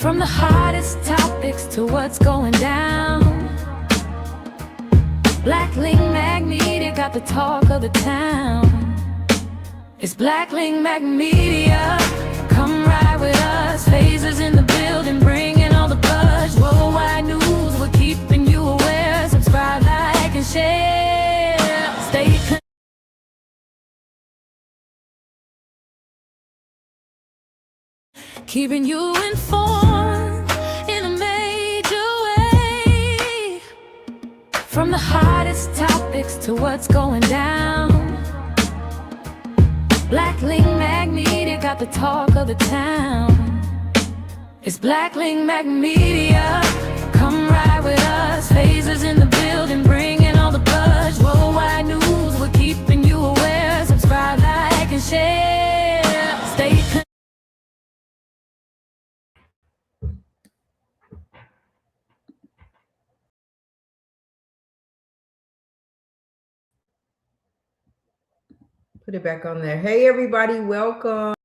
From the hottest topics to what's going down, Blackling Mag Media got the talk of the town. It's Blackling Mag Media. Come ride with us. Phasers in the building, bringing all the buzz. Worldwide news, we're keeping you aware. Subscribe, like, and share. Stay connected. Keeping you informed in a major way. From the hottest topics to what's going down, Blackling Mag Media got the talk of the town. It's Blackling Mag Media. Come ride with us. Phasers in the building, bringing all the buzz. Worldwide news, we're keeping you aware. Subscribe, like, and share. Stay connected. Put it back on there. Hey, everybody, welcome.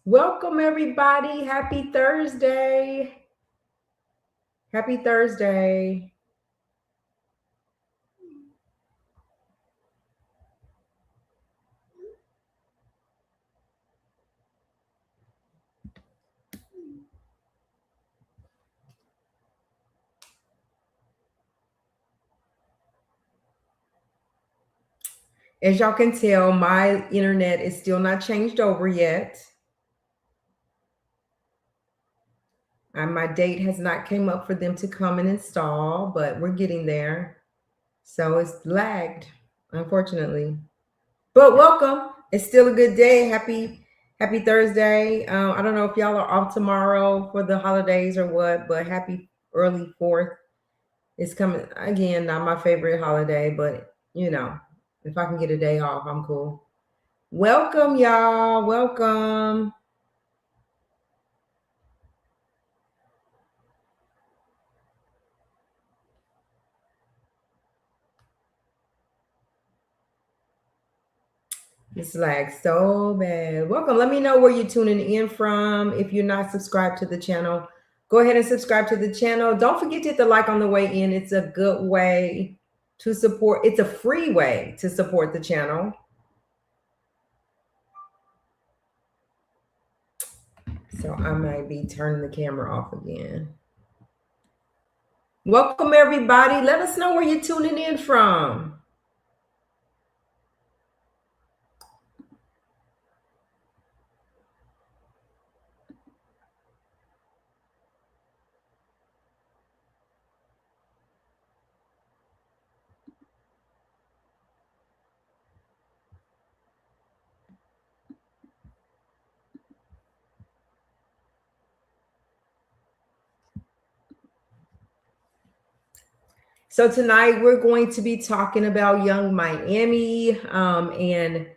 Welcome, everybody. Happy Thursday. Happy Thursday. As y'all can tell, my internet is still not changed over yet. My date has not came up for them to come and install, but we're getting there. So it's lagged, unfortunately. But welcome. It's still a good day. Happy Thursday. I don't know if y'all are off tomorrow for the holidays or what, but happy early 4th. It's coming again. Not my favorite holiday, but you know, if I can get a day off, I'm cool. Welcome, y'all. Welcome. It's lag so bad. Welcome. Let me know where you're tuning in from. If you're not subscribed to the channel, go ahead and subscribe to the channel. Don't forget to hit the like on the way in. It's a good way to support. It's a free way to support the channel. So I might be turning the camera off again. Welcome, everybody. Let us know where you're tuning in from. So tonight we're going to be talking about Young Miami and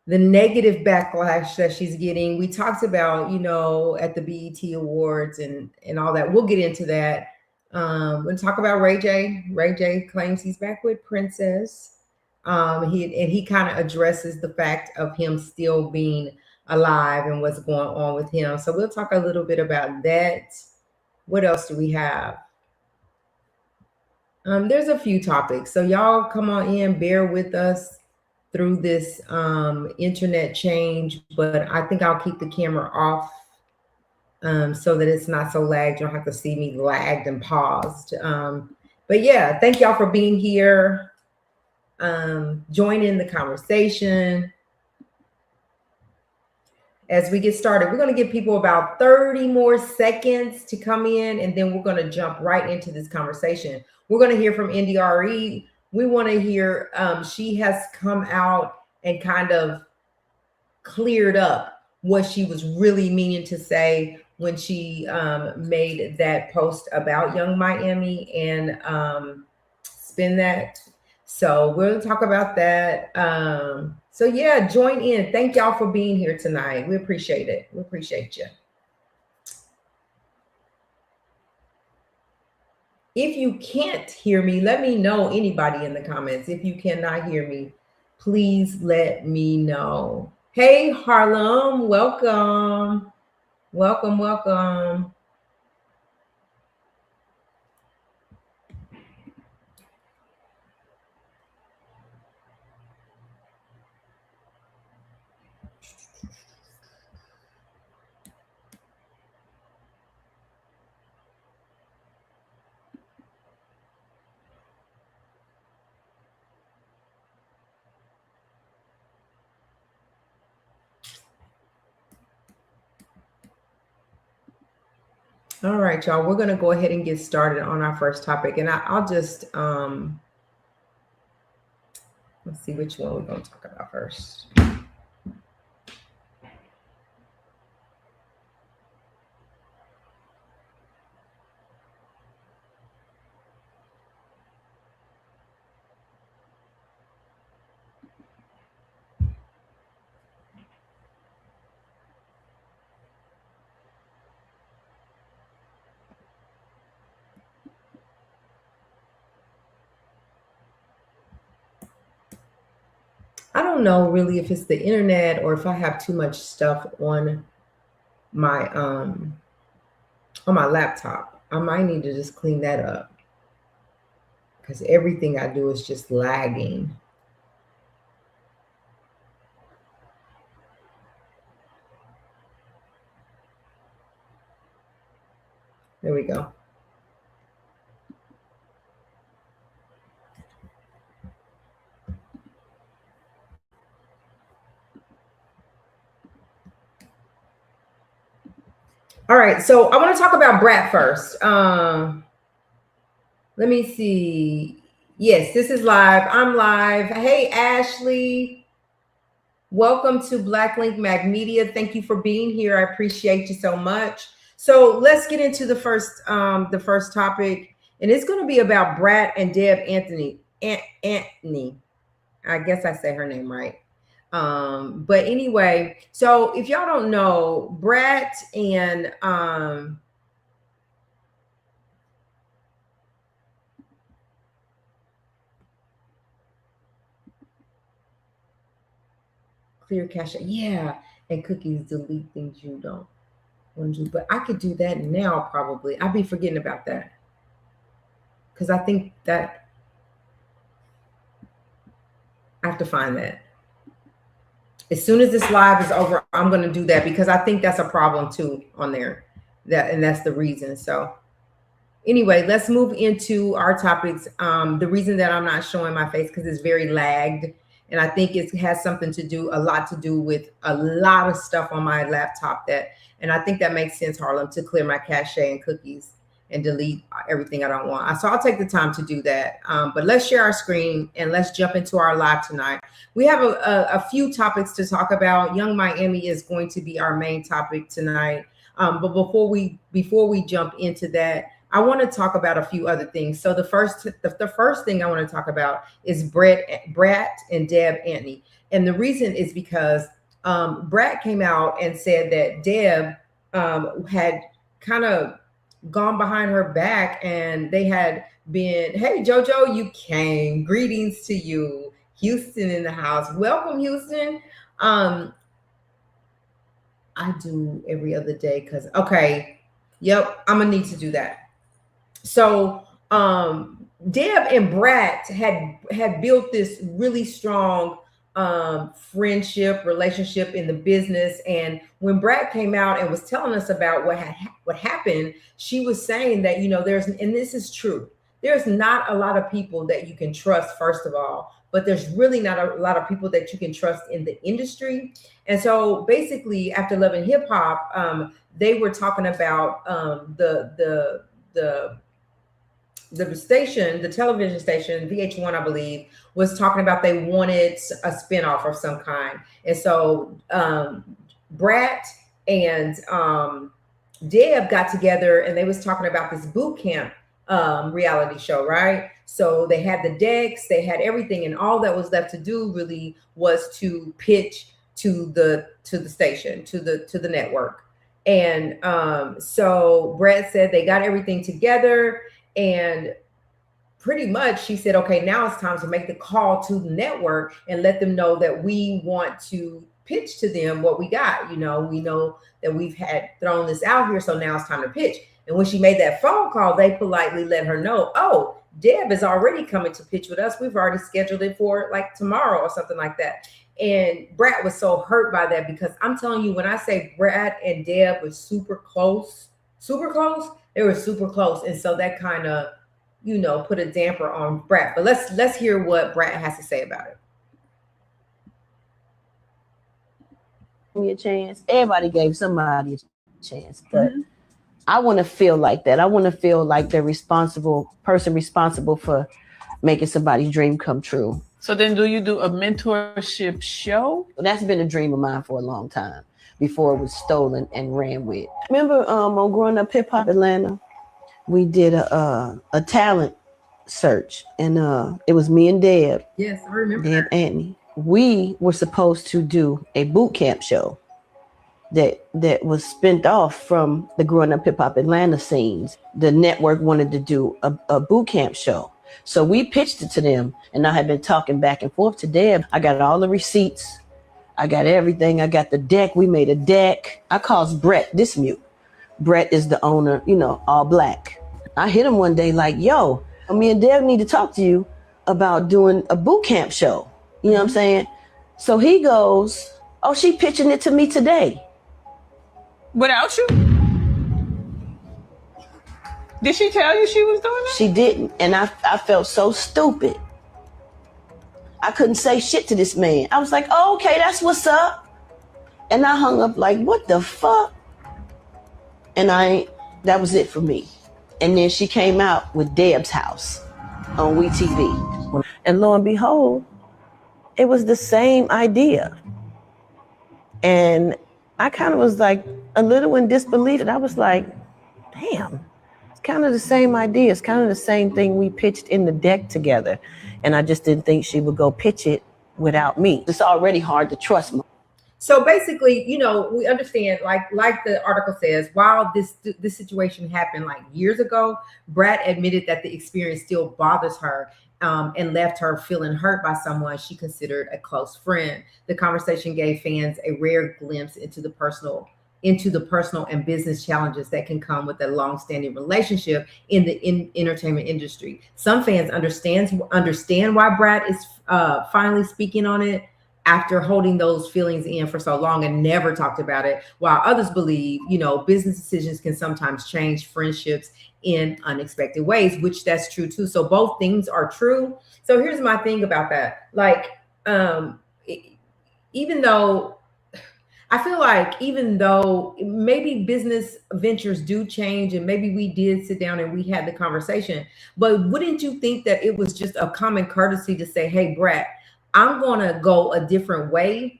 the negative backlash that she's getting. We talked about, at the BET Awards and all that. We'll get into that. We'll talk about Ray J. Ray J claims he's back with Princess. He kind of addresses the fact of him still being alive and what's going on with him. So we'll talk a little bit about that. What else do we have? There's a few topics. So y'all come on in, bear with us through this internet change, but I think I'll keep the camera off so that it's not so lagged. You don't have to see me lagged and paused. But yeah, thank y'all for being here. Join in the conversation. as we get started. We're going to give people about 30 more seconds to come in, and then we're going to jump right into this conversation. We're going to hear from NDRE. We want to hear, she has come out and kind of cleared up what she was really meaning to say when she made that post about Young Miami and spin that. So we'll talk about that. So yeah, join in. Thank y'all for being here tonight. We appreciate it. We appreciate you. If you can't hear me, let me know. Anybody in the comments. If you cannot hear me, please let me know. Hey, Harlem, welcome. Welcome, welcome. All right, y'all, we're going to go ahead and get started on our first topic. And I'll just, let's see which one we're going to talk about first. I don't know really if it's the internet or if I have too much stuff on my laptop. I might need to just clean that up because everything I do is just lagging. There we go. All right, so I want to talk about Brat first. Let me see. Yes, this is live. I'm live. Hey, Ashley. Welcome to Black Link Mag Media. Thank you for being here. I appreciate you so much. So let's get into the first topic, and it's going to be about Brat and Deb Anthony. Anthony. I guess I say her name right. But anyway, so if y'all don't know, Brat and clear cache, yeah, and cookies delete things you don't want to do. But I could do that now probably. I'd be forgetting about that because I think that I have to find that. As soon as this live is over, I'm going to do that because I think that's a problem too on there. And that's the reason. So anyway, let's move into our topics. The reason that I'm not showing my face because it's very lagged. And I think it has something to do, a lot to do with a lot of stuff on my laptop and I think that makes sense, Harlem, to clear my cache and cookies and delete everything I don't want. So I'll take the time to do that. But let's share our screen and let's jump into our live tonight. We have a few topics to talk about. Young Miami is going to be our main topic tonight. But before we jump into that, I want to talk about a few other things. So the first thing I want to talk about is Brat and Deb Anthony. And the reason is because Brat came out and said that Deb had kind of gone behind her back and they had been, hey, JoJo, you came. Greetings to you. Houston in the house. Welcome, Houston. I do every other day because, okay, yep, I'm going to need to do that. So Deb and Brat had built this really strong friendship relationship in the business, and when Brat came out and was telling us about what happened, she was saying that, you know, and this is true, there's not a lot of people that you can trust, first of all, but there's really not a lot of people that you can trust in the industry. And so basically, after Love and Hip Hop, they were talking about the station, the television station, VH1, I believe, was talking about they wanted a spinoff of some kind. And so Brat and Deb got together and they was talking about this boot camp reality show, right? So they had the decks, they had everything, and all that was left to do really was to pitch to the station, to the network. And so Brett said they got everything together, and pretty much she said, okay, now it's time to make the call to the network and let them know that we want to pitch to them what we got. We know that we've had thrown this out here, so now it's time to pitch. And when she made that phone call, they politely let her know, oh, Deb is already coming to pitch with us. We've already scheduled it for like tomorrow or something like that. And Brad was so hurt by that, because I'm telling you, when I say Brad and Deb was super close, they were super close. And so that kind of, put a damper on Brad. But let's hear what Brad has to say about it. Me a chance. Everybody gave somebody a chance, but I want to feel like that. I want to feel like the responsible for making somebody's dream come true. So then do you do a mentorship show? That's been a dream of mine for a long time, before it was stolen and ran with. Remember on Growing Up Hip Hop Atlanta, we did a talent search, and it was me and Deb. Yes, I remember. Deb Antony. We were supposed to do a boot camp show that was spent off from the Growing Up Hip Hop Atlanta scenes. The network wanted to do a boot camp show. So we pitched it to them, and I had been talking back and forth to Deb. I got all the receipts. I got everything. I got the deck. We made a deck. I called Brett Dismute. Brett is the owner, all black. I hit him one day like, yo, me and Deb need to talk to you about doing a boot camp show. You know what I'm saying? So he goes, oh, she pitching it to me today. Without you? Did she tell you she was doing that? She didn't. And I felt so stupid. I couldn't say shit to this man. I was like, oh, okay, that's what's up. And I hung up like, what the fuck? And that was it for me. And then she came out with Deb's House on WeTV. And lo and behold, it was the same idea. And I kind of was like a little in disbelief. And I was like, damn, it's kind of the same idea. It's kind of the same thing we pitched in the deck together. And I just didn't think she would go pitch it without me. It's already hard to trust me. So basically, we understand, like the article says, while this situation happened like years ago, Brad admitted that the experience still bothers her, and left her feeling hurt by someone she considered a close friend. The conversation gave fans a rare glimpse into the personal and business challenges that can come with a long-standing relationship in the entertainment industry. Some fans understand why Brad is finally speaking on it after holding those feelings in for so long and never talked about it, while others believe, business decisions can sometimes change friendships in unexpected ways, which that's true too. So both things are true. So here's my thing about that. Even though maybe business ventures do change, and maybe we did sit down and we had the conversation, but wouldn't you think that it was just a common courtesy to say, hey, Brett, I'm going to go a different way,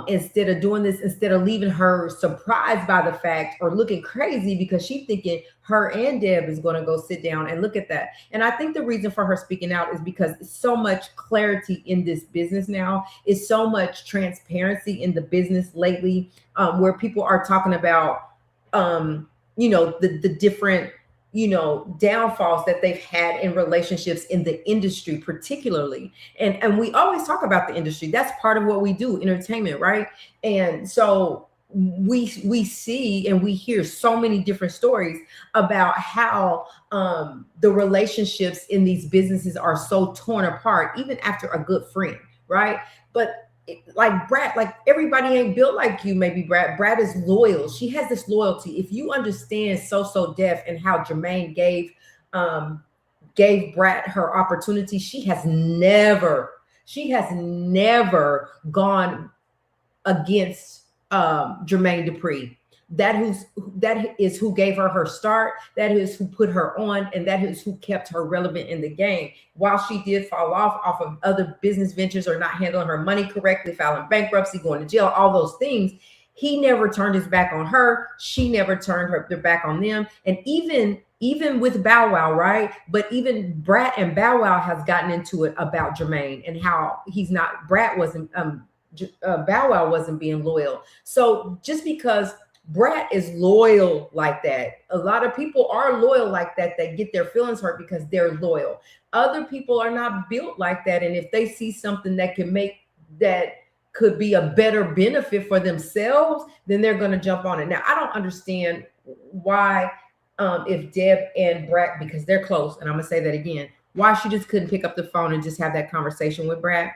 instead of doing this, instead of leaving her surprised by the fact or looking crazy because she's thinking her and Deb is going to go sit down and look at that. And I think the reason for her speaking out is because it's so much clarity in this business now. It's so much transparency in the business lately, where people are talking about, the different, downfalls that they've had in relationships in the industry, particularly. And we always talk about the industry. That's part of what we do, entertainment, right? And so we see and we hear so many different stories about how the relationships in these businesses are so torn apart, even after a good friend, right? But like Brad, like everybody ain't built like you, maybe Brad. Brad is loyal. She has this loyalty. If you understand So Def and how Jermaine gave Brad her opportunity, she has never She has never gone against Jermaine Dupri. That is who gave her her start. That is who put her on, and that is who kept her relevant in the game. While she did fall off of other business ventures or not handling her money correctly, filing bankruptcy, going to jail, all those things, he never turned his back on her. She never turned their back on them. And even with Bow Wow, right? But even Brat and Bow Wow has gotten into it about Jermaine and how Bow Wow wasn't being loyal. So just because Brat is loyal like that, a lot of people are loyal like that. They get their feelings hurt because they're loyal. Other people are not built like that. And if they see something that could be a better benefit for themselves, then they're going to jump on it. Now, I don't understand why, if Deb and Brat, because they're close, and I'm going to say that again, why she just couldn't pick up the phone and just have that conversation with Brat.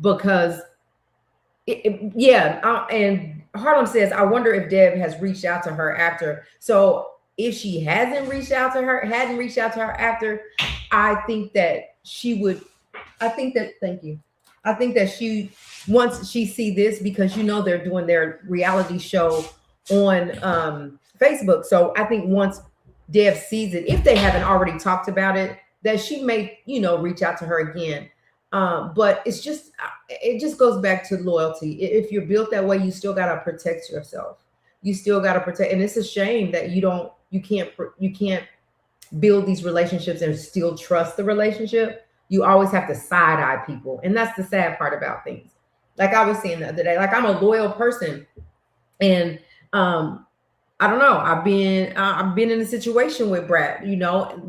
Because and Harlem says, I wonder if Deb has reached out to her after. So if she hadn't reached out to her after, I think that she would, thank you. I think that once she see this, because they're doing their reality show on Facebook. So I think once Deb sees it, if they haven't already talked about it, that she may, reach out to her again. But it just goes back to loyalty. If you're built that way, you still got to protect yourself. You still got to protect. And it's a shame that you can't build these relationships and still trust the relationship. You always have to side eye people. And that's the sad part about things. Like I was saying the other day, like I'm a loyal person, and, I don't know. I've been in a situation with Brat,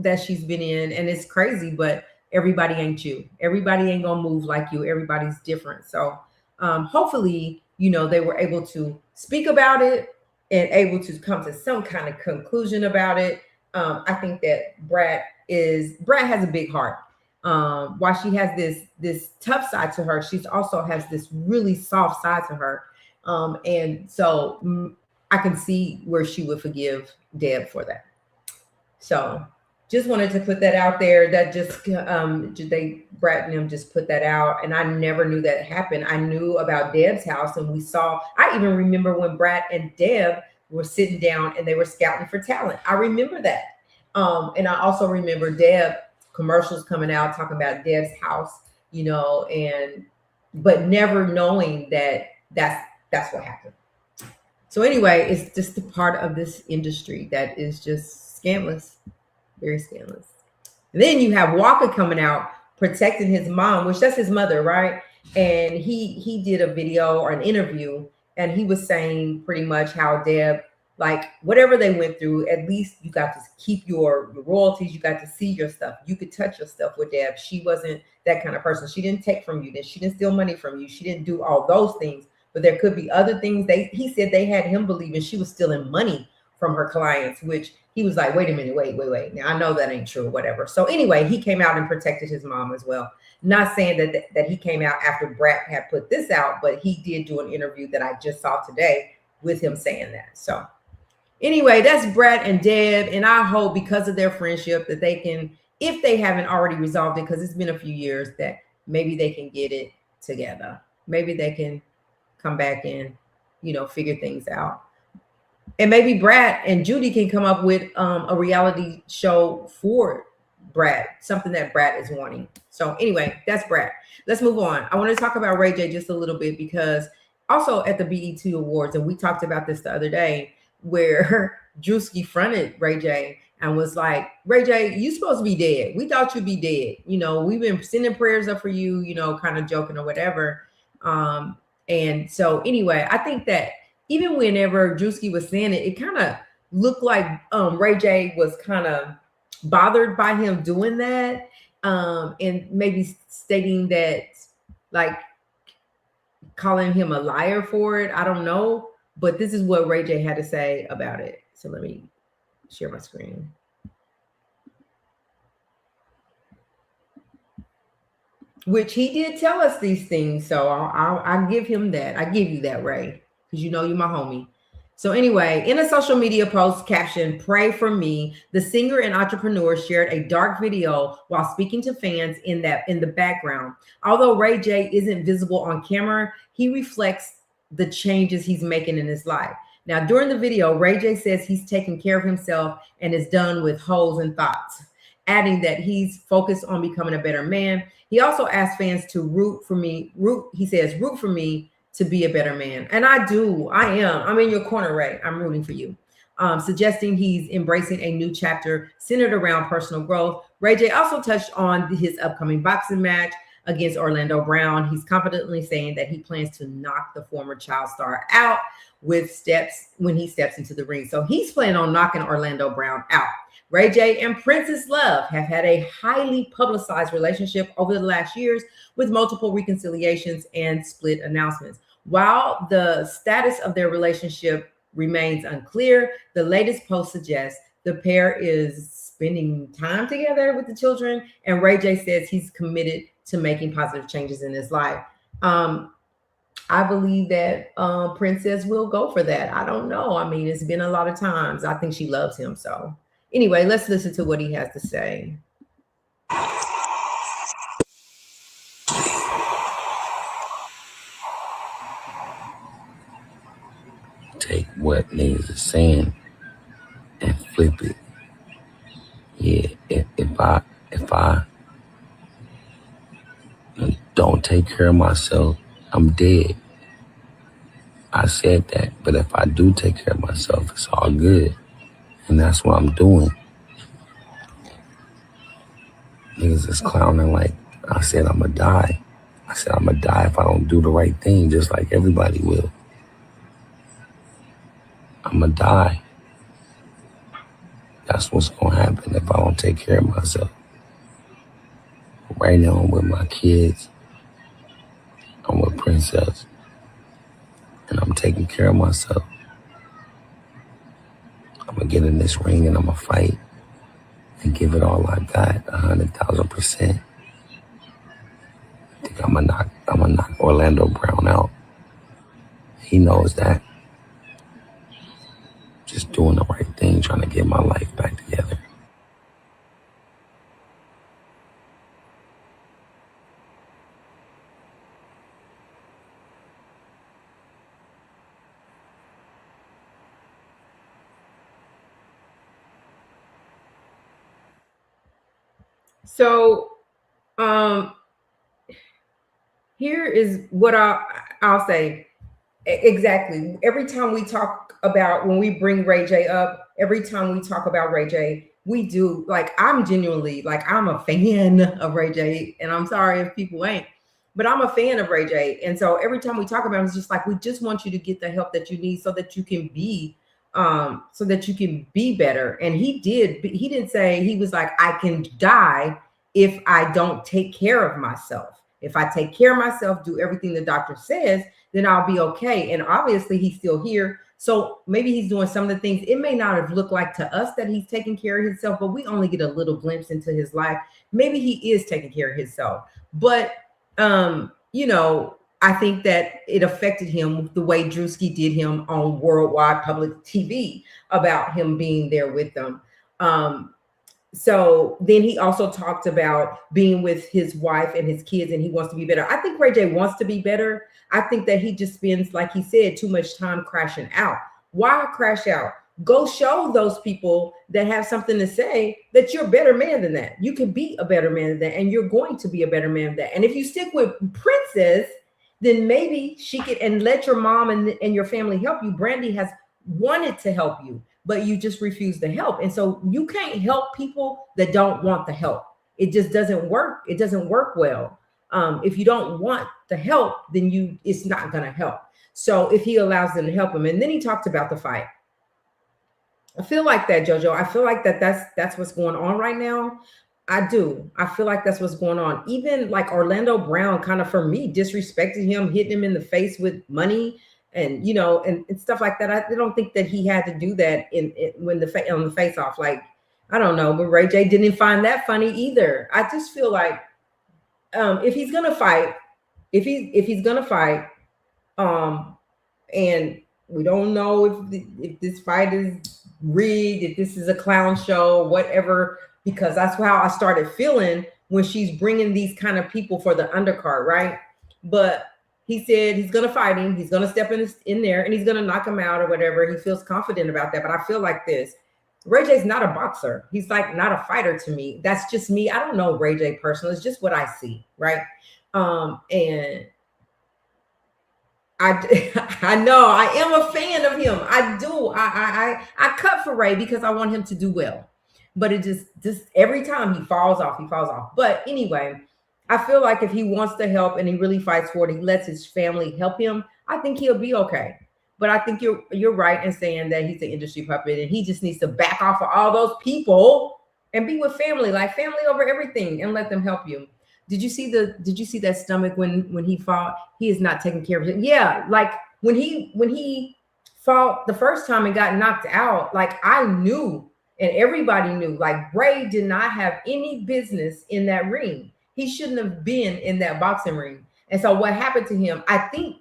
that she's been in, and it's crazy, but everybody ain't you. Everybody ain't gonna move like you. Everybody's different. So hopefully, they were able to speak about it and able to come to some kind of conclusion about it. I think that Brat has a big heart. While she has this tough side to her, she also has this really soft side to her. And so I can see where she would forgive Deb for that. So just wanted to put that out there. That just Brat and them just put that out, and I never knew that happened. I knew about Deb's house, and I even remember when Brat and Deb were sitting down and they were scouting for talent. I remember that, and I also remember Deb commercials coming out talking about Deb's house, but never knowing that that's what happened. So anyway, it's just a part of this industry that is just scandalous. Very scandalous. And then you have Walker coming out protecting his mom, which that's his mother, right? And he did a video or an interview, and he was saying pretty much how Deb, like whatever they went through, at least you got to keep your royalties. You got to see your stuff. You could touch your stuff with Deb. She wasn't that kind of person. She didn't take from you. She didn't steal money from you. She didn't do all those things. But there could be other things. He said they had him believing she was stealing money from her clients, which he was like, wait a minute, wait. Now I know that ain't true or whatever. So anyway, he came out and protected his mom as well. Not saying that he came out after Brat had put this out, but he did do an interview that I just saw today with him saying that. So anyway, that's Brat and Deb. And I hope because of their friendship that they can, if they haven't already resolved it, because it's been a few years, that maybe they can get it together. Maybe they can come back and, figure things out. And maybe Brat and Judy can come up with a reality show for Brat, something that Brat is wanting. So anyway, that's Brat. Let's move on. I want to talk about Ray J just a little bit, because also at the BET Awards, and we talked about this the other day, where Drewski fronted Ray J and was like, Ray J, you supposed to be dead. We thought you'd be dead. We've been sending prayers up for you, kind of joking or whatever. And so anyway, I think that even whenever Drewski was saying it, it kind of looked like Ray J was kind of bothered by him doing that, and maybe stating that, like, calling him a liar for it. I don't know, but this is what Ray J had to say about it. So let me share my screen. Which he did tell us these things, so I'll give him that. I give you that, Ray, because you're my homie. So anyway, in a social media post captioned "Pray for Me," the singer and entrepreneur shared a dark video while speaking to fans in the background. Although Ray J isn't visible on camera, he reflects the changes he's making in his life. Now, during the video, Ray J says he's taking care of himself and is done with hoes and thoughts, adding that he's focused on becoming a better man. He also asked fans to root for me. He says, root for me to be a better man. And I do. I am. I'm in your corner, Ray. I'm rooting for you. Suggesting he's embracing a new chapter centered around personal growth. Ray J also touched on his upcoming boxing match against Orlando Brown. He's confidently saying that he plans to knock the former child star out when he steps into the ring. So he's planning on knocking Orlando Brown out. Ray J and Princess Love have had a highly publicized relationship over the last years with multiple reconciliations and split announcements. While the status of their relationship remains unclear, the latest post suggests the pair is spending time together with the children, and Ray J says he's committed to making positive changes in his life. I believe that Princess will go for that. I don't know. I mean, it's been a lot of times. I think she loves him. So anyway, let's listen to what he has to say. Take what niggas are saying and flip it. Yeah, if I don't take care of myself, I'm dead. I said that, but if I do take care of myself, it's all good. And that's what I'm doing. Niggas is clowning like I said I'ma die. I said I'ma die if I don't do the right thing, just like everybody will. I'ma die. That's what's gonna happen if I don't take care of myself. Right now I'm with my kids. I'm with Princess. And I'm taking care of myself. I'm gonna get in this ring and I'm gonna fight and give it all I got, 100,000%. I think I'm gonna knock Orlando Brown out. He knows that. Just doing the right thing, trying to get my life back together. So here is what I'll say. Exactly. Every time we talk about, when we bring Ray J up, every time we talk about Ray J, we do, like, I'm genuinely, like, I'm a fan of Ray J, and I'm sorry if people ain't, but I'm a fan of Ray J. And so every time we talk about him, it's just like, we just want you to get the help that you need so that you can be better. And he didn't say, he was like, I can die if I don't take care of myself. If I take care of myself, do everything the doctor says, then I'll be okay. And obviously he's still here. So maybe he's doing some of the things. It may not have looked like to us that he's taking care of himself, but we only get a little glimpse into his life. Maybe he is taking care of himself. But, I think that it affected him the way Drewski did him on worldwide public TV about him being there with them. So then he also talked about being with his wife and his kids, and he wants to be better. I think Ray J wants to be better. I think that he just spends, like he said, too much time crashing out. Why crash out? Go show those people that have something to say that you're a better man than that. You can be a better man than that, and you're going to be a better man than that. And if you stick with Princess, then maybe she could, and let your mom and your family help you. Brandy has wanted to help you, but you just refuse to help. And so you can't help people that don't want the help. It just doesn't work. It doesn't work well. If you don't want the help, then it's not going to help. So if he allows them to help him, and then he talked about the fight. I feel like that, JoJo. I feel like that's what's going on right now. I do. I feel like that's what's going on. Even like Orlando Brown kind of, for me, disrespected him, hitting him in the face with money and, and stuff like that. I don't think that he had to do that on the face off. Like, I don't know, but Ray J didn't find that funny either. I just feel like if he's going to fight, and We don't know if this fight is rigged, if this is a clown show, whatever, because that's how I started feeling when she's bringing these kind of people for the undercard, right? But he said he's going to fight him. He's going to step in there and he's going to knock him out or whatever. He feels confident about that. But I feel like this. Ray J's not a boxer. He's like not a fighter to me. That's just me. I don't know Ray J personally. It's just what I see, right? And I know I am a fan of him. I do. I cut for Ray because I want him to do well. But it just every time he falls off, he falls off. But anyway, I feel like if he wants to help and he really fights for it, he lets his family help him, I think he'll be okay. But I think you're right in saying that he's an industry puppet and he just needs to back off of all those people and be with family, like family over everything, and let them help you. Did you see that stomach when he fought? He is not taking care of him. Yeah, like when he fought the first time and got knocked out, like I knew and everybody knew, like Ray did not have any business in that ring. He shouldn't have been in that boxing ring. And so what happened to him, I think,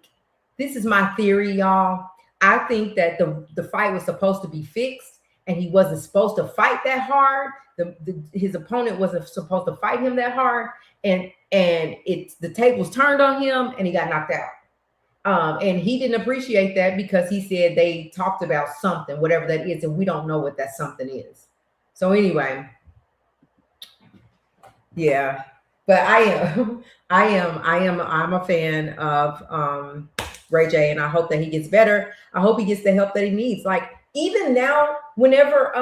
this is my theory, y'all. I think that the fight was supposed to be fixed and he wasn't supposed to fight that hard. His opponent wasn't supposed to fight him that hard. And the tables turned on him and he got knocked out. And he didn't appreciate that because he said they talked about something, whatever that is, and we don't know what that something is. So anyway, yeah. But I'm a fan of Ray J, and I hope that he gets better. I hope he gets the help that he needs. Like even now, whenever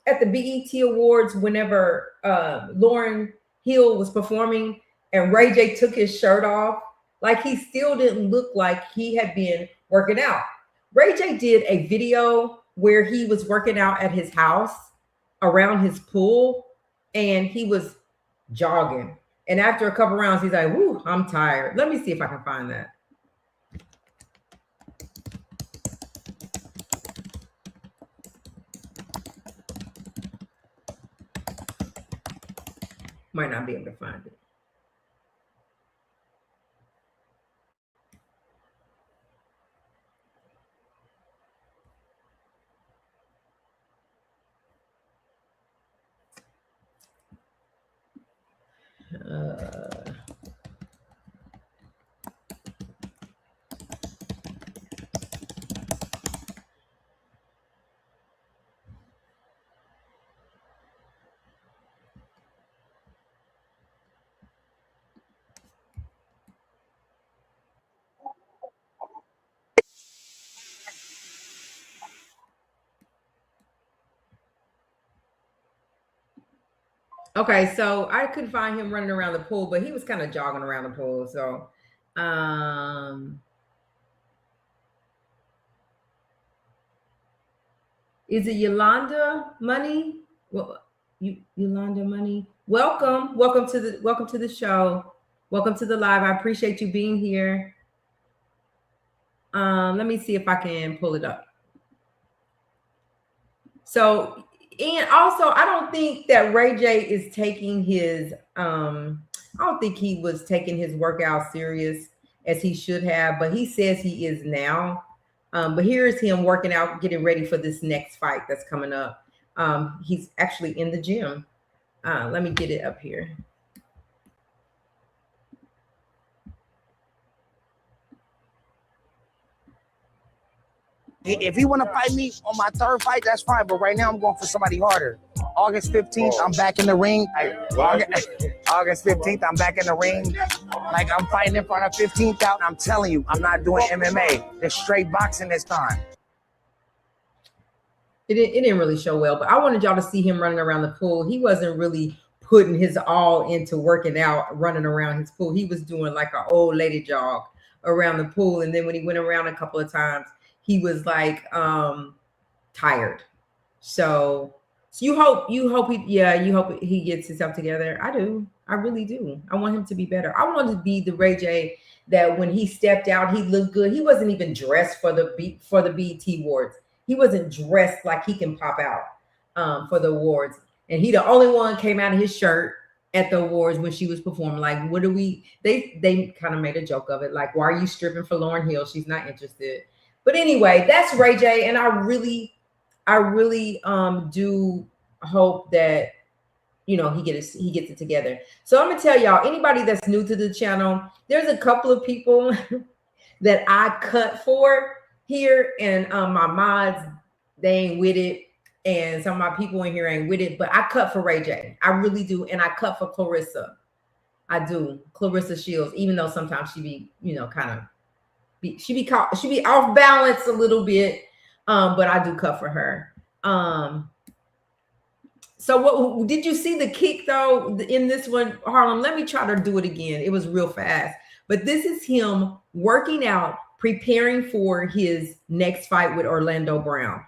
at the BET Awards, whenever Lauryn Hill was performing and Ray J took his shirt off, like he still didn't look like he had been working out. Ray J did a video where he was working out at his house around his pool and he was jogging. And after a couple rounds, he's like, whoo, I'm tired. Let me see if I can find that. Might not be able to find it. Okay, so I couldn't find him running around the pool, but he was kind of jogging around the pool. So, is it Yolanda Money? Well, Yolanda Money. Welcome to the show. Welcome to the live. I appreciate you being here. Let me see if I can pull it up. So. And also, I don't think that Ray J is taking his, I don't think he was taking his workout serious as he should have, but he says he is now. But here's him working out, getting ready for this next fight that's coming up. He's actually in the gym. Let me get it up here. If he want to fight me on my third fight, that's fine. But right now, I'm going for somebody harder. August 15th, I'm back in the ring. August 15th, I'm back in the ring. Like I'm fighting in front of 15,000. I'm telling you, I'm not doing MMA. It's straight boxing this time. It didn't really show well, but I wanted y'all to see him running around the pool. He wasn't really putting his all into working out, running around his pool. He was doing like an old lady jog around the pool. And then when he went around a couple of times, he was like tired. So you hope he gets himself together. I do. I really do. I want him to be better. I want to be the Ray J that when he stepped out, he looked good. He wasn't even dressed for the BET Awards. He wasn't dressed like he can pop out for the awards. And he the only one came out of his shirt at the awards when she was performing. Like, they kind of made a joke of it. Like, why are you stripping for Lauryn Hill? She's not interested. But anyway, that's Ray J, and I really do hope that he gets it together. So I'm gonna tell y'all, anybody that's new to the channel, there's a couple of people that I cut for here, and my mods, they ain't with it, and some of my people in here ain't with it, but I cut for Ray J. I really do, and I cut for Clarissa. I do, Clarissa Shields, even though sometimes she be, she be off balance a little bit, but I do cut for her. So what did you see the kick though in this one, Harlem? Let me try to do it again. It was real fast, but this is him working out, preparing for his next fight with Orlando Brown.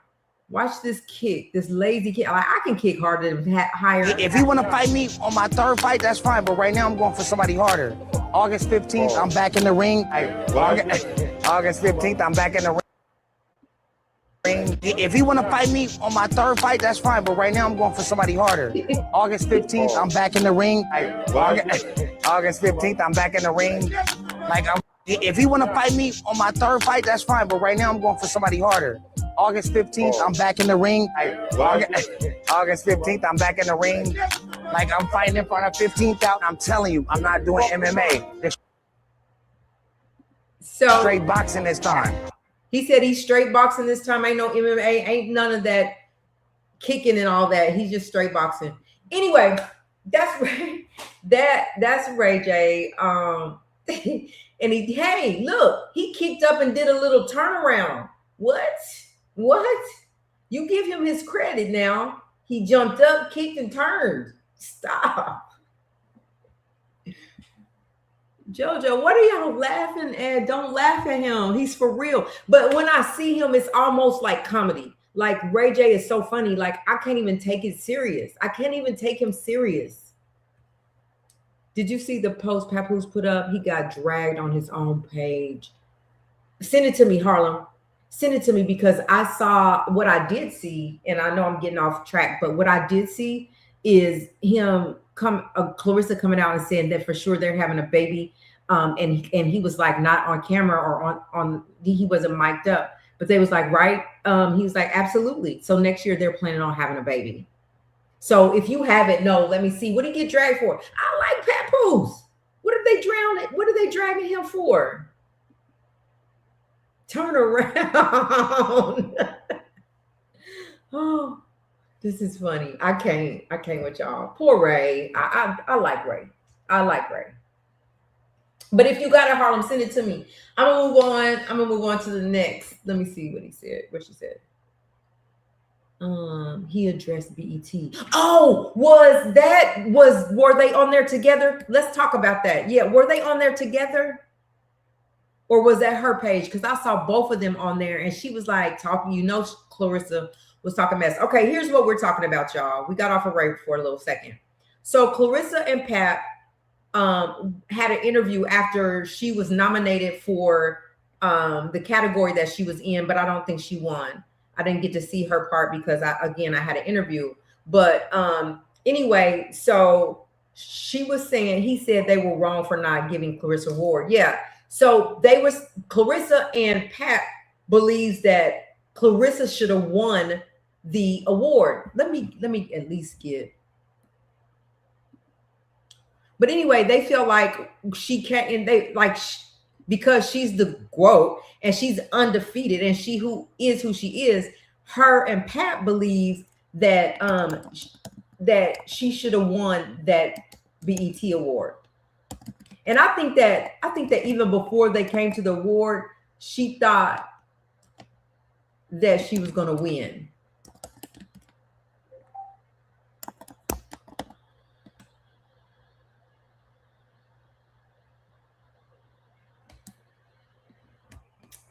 Watch this kick, this lazy kick. Like, I can kick harder than higher. If you want to fight me on my third fight, that's fine. But right now, I'm going for somebody harder. August 15th, I'm back in the ring. August 15th, I'm back in the ring. If you want to fight me on my third fight, that's fine. But right now, I'm going for somebody harder. August 15th, I'm back in the ring. August 15th, I'm back in the ring. If you want to fight me on my third fight, that's fine. But right now, I'm going for somebody harder. August 15th, I'm back in the ring. August 15th, I'm back in the ring. I'm fighting in front of 15,000. I'm telling you, I'm not doing MMA. So straight boxing this time. He said he's straight boxing this time. Ain't no MMA, ain't none of that kicking and all that. He's just straight boxing. Anyway, that's Ray J. And hey, look, he kicked up and did a little turnaround. What? You give him his credit now. He jumped up, kicked, and turned. Stop. Jojo, what are y'all laughing at? Don't laugh at him. He's for real. But when I see him, it's almost like comedy. Like Ray J is so funny. Like I can't even take it serious. I can't even take him serious. Did you see the post Papoose put up? He got dragged on his own page. Send it to me, Harlem. Send it to me, because I saw what I did see, and I know I'm getting off track, but what I did see is him Clarissa coming out and saying that for sure they're having a baby, and he was like not on camera or on he wasn't mic'd up, but they was like, right, he was like, absolutely. So next year they're planning on having a baby. So if you haven't, no, let me see. What did he get dragged for? I like Papoose. What did they drown? What are they dragging him for? Turn around. Oh, this is funny. I can't with y'all. Poor Ray. I like Ray. I like Ray. But if you got it, Harlem, send it to me. I'm gonna move on to the next. Let me see what he said. What she said. He addressed BET. Oh, were they on there together? Let's talk about that. Yeah, were they on there together? Or was that her page? Because I saw both of them on there, and she was like talking, Clarissa was talking mess. Okay, here's what we're talking about, y'all. We got off of Ray for a little second. So Clarissa and Pat had an interview after she was nominated for the category that she was in, but I don't think she won. I didn't get to see her part because I had an interview. But anyway, so he said they were wrong for not giving Clarissa award. Yeah. So Clarissa and Pat believes that Clarissa should have won the award. Let me at least get. But anyway, they feel like she can't, and they like because she's the GOAT and she's undefeated, and she who she is. Her and Pat believe that that she should have won that BET award. And I think that even before they came to the award, she thought that she was going to win.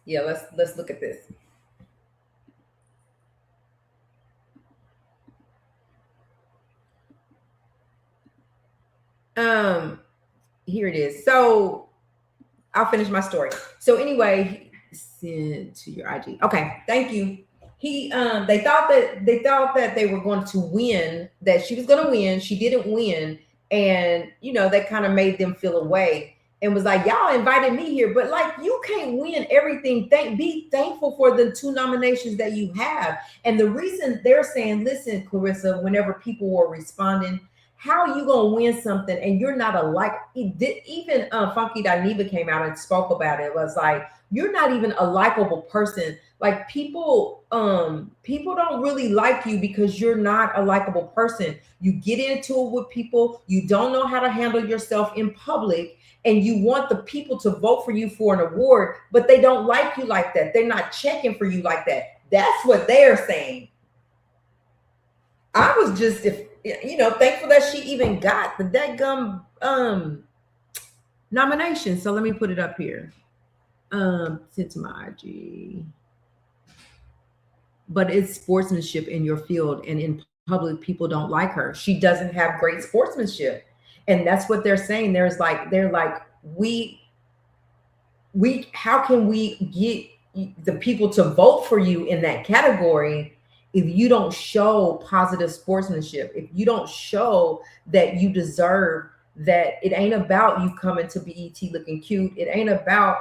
Yeah, let's look at this. Here it is. So I'll finish my story. So anyway, send to your IG. Okay, thank you. They thought that they were going to win, that she was going to win. She didn't win, and that kind of made them feel away. and was like, y'all invited me here, but like you can't win everything. Be thankful for the 2 nominations that you have. And the reason they're saying, listen, Clarissa, whenever people were responding, how are you gonna win something and you're not even Funky Dineva came out and spoke about it. It was like, you're not even a likable person. Like people don't really like you because you're not a likable person. You get into it with people, you don't know how to handle yourself in public, and you want the people to vote for you for an award, but they don't like you like that. They're not checking for you like that. That's what they're saying. I was just, thankful that she even got the dadgum nomination. So let me put it up here. Sent to my IG. But it's sportsmanship in your field, and in public, people don't like her. She doesn't have great sportsmanship. And that's what they're saying. They're like, how can we get the people to vote for you in that category if you don't show positive sportsmanship, if you don't show that you deserve that? It ain't about you coming to BET looking cute. It ain't about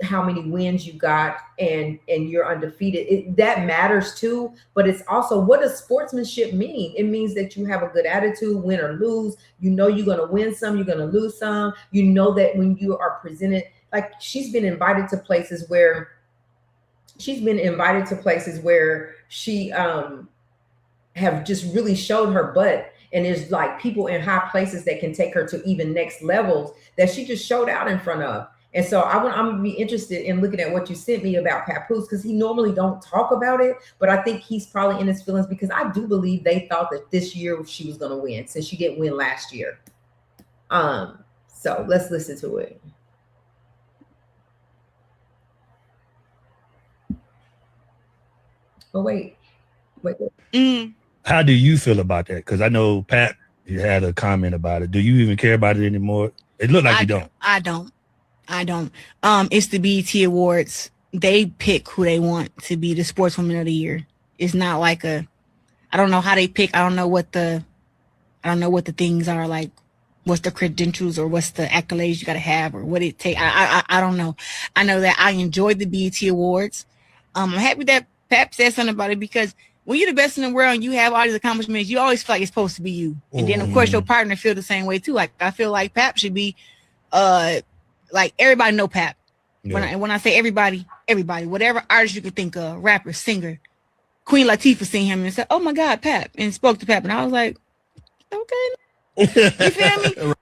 how many wins you got and you're undefeated. That matters too, but it's also, what does sportsmanship mean? It means that you have a good attitude, win or lose. You know you're going to win some, you're going to lose some. You know that when you are presented, like she's been invited to places where she have just really showed her butt, and there's like people in high places that can take her to even next levels that she just showed out in front of. And so I'm gonna be interested in looking at what you sent me about Papoose, because he normally don't talk about it, but I think he's probably in his feelings, because I do believe they thought that this year she was gonna win, since she didn't win last year. So let's listen to it. Oh wait. How do you feel about that? Because I know Pat, you had a comment about it. Do you even care about it anymore? It looked like you don't. I don't. It's the BET Awards. They pick who they want to be the sportswoman of the year. It's not like I don't know how they pick. I don't know what the things are, like what's the credentials or what's the accolades you got to have or what it take. I don't know. I know that I enjoyed the BET Awards. I'm happy that Pat said something about it, because when you're the best in the world and you have all these accomplishments, you always feel like it's supposed to be you. And then of course your partner feel the same way too. Like I feel like Pap should be like everybody know Pap. Yeah. When I say everybody, whatever artist you could think of, rapper, singer. Queen Latifah seen him and said, "Oh my God, Pap," and spoke to Pap, and I was like, "Okay." You feel me?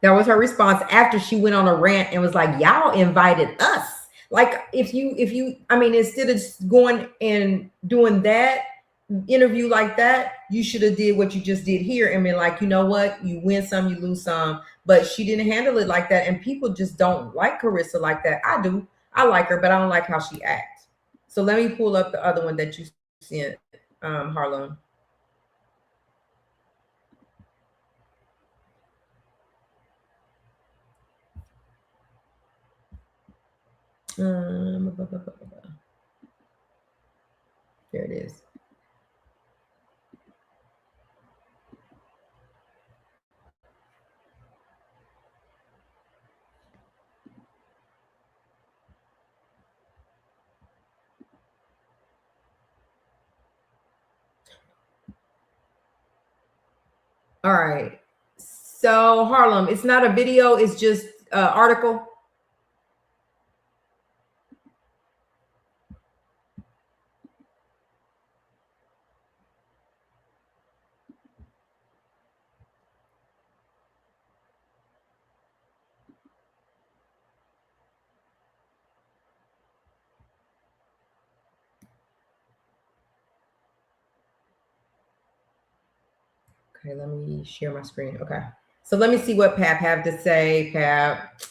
That was her response after she went on a rant and was like, "Y'all invited us." Like if you, I mean, instead of going and doing that interview like that, you should have did what you just did here and been like, you know what, you win some, you lose some. But she didn't handle it like that, and people just don't like Carissa like that. I do. I like her, but I don't like how she acts. So let me pull up the other one that you sent, Harlem. There it is. All right. So Harlem, it's not a video, it's just an article. Okay, let me share my screen. Okay. So let me see what Pap have to say. Pap.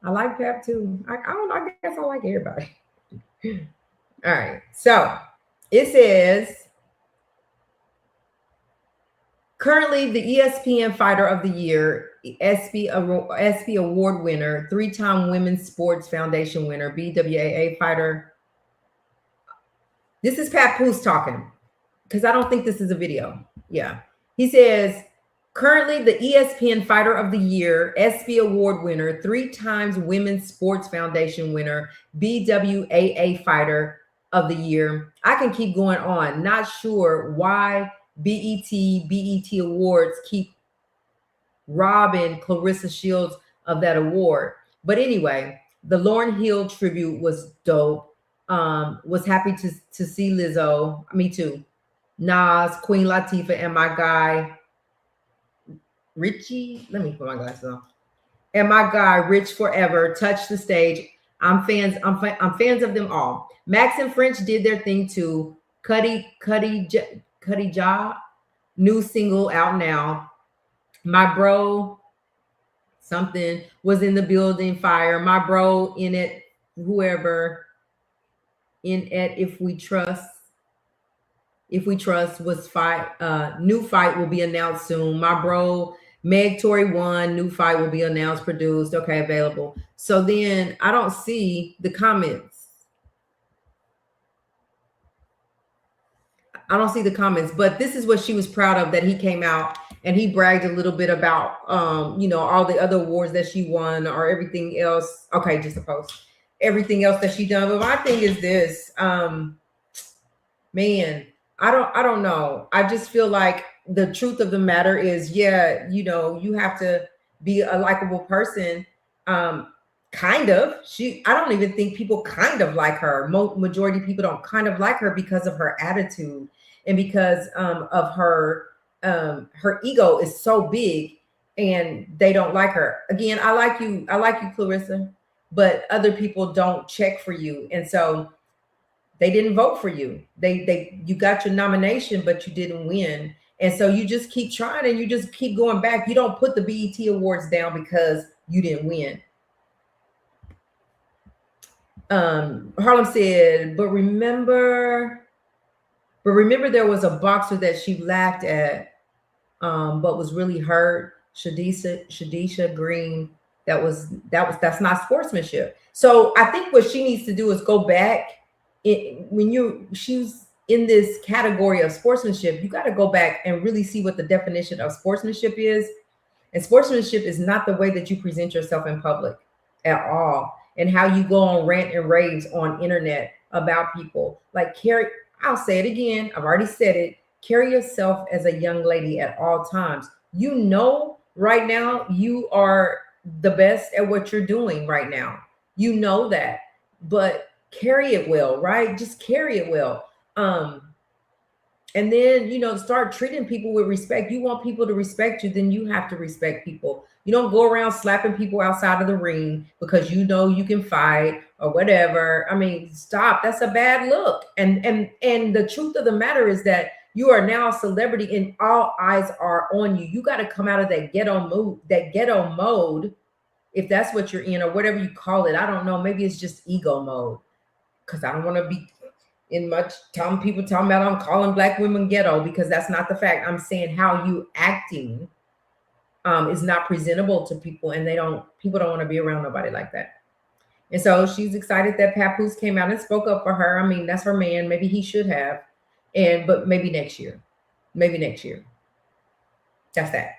I like Pap too. I don't know. I guess I like everybody. All right. So it says, currently the ESPN Fighter of the Year, ESPY Award winner, 3-time Women's Sports Foundation winner, BWAA fighter. This is Papoose talking, because I don't think this is a video. Yeah. He says, Currently, the ESPN Fighter of the Year, ESPY Award winner, 3 times Women's Sports Foundation winner, BWAA Fighter of the Year. I can keep going on. Not sure why BET Awards keep robbing Clarissa Shields of that award. But anyway, the Lauryn Hill tribute was dope. Was happy to see Lizzo. Me too. Nas, Queen Latifah, and my guy Richie. Let me put my glasses on. And my guy Rich Forever touched the stage. I'm fans of them all. Max and French did their thing too. Cuddy Ja, new single out now. My bro something was in the building. Fire. My bro in it. Whoever in it. If we trust was fight. New fight will be announced soon. My bro Meg Tory won. New fight will be announced, produced. Okay, available. So then I don't see the comments. I don't see the comments, but this is what she was proud of, that he came out and he bragged a little bit about, all the other awards that she won or everything else. Okay, just a post. Everything else that she done. But my thing is this, man, I don't know. I just feel like the truth of the matter is, you have to be a likable person. Kind of. I don't even think people kind of like her. Majority of people don't kind of like her because of her attitude and because of her ego is so big and they don't like her. Again, I like you, Clarissa, but other people don't check for you. And so they didn't vote for you. You got your nomination, but you didn't win. And so you just keep trying and you just keep going back. You don't put the BET Awards down because you didn't win. Harlem said, but remember there was a boxer that she laughed at, but was really hurt. Shadisha Green. That's not sportsmanship. So I think what she needs to do is go back. She's in this category of sportsmanship, you got to go back and really see what the definition of sportsmanship is. And sportsmanship is not the way that you present yourself in public at all, and how you go on rant and raves on internet about people. Like I'll say it again, I've already said it, carry yourself as a young lady at all times. Right now you are the best at what you're doing right now. You know that, but carry it well, right? Just carry it well. And then, start treating people with respect. You want people to respect you, then you have to respect people. You don't go around slapping people outside of the ring because you can fight or whatever. I mean, stop. That's a bad look. And the truth of the matter is that you are now a celebrity and all eyes are on you. You got to come out of that ghetto mode, if that's what you're in or whatever you call it. I don't know. Maybe it's just ego mode, because I don't want to be in much people talking about I'm calling black women ghetto, because that's not the fact. I'm saying how you acting is not presentable to people, and people don't want to be around nobody like that. And so she's excited that Papoose came out and spoke up for her. I mean, that's her man. Maybe he should have, but maybe next year. That's that.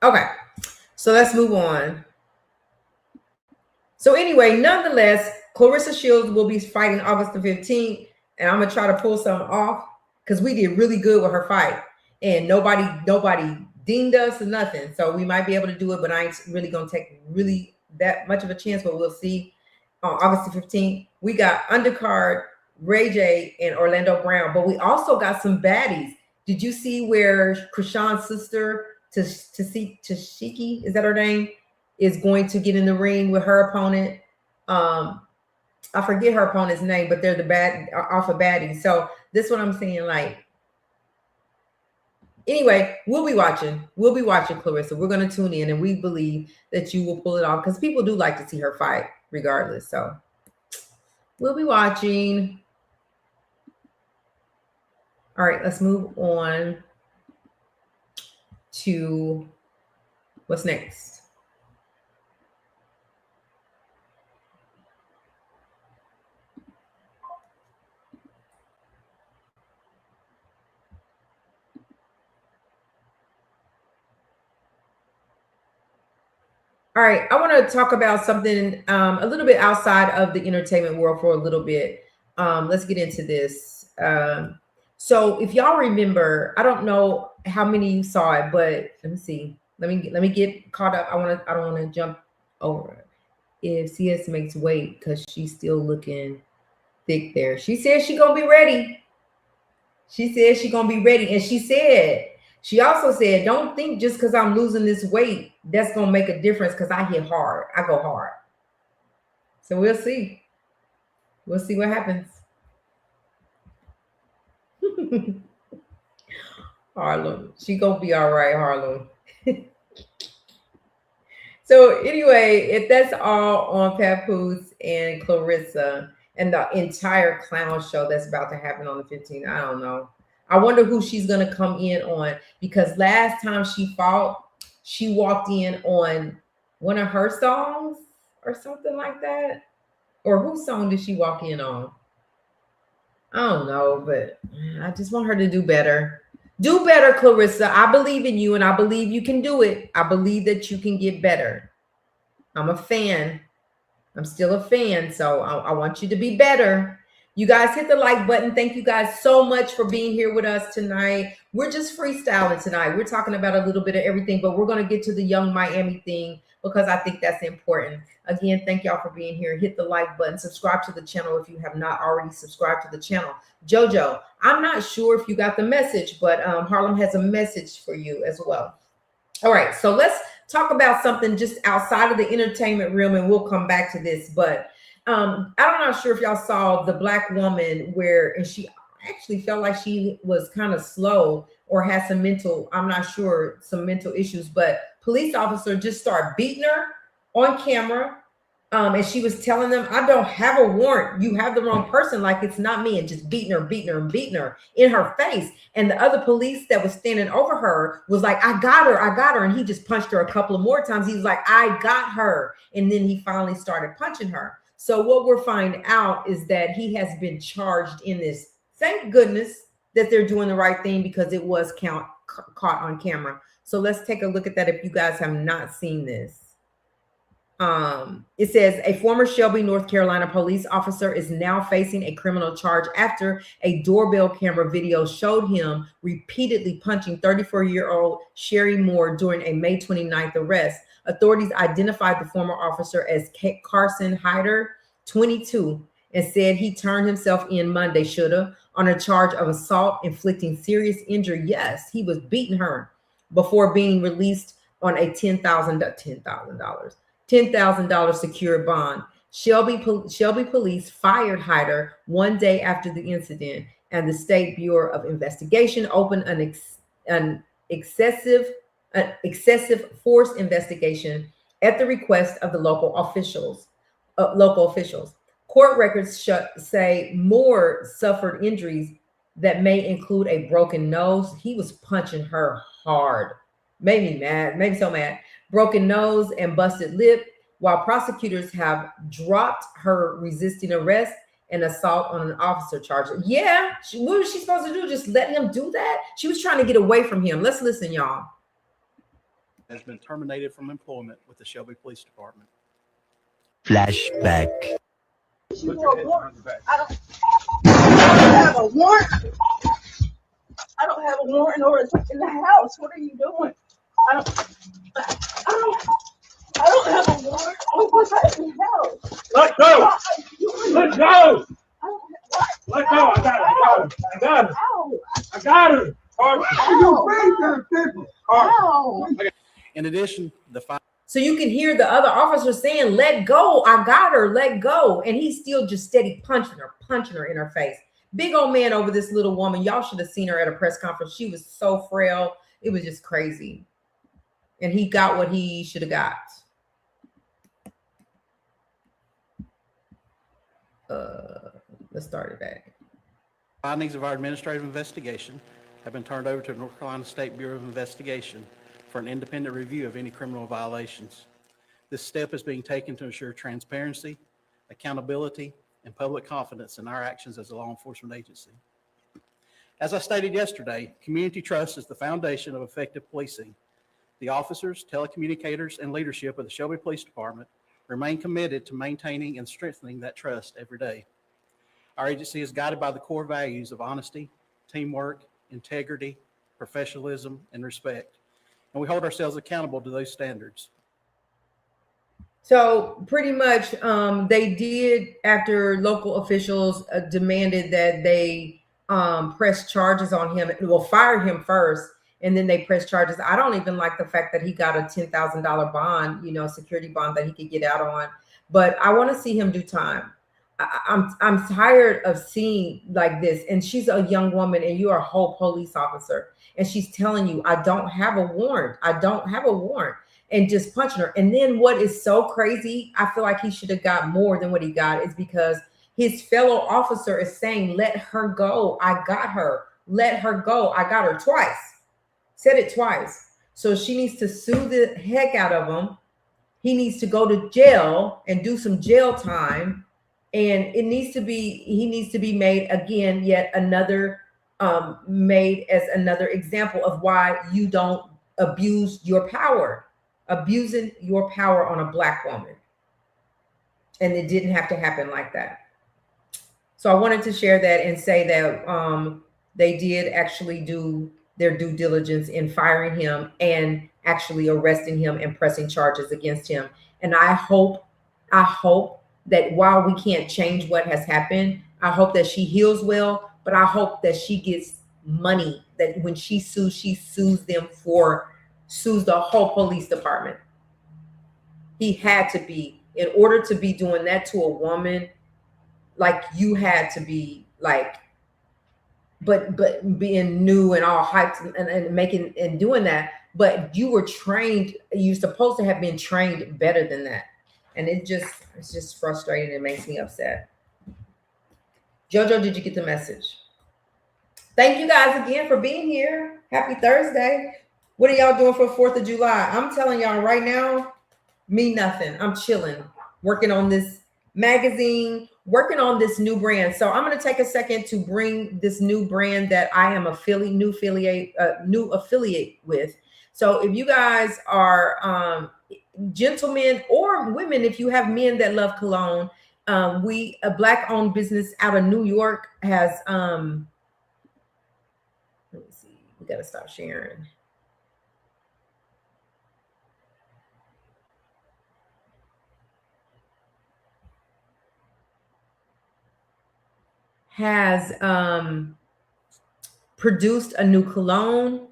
Okay, so let's move on. So anyway, nonetheless, Clarissa Shields will be fighting August the 15th, and I'm gonna try to pull something off because we did really good with her fight, and nobody dinged us or nothing. So we might be able to do it, but I ain't really gonna take really that much of a chance. But we'll see. On August the 15th, we got undercard Ray J and Orlando Brown, but we also got some baddies. Did you see where Krishan's sister, Tashiki, is that her name, is going to get in the ring with her opponent? I forget her opponent's name, but they're the alpha baddies. So this is what I'm saying. Like, anyway, we'll be watching, Clarissa. We're going to tune in, and we believe that you will pull it off, because people do like to see her fight regardless. So we'll be watching. All right, let's move on to what's next. All right, I want to talk about something a little bit outside of the entertainment world for a little bit. Let's get into this. So, if y'all remember, I don't know how many you saw it, but let me see. Let me get caught up. I don't want to jump over. If CS makes weight because she's still looking thick there. She said she gonna be ready. She said she gonna be ready, and she also said, don't think just because I'm losing this weight, that's gonna make a difference because I hit hard. I go hard. So we'll see. We'll see what happens. Harlem. She gonna be all right, Harlem. So anyway, if that's all on Papoose and Clarissa and the entire clown show that's about to happen on the 15th, I don't know. I wonder who she's going to come in on, because last time she fought, she walked in on one of her songs or something like that. Or whose song did she walk in on? I don't know, but I just want her to do better. Do better, Clarissa. I believe in you and I believe you can do it. I believe that you can get better. I'm a fan. I'm still a fan, so I want you to be better. You guys hit the like button. Thank you guys so much for being here with us tonight. We're just freestyling tonight. We're talking about a little bit of everything, but we're going to get to the Young Miami thing because I think that's important. Again, thank y'all for being here. Hit the like button. Subscribe to the channel if you have not already subscribed to the channel. Jojo, I'm not sure if you got the message, but Harlem has a message for you as well. All right, so let's talk about something just outside of the entertainment realm, and we'll come back to this. But I'm not sure if y'all saw the black woman and she actually felt like she was kind of slow or had some mental issues, but police officer just started beating her on camera. And she was telling them, I don't have a warrant. You have the wrong person. Like, it's not me. And just beating her in her face. And the other police that was standing over her was like, I got her. And he just punched her a couple of more times. He was like, I got her. And then he finally started punching her. So what we're finding out is that he has been charged in this. Thank goodness that they're doing the right thing, because it was caught on camera. So let's take a look at that if you guys have not seen this. It says a former Shelby, North Carolina police officer is now facing a criminal charge after a doorbell camera video showed him repeatedly punching 34-year-old Sherry Moore during a May 29th arrest. Authorities identified the former officer as Carson Hyder, 22, and said he turned himself in Monday, on a charge of assault, inflicting serious injury. Yes, he was beating her before being released on a $10,000 secured bond. Shelby police fired Hyder one day after the incident, and the State Bureau of Investigation opened an excessive force investigation at the request of the local officials. Court records say Moore suffered injuries that may include a broken nose. He was punching her hard. Made me mad, made me so mad. Broken nose and busted lip, while prosecutors have dropped her resisting arrest and assault on an officer charge. Yeah, what was she supposed to do? Just let him do that? She was trying to get away from him. Let's listen, y'all. Has been terminated from employment with the Shelby Police Department. Flashback. I don't have a warrant. I don't have a warrant in order to in the house. What are you doing? I don't have a warrant. What's that in the house? Let go! Let go! Let go! I got her. In addition, so you can hear the other officer saying, let go, I got her, let go. And he's still just steady punching her in her face. Big old man over this little woman. Y'all should have seen her at a press conference. She was so frail. It was just crazy. And he got what he should have got. Let's start it back. Findings of our administrative investigation have been turned over to the North Carolina State Bureau of Investigation for an independent review of any criminal violations. This step is being taken to ensure transparency, accountability, and public confidence in our actions as a law enforcement agency. As I stated yesterday, community trust is the foundation of effective policing. The officers, telecommunicators, and leadership of the Shelby Police Department remain committed to maintaining and strengthening that trust every day. Our agency is guided by the core values of honesty, teamwork, integrity, professionalism, and respect, and we hold ourselves accountable to those standards. So pretty much they did, after local officials demanded that they press charges on him, well, fire him first, and then they press charges. I don't even like the fact that he got a $10,000 bond, you know, security bond that he could get out on. But I want to see him do time. I'm tired of seeing like this. And she's a young woman, and you're a whole police officer, and she's telling you, I don't have a warrant. I don't have a warrant, and just punching her. And then what is so crazy, I feel like he should have got more than what he got, is because his fellow officer is saying, let her go. I got her. Let her go. I got her twice. Said it twice. So she needs to sue the heck out of him. He needs to go to jail and do some jail time. And it needs to be, he needs to be made again, yet another, made as another example of why you don't abuse your power, abusing your power on a Black woman. And it didn't have to happen like that. So I wanted to share that and say that they did actually do their due diligence in firing him and actually arresting him and pressing charges against him. And I hope that while we can't change what has happened, I hope that she heals well, but I hope that she gets money, that when she sues them sues the whole police department. He had to be, in order to be doing that to a woman, like, you had to be like, but being new and all hyped and making and doing that, but you were trained, you're supposed to have been trained better than that. And it's just frustrating. It makes me upset. Jojo, did you get the message? Thank you guys again for being here. Happy Thursday. What are y'all doing for 4th of July? I'm telling y'all right now, me nothing. I'm chilling, working on this magazine, working on this new brand. So I'm going to take a second to bring this new brand that I am new affiliate with. So if you guys are gentlemen or women, if you have men that love cologne, a Black-owned business out of New York has let me see, we got to stop sharing. Has produced a new cologne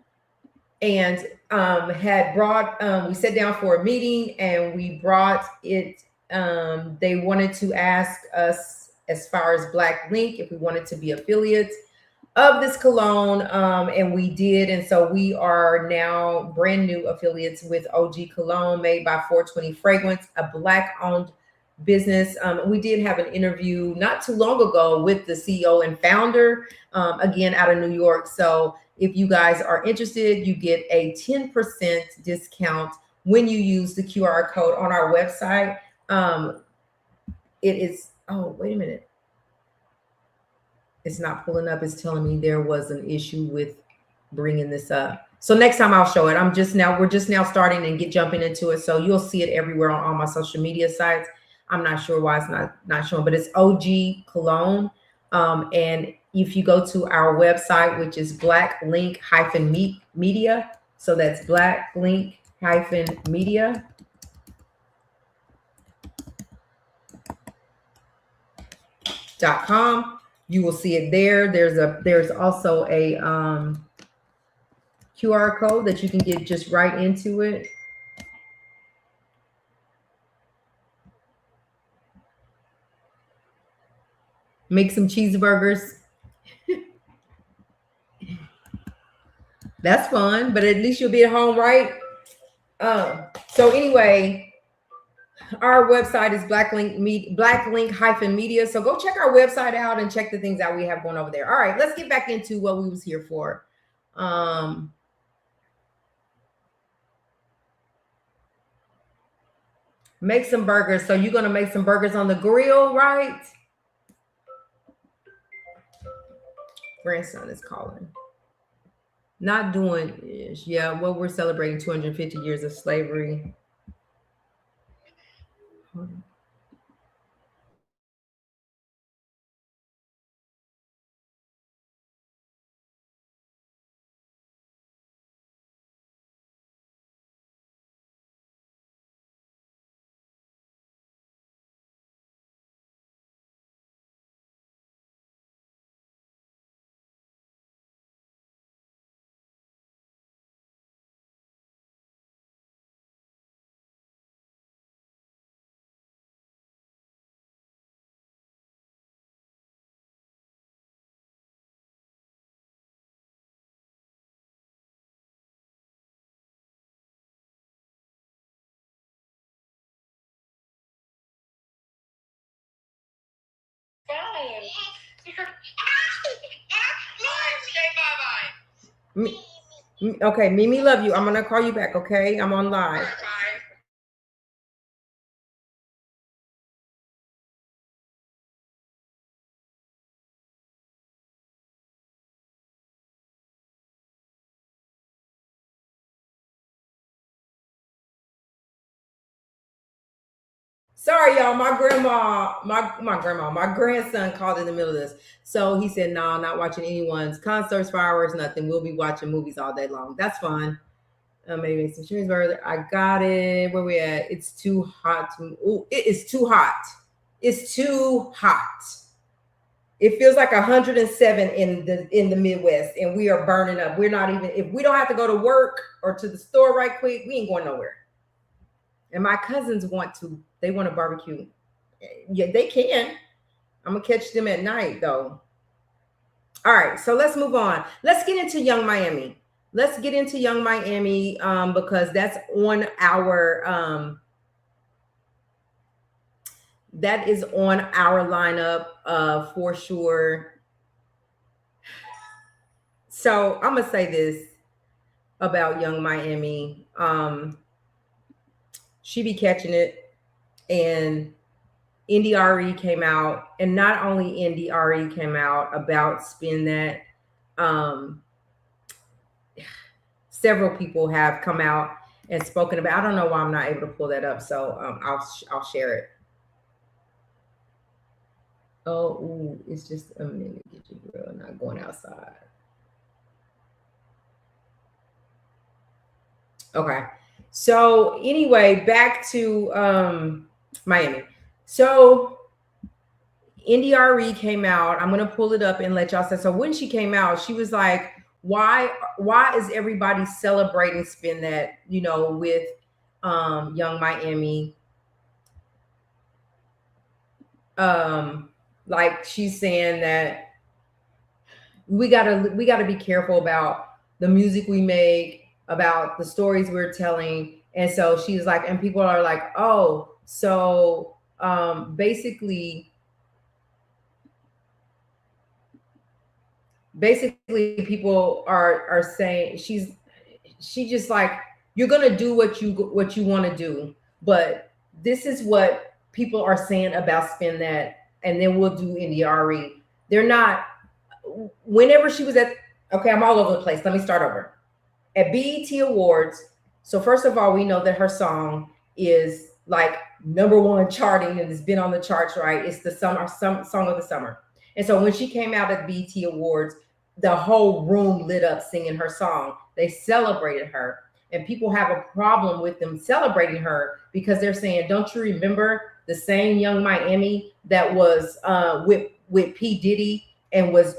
and had brought, we sat down for a meeting and we brought it. They wanted to ask us, as far as Black Link, if we wanted to be affiliates of this cologne, and we did. And so we are now brand new affiliates with OG Cologne, made by 420 Fragrance, a Black-owned business. We did have an interview not too long ago with the CEO and founder, again, out of New York. So if you guys are interested, you get a 10% discount when you use the QR code on our website. It is, oh, wait a minute. It's not pulling up. It's telling me there was an issue with bringing this up. So next time I'll show it. We're just now starting and jumping into it. So you'll see it everywhere on all my social media sites. I'm not sure why it's not showing, but it's OG Cologne. And if you go to our website, which is blacklink-media, so that's blacklink-media.com, you will see it there. There's also a QR code that you can get just right into it. Make some cheeseburgers. That's fun, but at least you'll be at home, right? So anyway, our website is blacklink-media. So go check our website out and check the things that we have going over there. All right, let's get back into what we was here for. Make some burgers. So you're gonna make some burgers on the grill, right? Grandson is calling. Not doing ish. Yeah, well, we're celebrating 250 years of slavery. Okay, Mimi, love you. I'm gonna call you back. Okay, I'm on live. Sorry, y'all. My grandson called in the middle of this. So he said, "No, not watching anyone's concerts, fireworks, nothing. We'll be watching movies all day long." That's fine. Maybe make some streams earlier. I got it. Where we at? It's too hot. It is too hot. It's too hot. It feels like 107 in the Midwest, and we are burning up. We're not even, if we don't have to go to work or to the store right quick, we ain't going nowhere. And my cousins they want to barbecue. Yeah, they can. I'm gonna catch them at night though. All right, so let's move on. Let's get into Young Miami. Because that's on our that is on our lineup for sure. So I'm gonna say this about Young Miami. She be catching it, and NDRE came out, and not only NDRE came out about Spin That. Several people have come out and spoken about. I don't know why I'm not able to pull that up, so I'll share it. Oh, ooh, it's just a minute. Get your girl not going outside. Okay. So anyway, back to Miami. So NDRE came out. I'm gonna pull it up and let y'all say. So when she came out, she was like, why is everybody celebrating Spin That, with Young Miami? Like she's saying that we gotta be careful about the music we make, about the stories we're telling. And so she's like, and people are like, oh, so basically people are saying she just like, you're gonna do what you want to do, but this is what people are saying about Spin That, and then we'll do NDRE. They're not. Whenever she was at, okay, I'm all over the place. Let me start over. At BET Awards, so first of all, we know that her song is like #1 charting, and it's been on the charts, right? It's the song of the summer. And so when she came out at BET Awards, the whole room lit up singing her song. They celebrated her. And people have a problem with them celebrating her because they're saying, don't you remember the same Young Miami that was with P. Diddy and was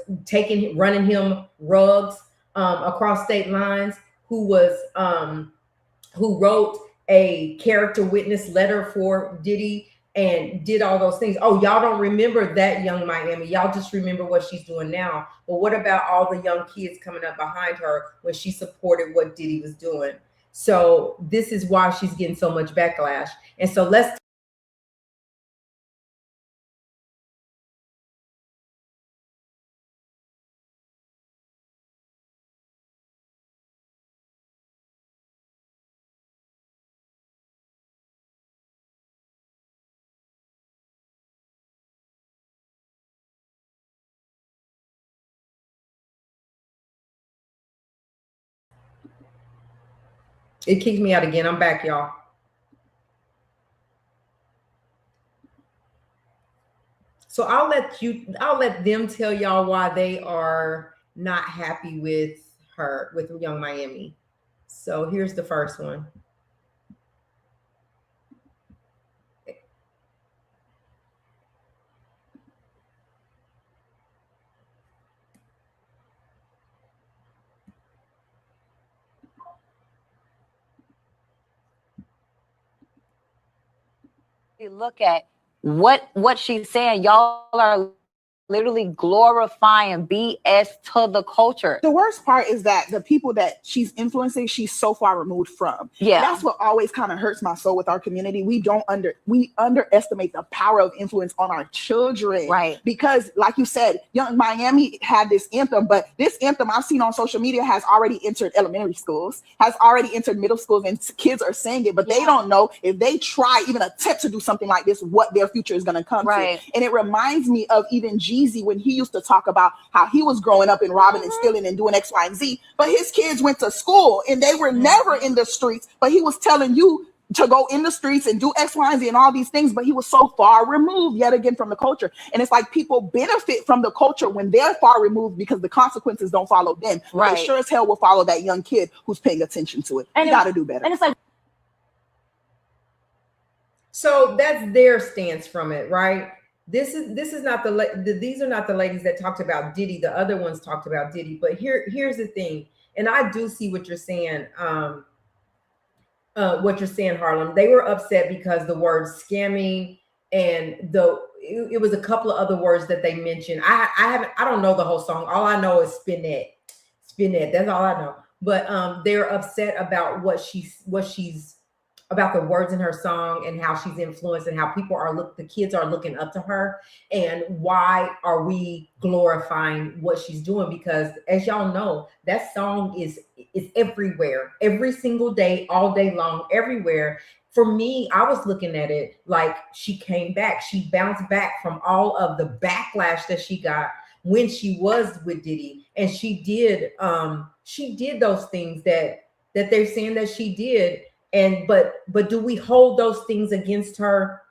running him rugs across state lines, who wrote a character witness letter for Diddy and did all those things. Oh, y'all don't remember that Young Miami. Y'all just remember what she's doing now. But what about all the young kids coming up behind her when she supported what Diddy was doing? So this is why she's getting so much backlash. And so let's It kicked me out again. I'm back, y'all. So I'll let them tell y'all why they are not happy with her, with Young Miami. So here's the first one. Look at what she's saying. Y'all are literally glorifying BS to the culture. The worst part is that the people that she's influencing, she's so far removed from. Yeah. And that's what always kind of hurts my soul with our community. We underestimate the power of influence on our children. Right. Because like you said, Young Miami had this anthem, but this anthem I've seen on social media has already entered elementary schools, has already entered middle schools, and kids are saying it, but they don't know if they try, even attempt to do something like this, what their future is going to come to. And it reminds me of even Jeezy when he used to talk about how he was growing up in robbing and stealing and doing X, Y, and Z, but his kids went to school and they were never in the streets, but he was telling you to go in the streets and do X, Y, and Z and all these things, but he was so far removed yet again from the culture. And it's like people benefit from the culture when they're far removed because the consequences don't follow them. Right. They sure as hell will follow that young kid who's paying attention to it. And you got to do better. And it's like, so that's their stance from it, right? This is not these are not the ladies that talked about Diddy. The other ones talked about Diddy. But here's the thing, and I do see what you're saying. Harlem. They were upset because the word scamming and it was a couple of other words that they mentioned. I don't know the whole song. All I know is spinette. That's all I know. But they're upset about what she's about the words in her song and how she's influenced and how the kids are looking up to her, and why are we glorifying what she's doing? Because as y'all know, that song is everywhere, every single day, all day long, everywhere. For me, I was looking at it like she came back. She bounced back from all of the backlash that she got when she was with Diddy, and she did those things that they're saying that she did. And but do we hold those things against her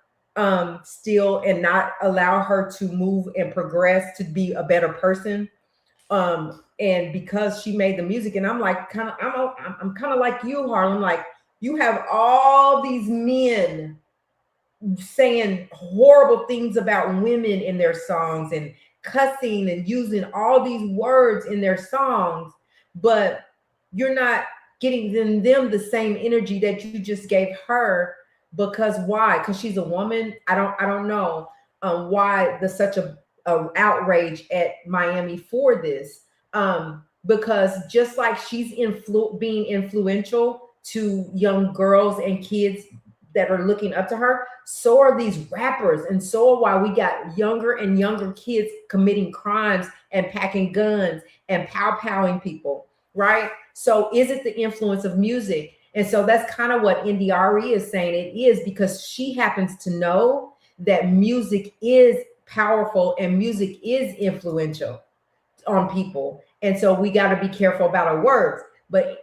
still and not allow her to move and progress to be a better person? And because she made the music, and I'm like I'm kind of like you, Harlem, like you have all these men saying horrible things about women in their songs and cussing and using all these words in their songs, but you're not getting them the same energy that you just gave her. Because why? Because she's a woman? I don't know why there's such a outrage at Miami for this. Because just like she's being influential to young girls and kids that are looking up to her, so are these rappers, and so are why we got younger and younger kids committing crimes and packing guns and pow-powing people, right? So is it the influence of music? And so that's kind of what NDRE is saying it is, because she happens to know that music is powerful and music is influential on people. And so we got to be careful about our words. But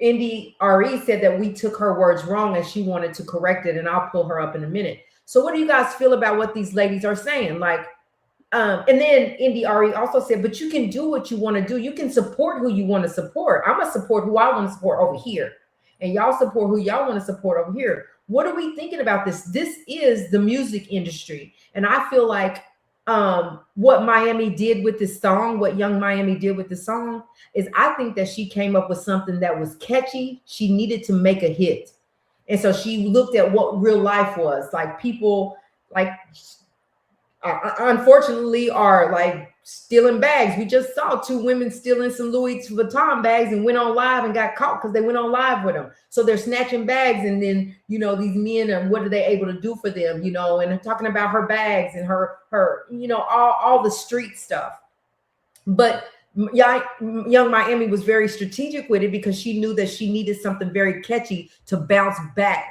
NDRE said that we took her words wrong and she wanted to correct it. And I'll pull her up in a minute. So what do you guys feel about what these ladies are saying? Like, and then NDRE also said, but you can do what you want to do. You can support who you want to support. I'm going to support who I want to support over here. And y'all support who y'all want to support over here. What are we thinking about this? This is the music industry. And I feel like what Miami did with this song, what Young Miami did with the song, is I think that she came up with something that was catchy. She needed to make a hit. And so she looked at what real life was. Like people like unfortunately are like stealing bags. We just saw 2 women stealing some Louis Vuitton bags and went on live and got caught because they went on live with them. So they're snatching bags, and then these men, and what are they able to do for them? And talking about her bags and her all the street stuff. But Young Miami was very strategic with it because she knew that she needed something very catchy to bounce back.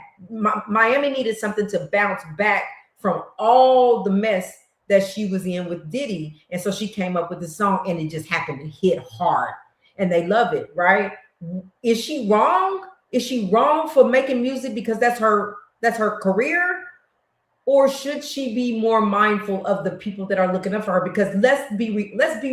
Miami needed something to bounce back from all the mess that she was in with Diddy. And so she came up with the song, and it just happened to hit hard, and they love it, right? Is she wrong? Is she wrong for making music because that's her career? Or should she be more mindful of the people that are looking up for her? Because let's be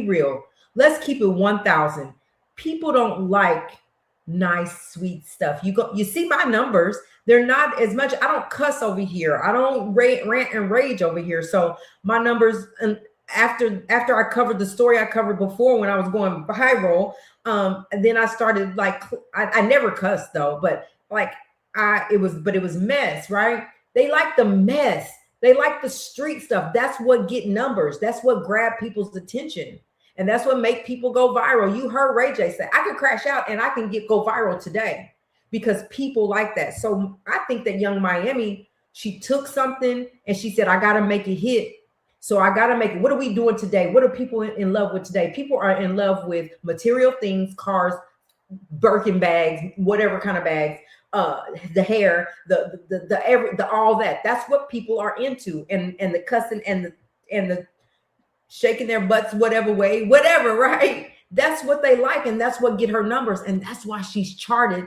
real. Let's keep it 1,000. People don't like nice, sweet stuff. You see my numbers. They're not as much. I don't cuss over here. I don't rant and rage over here. So my numbers, and after I covered the story I covered before when I was going viral, and then I started like I never cussed though, but like it was mess, right? They like the mess. They like the street stuff. That's what get numbers. That's what grab people's attention. And that's what make people go viral. You heard Ray J say, I could crash out and I can go viral today because people like that. So I think that Young Miami, she took something and she said, I got to make it hit. So I got to make it. What are we doing today? What are people in love with today? People are in love with material things, cars, Birkin bags, whatever kind of bags. The hair, the all that. That's what people are into, and the cussing and the shaking their butts, whatever way, whatever, right? That's what they like, and that's what get her numbers, and that's why she's charted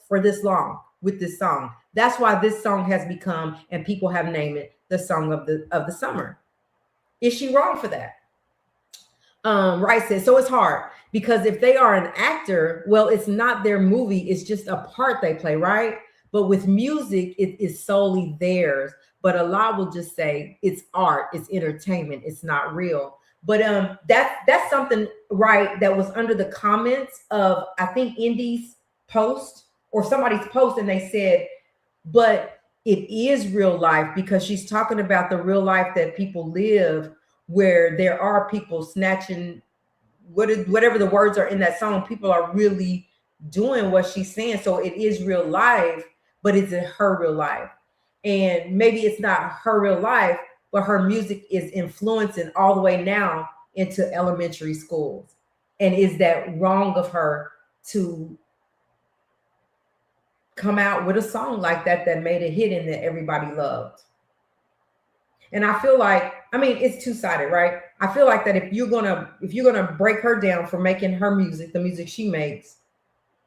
for this long with this song. That's why this song has become, and people have named it the song of the summer. Is she wrong for that? Right says, so it's hard because if they are an actor, well, it's not their movie, it's just a part they play, right? But with music, it is solely theirs. But Allah will just say it's art, it's entertainment, it's not real. But that's something, right, that was under the comments of I think Indy's post or somebody's post, and they said, but it is real life because she's talking about the real life that people live, where there are people snatching whatever the words are in that song. People are really doing what she's saying. So it is real life, but it's in her real life. And maybe it's not her real life, but her music is influencing all the way now into elementary schools. And is that wrong of her to come out with a song like that made a hit and that everybody loved? And I feel like, I mean, it's two-sided, right? I feel like that if you're gonna break her down for making her music, the music she makes,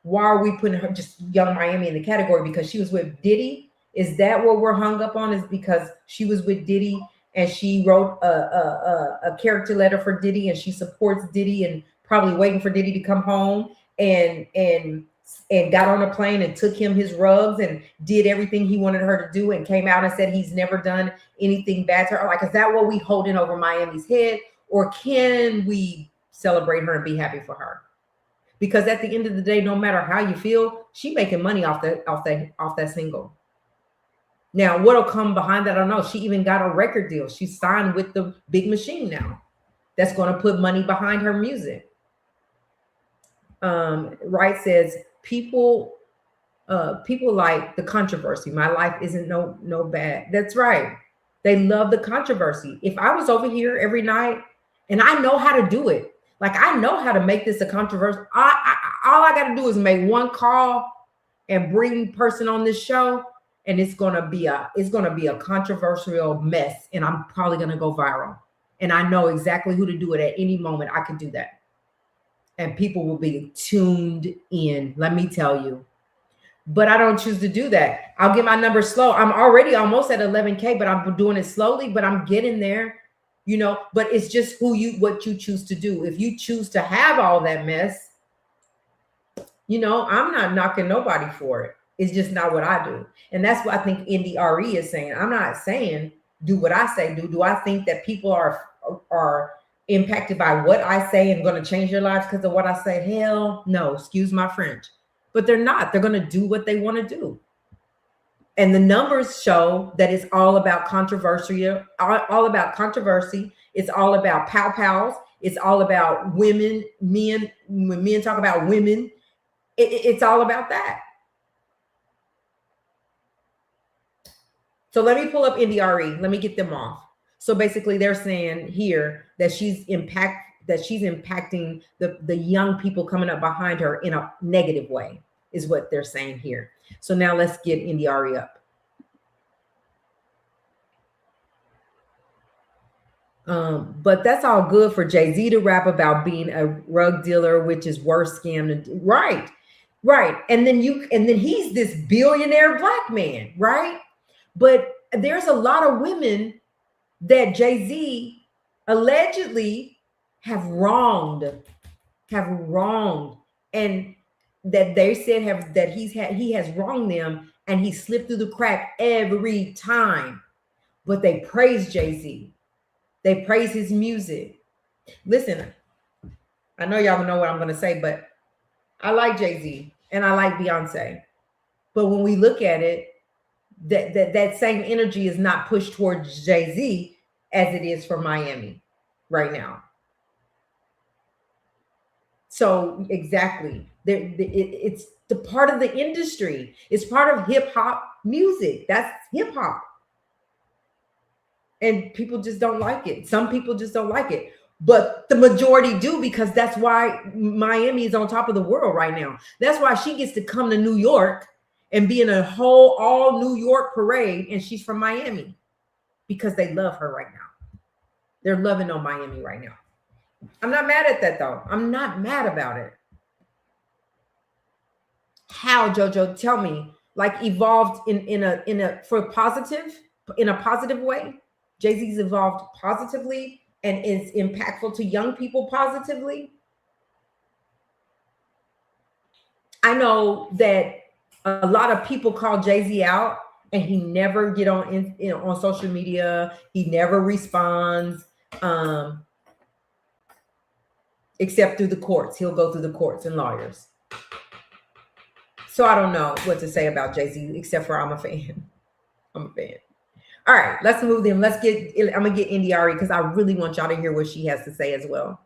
why are we putting her, just Young Miami, in the category? Because she was with Diddy? Is that what we're hung up on? Is because she was with Diddy and she wrote a character letter for Diddy and she supports Diddy and probably waiting for Diddy to come home and got on a plane and took him his rugs and did everything he wanted her to do and came out and said he's never done anything bad to her? Like, is that what we holding over Miami's head? Or can we celebrate her and be happy for her? Because at the end of the day, no matter how you feel, she making money off that single. Now, what'll come behind that, I don't know. She even got a record deal. She signed with the Big Machine now. That's going to put money behind her music. Wright says, people like the controversy. My life isn't no bad. That's right. They love the controversy. If I was over here every night and I know how to do it, like I know how to make this a controversy. All I got to do is make one call and bring person on this show, and it's gonna be a controversial mess, and I'm probably gonna go viral. And I know exactly who to do it at any moment. I can do that. And people will be tuned in, let me tell you. But I don't choose to do that. I'll get my numbers slow. I'm already almost at 11K, but I'm doing it slowly, but I'm getting there, you know. But it's just what you choose to do. If you choose to have all that mess, you know, I'm not knocking nobody for it. It's just not what I do. And that's what I think NDRE is saying. I'm not saying do what I say do. Do I think that people are impacted by what I say and going to change their lives because of what I say? Hell no, excuse my French. But they're not. They're going to do what they want to do. And the numbers show that it's all about controversy, all about controversy. It's all about pow-pows. It's all about women, men. When men talk about women, it's all about that. So let me pull up NDRE. Let me get them off. So basically they're saying here that she's impacting the young people coming up behind her in a negative way, is what they're saying here. So now let's get NDRE up. But that's all good for Jay-Z to rap about being a rug dealer, which is worse scam. Right. Right. And then he's this billionaire black man, right? But there's a lot of women that Jay-Z allegedly have wronged, and that they said he has wronged them, and he slipped through the crack every time. But they praise Jay-Z. They praise his music. Listen, I know y'all know what I'm going to say, but I like Jay-Z and I like Beyonce. But when we look at it, that same energy is not pushed towards Jay-Z as it is for Miami right now. So exactly, it's the part of the industry. It's part of hip hop music. That's hip hop, and people just don't like it. Some people just don't like it, but the majority do, because that's why Miami is on top of the world right now. That's why she gets to come to New York and be in a whole all New York parade, and she's from Miami, because they love her right now. They're loving on Miami right now. I'm not mad at that though. I'm not mad about it. How, JoJo? Tell me, like evolved in a positive way. Jay-Z's evolved positively and is impactful to young people positively. I know that a lot of people call Jay-Z out, and he never get on on social media. He never responds, except through the courts. He'll go through the courts and lawyers. So I don't know what to say about Jay-Z, except for I'm a fan. I'm a fan. All right, let's move them. I'm gonna get Indiari, because I really want y'all to hear what she has to say as well.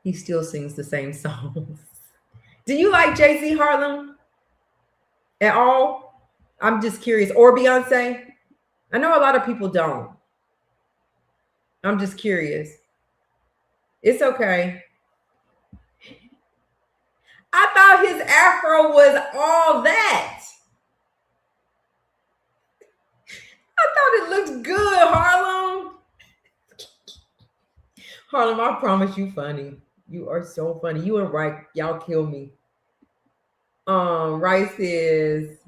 He still sings the same songs. Do you like Jay-Z, Harlem, at all? I'm just curious. Or Beyonce? I know a lot of people don't. I'm just curious. It's okay. I thought his afro was all that. I thought it looked good, Harlem. Harlem, I promise you funny. You are so funny. You and Right, y'all kill me. Rice says,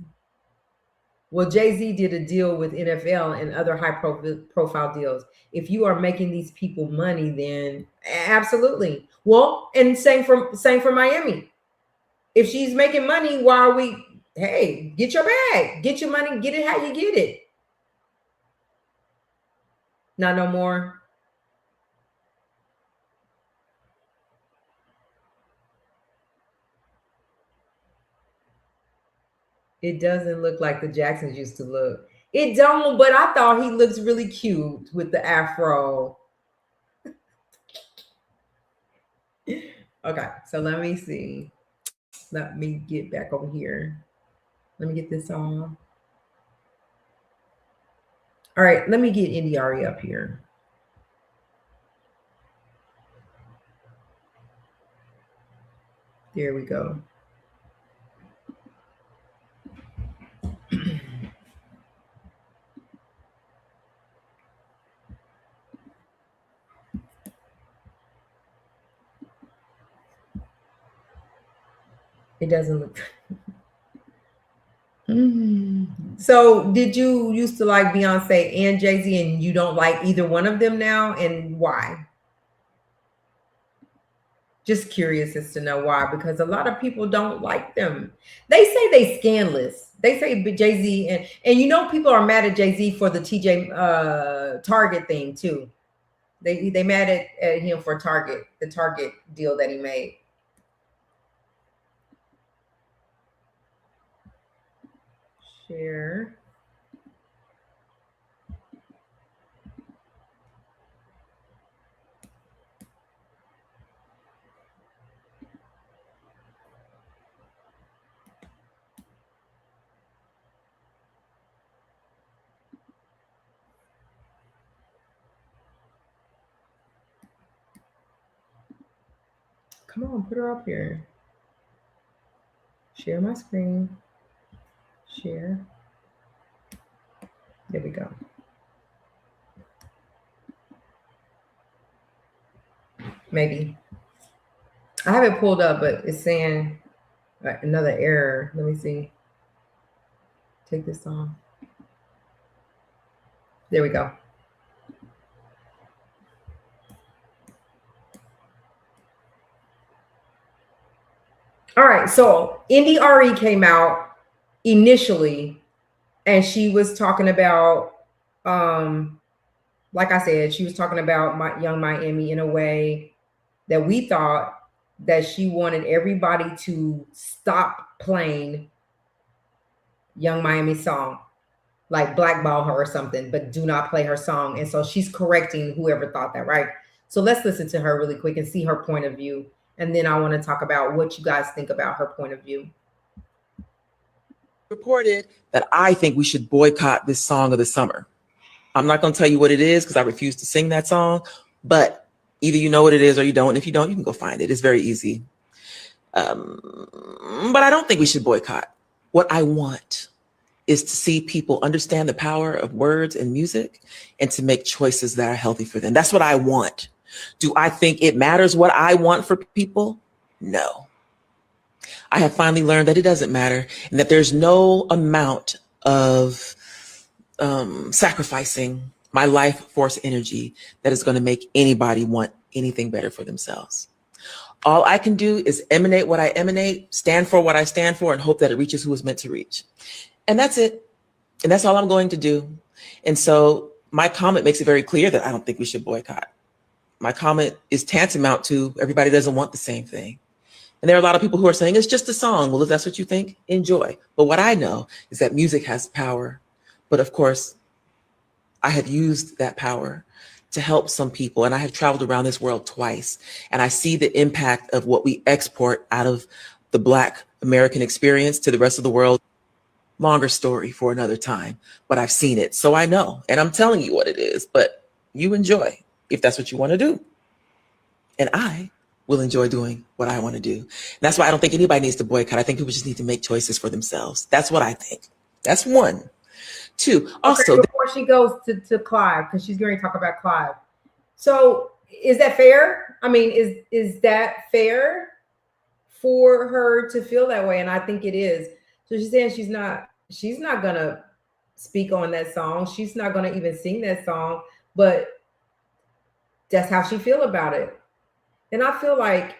well, Jay-Z did a deal with NFL and other high profile deals. If you are making these people money, then absolutely. Well, and same for Miami. If she's making money, why are we? Hey, get your bag, get your money, get it how you get it. Not no more. It doesn't look like the Jacksons used to look. It don't, but I thought he looks really cute with the afro. Okay, so let me see. Let me get back over here. Let me get this on. All right, let me get Indiari up here. There we go. It doesn't look. So did you used to like Beyonce and Jay-Z, and you don't like either one of them now, and why? Just curious as to know why, because a lot of people don't like them. They say they scandalous. They say Jay-Z, and you know people are mad at Jay-Z for the TJ Target thing too. They mad at him for the Target deal that he made. Share. Come on, put her up here. Share my screen. Share. There we go. Maybe. I have it pulled up, but it's saying another error. Let me see. Take this off. There we go. All right. So Indy RE came out initially, and she was talking about, like I said, she was talking about Young Miami in a way that we thought that she wanted everybody to stop playing Young Miami's song, like blackball her or something, but do not play her song. And so she's correcting whoever thought that, right? So let's listen to her really quick and see her point of view. And then I want to talk about what you guys think about her point of view. Reported that I think we should boycott this song of the summer. I'm not going to tell you what it is because I refuse to sing that song, but either you know what it is or you don't. And if you don't, you can go find it. It's very easy. But I don't think we should boycott. What I want is to see people understand the power of words and music and to make choices that are healthy for them. That's what I want. Do I think it matters what I want for people? No. I have finally learned that it doesn't matter and that there's no amount of sacrificing my life force energy that is going to make anybody want anything better for themselves. All I can do is emanate what I emanate, stand for what I stand for, and hope that it reaches who it's meant to reach. And that's it. And that's all I'm going to do. And so my comment makes it very clear that I don't think we should boycott. My comment is tantamount to everybody doesn't want the same thing. And there are a lot of people who are saying it's just a song. Well, if that's what you think, enjoy. But what I know is that music has power. But of course, I have used that power to help some people. And I have traveled around this world twice. And I see the impact of what we export out of the Black American experience to the rest of the world. Longer story for another time, but I've seen it. So I know, and I'm telling you what it is, but you enjoy if that's what you want to do. And I will enjoy doing what I want to do. And that's why I don't think anybody needs to boycott. I think people just need to make choices for themselves. That's what I think. That's one. Two, also, okay, before she goes to Clive, because she's going to talk about Clive. So is that fair? I mean, is that fair for her to feel that way? And I think it is. So she's saying she's not going to speak on that song. She's not going to even sing that song, but that's how she feel about it. And I feel like,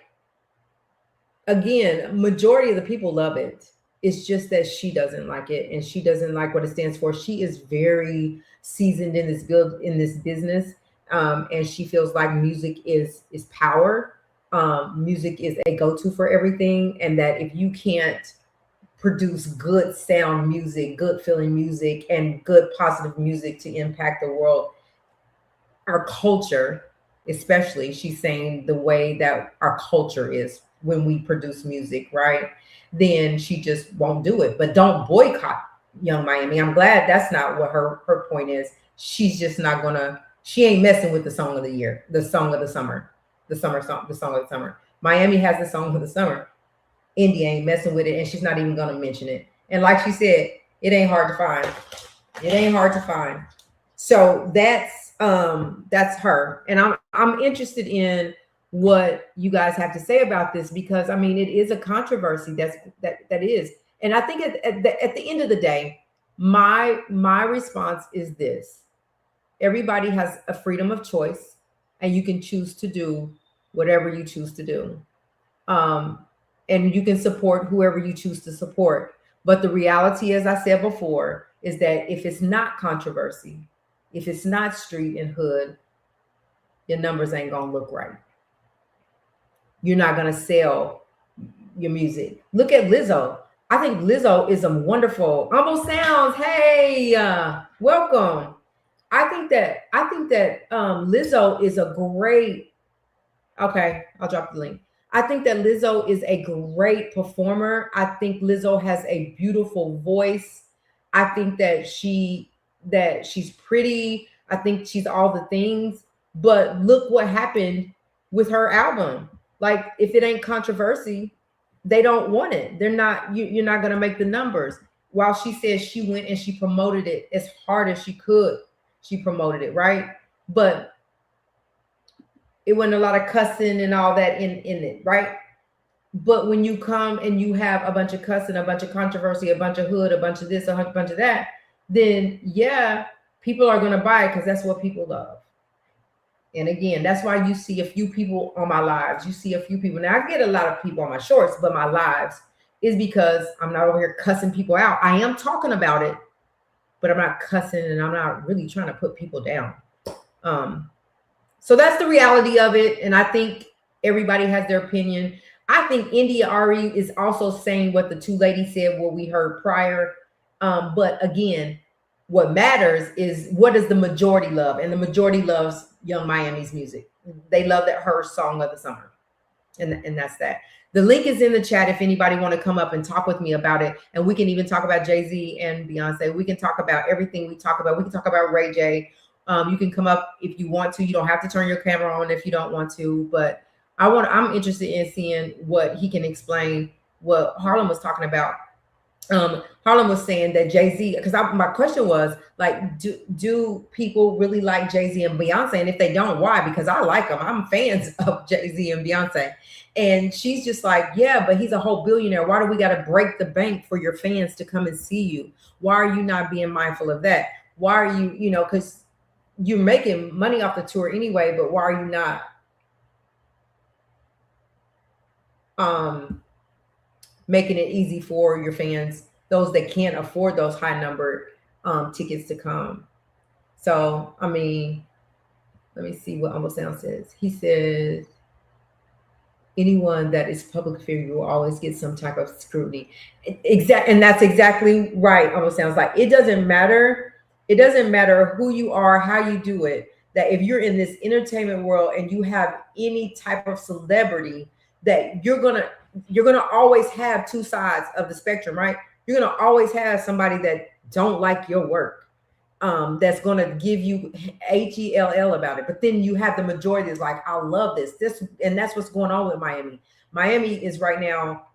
again, majority of the people love it. It's just that she doesn't like it, and she doesn't like what it stands for. She is very seasoned in this business, and she feels like music is power. Music is a go-to for everything, and that if you can't produce good sound music, good feeling music, and good positive music to impact the world, our culture, especially, she's saying the way that our culture is when we produce music, right? Then she just won't do it. But don't boycott Young Miami. I'm glad that's not what her point is. She's just not gonna, she ain't messing with the song of the year, the song of the summer, the song of the summer. Miami has the song of the summer. India ain't messing with it, and she's not even gonna mention it. And like she said, it ain't hard to find. It ain't hard to find. So that's her. And I'm interested in what you guys have to say about this, because I mean, it is a controversy that is. And I think at the end of the day, my response is this: everybody has a freedom of choice, and you can choose to do whatever you choose to do. And you can support whoever you choose to support. But the reality, as I said before, is that if it's not controversy, if it's not street and hood, your numbers ain't gonna look right. You're not gonna sell your music. Look at Lizzo. I think Lizzo is a wonderful, almost sounds, hey, welcome. I think that Lizzo is a great, okay, I'll drop the link. I think that Lizzo is a great performer. I think Lizzo has a beautiful voice. I think that she's pretty. I think she's all the things. But look what happened with her album. Like, if it ain't controversy, they don't want it. They're not, you're not going to make the numbers. while she said she went and she promoted it as hard as she could, she promoted it, right? But it wasn't a lot of cussing and all that in it, right? But when you come and you have a bunch of cussing, a bunch of controversy, a bunch of hood, a bunch of this, a bunch of that, then yeah, people are going to buy it because that's what people love. And again, that's why you see a few people on my lives. You see a few people. Now I get a lot of people on my shorts, but my lives is because I'm not over here cussing people out. I am talking about it, but I'm not cussing and I'm not really trying to put people down. So that's the reality of it. And I think everybody has their opinion. I think India Ari is also saying what the two ladies said, what we heard prior. But again, what matters is what does the majority love? And the majority loves Young Miami's music. They love that her song of the summer. And that's that. The link is in the chat if anybody want to come up and talk with me about it. And we can even talk about Jay-Z and Beyonce. We can talk about everything we talk about. We can talk about Ray J. You can come up if you want to. You don't have to turn your camera on if you don't want to. But I'm interested in seeing what he can explain what Harlem was talking about. Harlem was saying that Jay-Z, because my question was like, do people really like Jay-Z and Beyonce? And if they don't, why? Because I like them. I'm fans of Jay-Z and Beyonce. And she's just like, yeah, but he's a whole billionaire. Why do we got to break the bank for your fans to come and see you? Why are you not being mindful of that? Why are you, because you're making money off the tour anyway, but why are you not making it easy for your fans, those that can't afford those high number tickets to come? So, I mean, let me see what Almost Sound says. He says, anyone that is public figure will always get some type of scrutiny. And that's exactly right. Almost Sounds like it doesn't matter. It doesn't matter who you are, how you do it, that if you're in this entertainment world and you have any type of celebrity, that you're gonna always have two sides of the spectrum, right? You're gonna always have somebody that don't like your work, that's gonna give you HELL about it. But then you have the majority that's like, I love this, and that's what's going on with Miami. Miami is right now,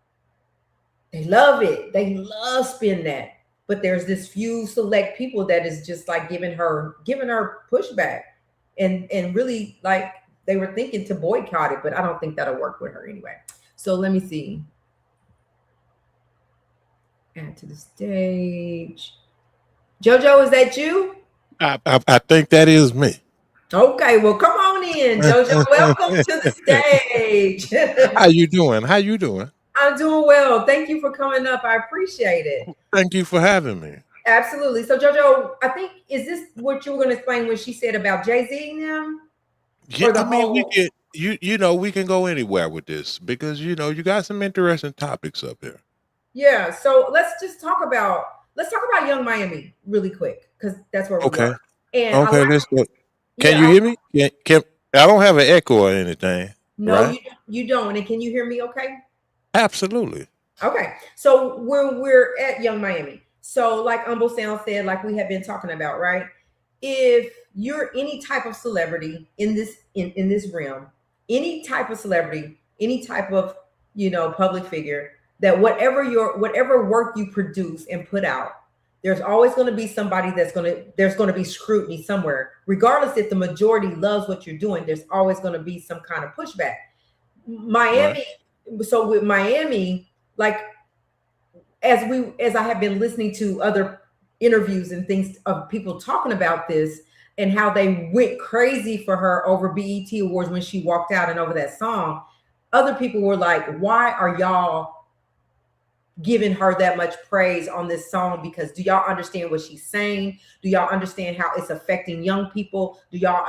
they love it. They love spin that. But there's this few select people that is just like giving her pushback, and really like they were thinking to boycott it, but I don't think that'll work with her anyway. So let me see. Add to the stage. JoJo, is that you? I think that is me. Okay, well, come on in, JoJo. Welcome to the stage. How you doing? How you doing? I'm doing well. Thank you for coming up. I appreciate it. Thank you for having me. Absolutely. So, JoJo, I think, is this what you were going to explain when she said about Jay-Z now? Yeah, I mean, we can, we can go anywhere with this because, you got some interesting topics up here. Yeah. So let's talk about Young Miami really quick, because that's where we are. And okay, let's go. Can you hear me? I don't have an echo or anything. No, right? you don't. And can you hear me okay? Absolutely. Okay. So we're at Young Miami. So like Humble Sound said, like we have been talking about, right? If you're any type of celebrity in this realm, any type of celebrity, any type of public figure, that whatever work you produce and put out, there's always going to be somebody there's going to be scrutiny somewhere. Regardless if the majority loves what you're doing, there's always going to be some kind of pushback. Miami, right. So with Miami, like as I have been listening to other interviews and things of people talking about this and how they went crazy for her over BET Awards when she walked out and over that song, other people were like, why are y'all giving her that much praise on this song? Because do y'all understand what she's saying? Do y'all understand how it's affecting young people? Do y'all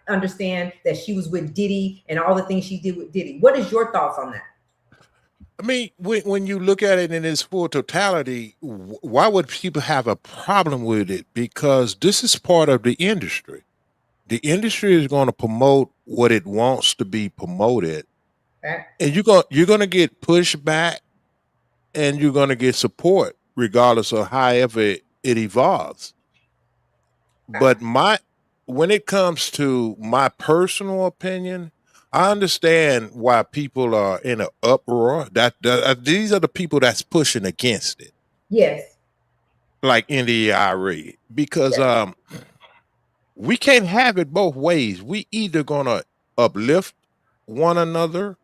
understand that she was with Diddy and all the things she did with Diddy? What is your thoughts on that? I mean, when you look at it in its full totality, why would people have a problem with it? Because this is part of the industry. The industry is going to promote what it wants to be promoted, and you're going to get pushback, and you're going to get support, regardless of however it evolves. But when it comes to my personal opinion, I understand why people are in an uproar. That these are the people that's pushing against it. Yes. like NDRE, because we can't have it both ways. We either gonna uplift one another,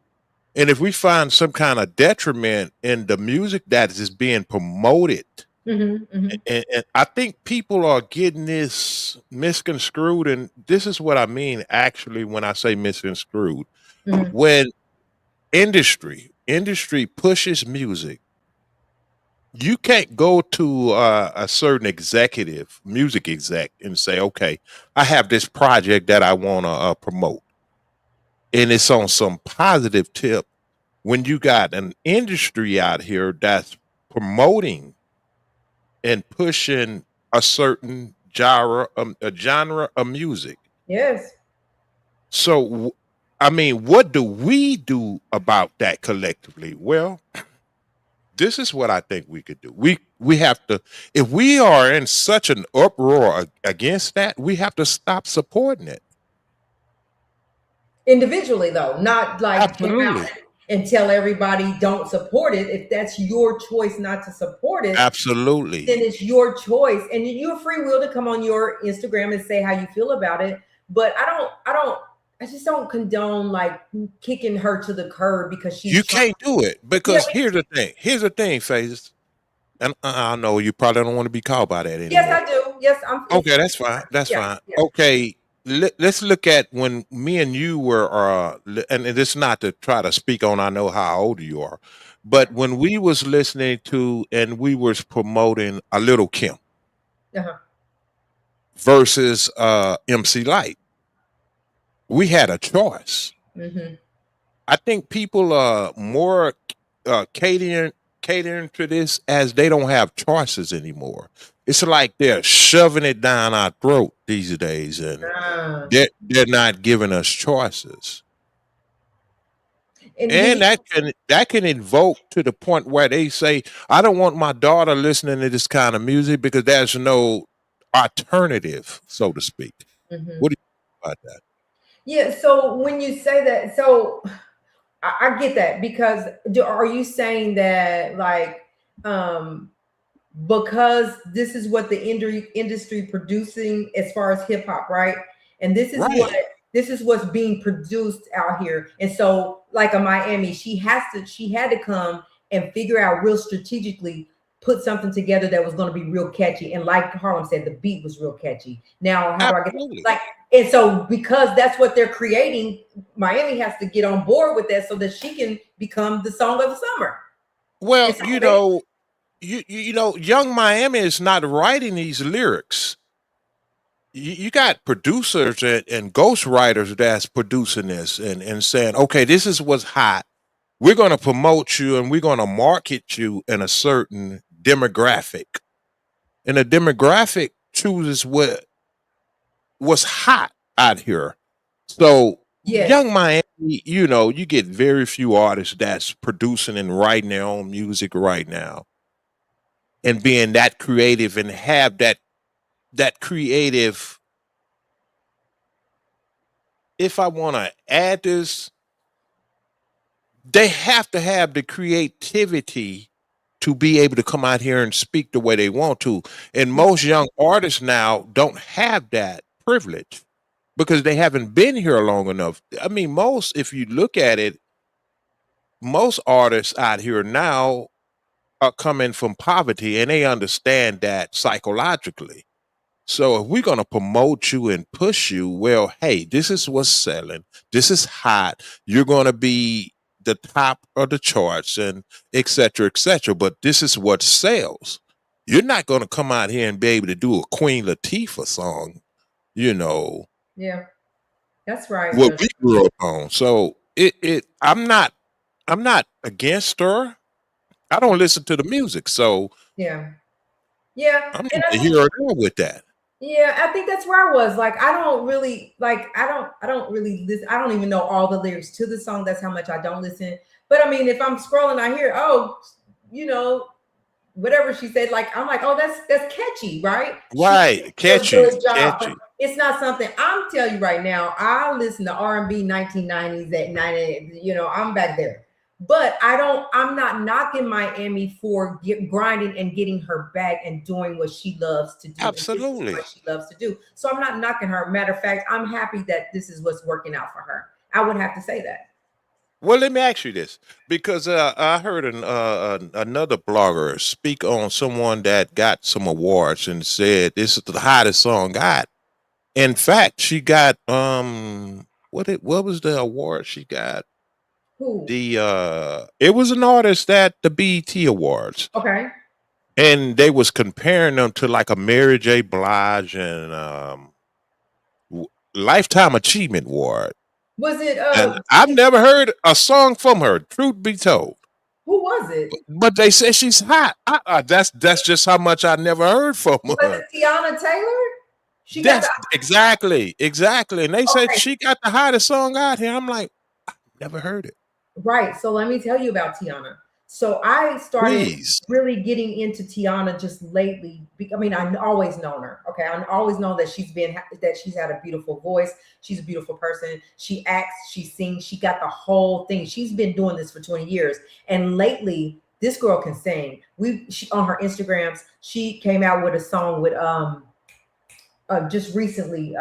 and if we find some kind of detriment in the music that is being promoted, and I think people are getting this misconstrued, and this is what I mean actually when I say misconstrued. When industry pushes music, you can't go to a certain music exec, and say, okay, I have this project that I want to promote, and it's on some positive tip, when you got an industry out here that's promoting and pushing a certain a genre of music. Yes. So I mean, what do we do about that collectively? Well, this is what I think we could do. We have to, if we are in such an uproar against that, we have to stop supporting it. Individually, though, not like come out Absolutely. and tell everybody don't support it. If that's your choice not to support it, Absolutely. then it's your choice, and you're free will to come on your Instagram and say how you feel about it. But I just don't condone like kicking her to the curb because she's You can't do it, because here's the thing, Phases. And I know you probably don't want to be called by that anymore. Yes, I do. Yes, I'm. Okay, that's fine. That's fine. Yeah. Okay, let's look at when me and you were, and it's not to try to speak on. I know how old you are, but when we was listening to and we was promoting a Little Kim versus MC Light, we had a choice. I think people are more catering to this as they don't have choices anymore. It's like they're shoving it down our throat these days, and they're not giving us choices. And that can invoke to the point where they say, I don't want my daughter listening to this kind of music because there's no alternative, so to speak. What do you think about that? Yeah, so when you say that, so I get that, because are you saying that like because this is what the industry producing as far as hip hop, right? And this is what's being produced out here. And so like a Miami, she had to come and figure out real strategically, put something together that was going to be real catchy. And like Harlem said, the beat was real catchy. Now, how do I get like, and so because that's what they're creating, Miami has to get on board with that so that she can become the song of the summer. Well, you know, Young Miami is not writing these lyrics. You got producers and ghostwriters that's producing this and saying, okay, this is what's hot. We're going to promote you and we're going to market you in a certain demographic. And the demographic chooses what's hot out here. So Young Miami, you know, you get very few artists that's producing and writing their own music right now, and being that creative and have that creative. If I want to add this, they have to have the creativity to be able to come out here and speak the way they want to. And most young artists now don't have that privilege because they haven't been here long enough. I mean, if you look at it, most artists out here now are coming from poverty, and they understand that psychologically. So if we're going to promote you and push you, well, hey, this is what's selling. This is hot. You're going to be the top of the charts and et cetera, et cetera. But this is what sells. You're not going to come out here and be able to do a Queen Latifah song, you know. Yeah, that's right. What we grew up on. So I'm not against her. I don't listen to the music, so yeah, I'm not here or there with that. Yeah, I think that's where I was. Like, I don't really listen. I don't even know all the lyrics to the song. That's how much I don't listen. But I mean, if I'm scrolling, I hear, oh, you know, whatever she said, like, I'm like, oh, that's catchy, right? Right, catchy. It's not something. I'm telling you right now, I listen to R&B 1990s at 90, you know, I'm back there. But I'm not knocking Miami for grinding and getting her bag and doing what she loves to do. And this is Absolutely. what she loves to do. So I'm not knocking her. Matter of fact, I'm happy that this is what's working out for her. I would have to say that. Well, let me ask you this, because I heard another blogger speak on someone that got some awards and said this is the hottest song got. In fact, she got what was the award she got? Who? It was an artist at the BET Awards, Okay. and they was comparing them to like a Mary J. Blige and Lifetime Achievement Award. Was it And I've never heard a song from her, truth be told. who was it? But they say she's hot. That's just how much I never heard from Was her. it Tiana Taylor? She That's got exactly. And they said Okay. she got the hottest song out here. I'm like, I never heard it. Right. So let me tell you about Tiana. So I started Please. really getting into Tiana just lately. I mean, I've always known her. Okay. I've always known that she's had a beautiful voice. She's a beautiful person. She acts, she sings, she got the whole thing. She's been doing this for 20 years. And lately, this girl can sing. She on her Instagrams, she came out with a song with just recently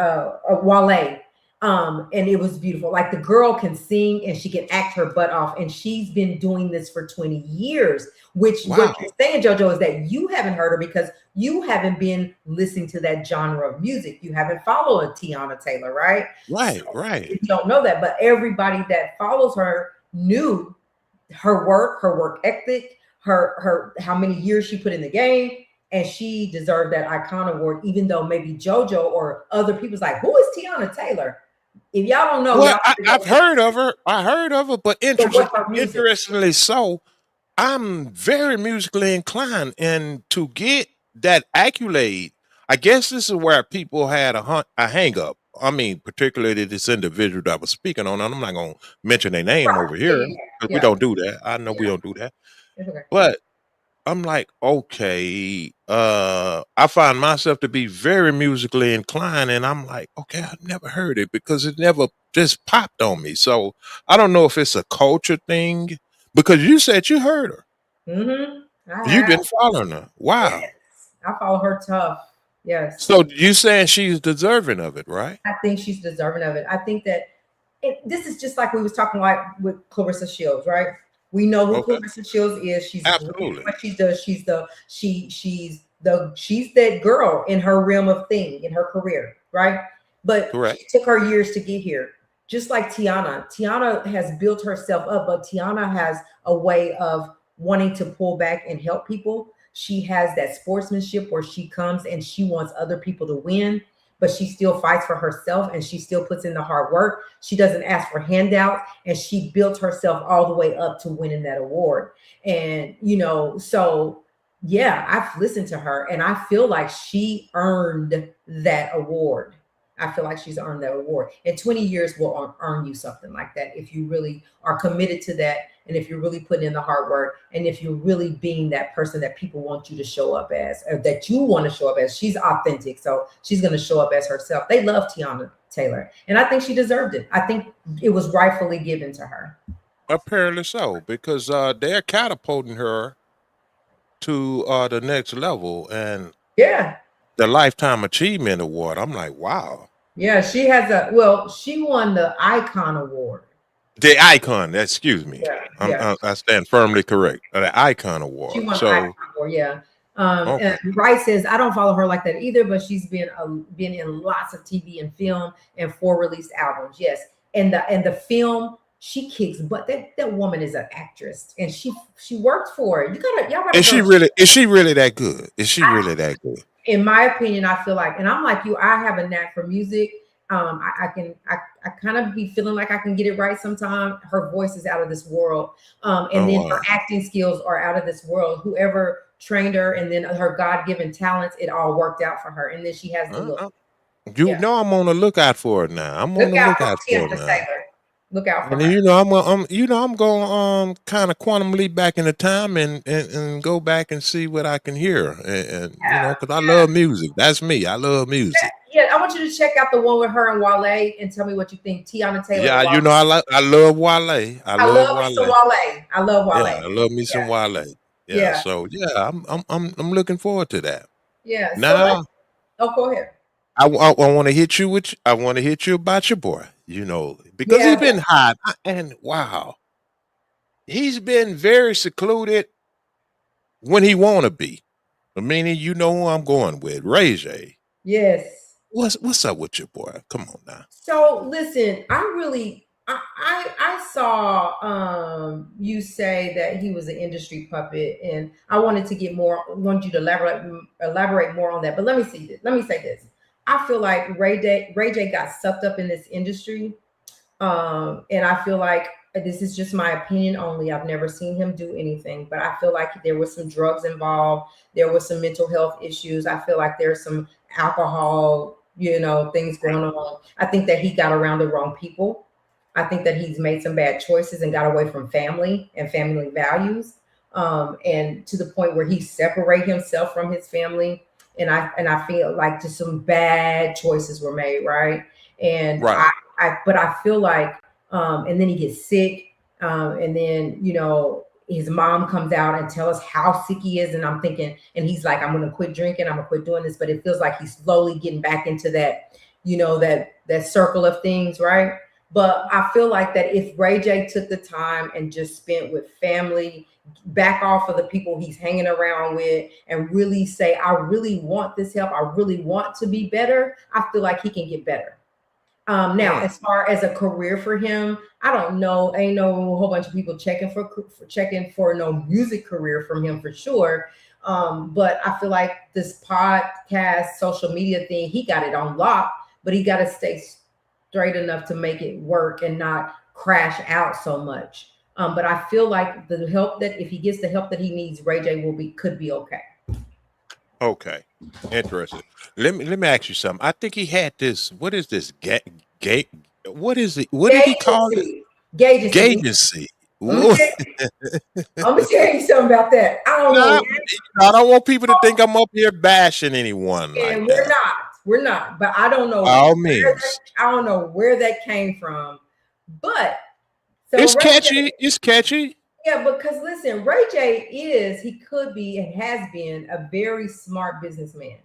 Wale. And it was beautiful. Like the girl can sing and she can act her butt off, and she's been doing this for 20 years. Which what you're saying, JoJo, is that you haven't heard her because you haven't been listening to that genre of music. You haven't followed Tiana Taylor, right? Right, So right. you don't know that, but everybody that follows her knew her work ethic, her how many years she put in the game. And she deserved that icon award, even though maybe JoJo or other people's like, who is Tiana Taylor? If y'all don't know, Well, y'all I've heard of her. I heard of her, but what's her music? interestingly so, I'm very musically inclined, and to get that accolade, I guess this is where people had a hang up. I mean, particularly this individual that was speaking on, and I'm not going to mention their name over here because we don't do that. I know we don't do that. It's okay. But I'm like, okay, I find myself to be very musically inclined, and I'm like, okay, I've never heard it because it never just popped on me. So I don't know if it's a culture thing, because you said you heard her. Mm-hmm. You've been following her. Wow. Yes. I follow her tough. Yes. So you saying she's deserving of it, right? I think she's deserving of it. I think that this is just like we was talking like with Clarissa Shields, right? We know who Clarissa Shields is. She's absolutely what she does. She's that girl in her realm of thing in her career, right? But correct. She took her years to get here. Just like Tiana. Tiana has built herself up, but Tiana has a way of wanting to pull back and help people. She has that sportsmanship where she comes and she wants other people to win, but she still fights for herself and she still puts in the hard work. She doesn't ask for handouts, and she built herself all the way up to winning that award. And, so yeah, I've listened to her and I feel like she earned that award. I feel like she's earned that award. And 20 years will earn you something like that if you really are committed to that, and if you're really putting in the hard work, and if you're really being that person that people want you to show up as, or that you want to show up as. She's authentic, so she's going to show up as herself. They love Tiana Taylor, and I think she deserved it. I think it was rightfully given to her. Apparently so, because they're catapulting her to the next level, and the Lifetime Achievement Award. I'm like, wow. Yeah, she won the Icon Award. The Icon, excuse me. Yeah. I stand firmly correct. The Icon Award. She won the Icon Award, yeah. And Wright says, I don't follow her like that either, but she's been in lots of TV and film and 4 released albums. Yes. And the film, she kicks butt. That woman is an actress, and she worked for it. Y'all gotta Is she really that good? Is she really that good? In my opinion, I feel like, and I'm like you, I have a knack for music. I kind of be feeling like I can get it right sometimes. Her voice is out of this world. Her acting skills are out of this world. Whoever trained her, and then her God-given talents, it all worked out for her. And then she has the look. You know I'm on the lookout for it now. I'm on the lookout for it now. Look out for and her. I'm going kind of quantum leap back into time and go back and see what I can hear, and because I love music. That's me. I love music. Yeah, I want you to check out the one with her and Wale and tell me what you think. Tiana Taylor. Yeah, and you Wale. know, I love Wale. I I love love me some Wale. Wale. I love Yeah, Wale. I love me some Yeah, Wale. Yeah, yeah, so yeah, I'm looking forward to that. yeah. So let's. Now, Oh, go ahead. I want to hit you with I want to hit you about your boy. You know, because he's Yeah, been hot and wow, he's been very secluded when he want to be. I mean, you know who I'm going with, Ray J. yes. What's up with your boy? Come on now. So listen, I saw you say that he was an industry puppet, and I wanted to get more. Want you to elaborate more on that. But let me see this. Let me say this. I feel like Ray J got sucked up in this industry, and I feel like this is just my opinion only. I've never seen him do anything, but I feel like there was some drugs involved. There was some mental health issues. I feel like there's some alcohol, things going on. I think that he got around the wrong people. I think that he's made some bad choices and got away from family and family values, and to the point where he separate himself from his family. And I feel like just some bad choices were made, right? And Right. but I feel like, and then he gets sick, and then his mom comes out and tell us how sick he is, and I'm thinking, and he's like, I'm gonna quit drinking, I'm gonna quit doing this, but it feels like he's slowly getting back into that, that circle of things, right? But I feel like that if Ray J took the time and just spent with family, back off of the people he's hanging around with, and really say, I really want this help, I really want to be better, I feel like he can get better. Now, as far as a career for him, I don't know. Ain't no whole bunch of people checking for no music career from him for sure. But I feel like this podcast, social media thing, he got it on lock, but he got to stay straight enough to make it work and not crash out so much. But I feel like the help that if he gets the help that he needs, Ray J could be okay. Okay, interesting. Let me ask you something. I think he had this. What is this? Gate? What is it? What did he call it? Gagency. Gagency. I'm gonna tell you something about that. I don't know. I don't want people to think I'm up here bashing anyone like And that. we're not. But I don't know. By all means, I don't know where that came from. But so it's Ray catchy. J, It's catchy. yeah, because listen, Ray J he could be and has been a very smart businessman.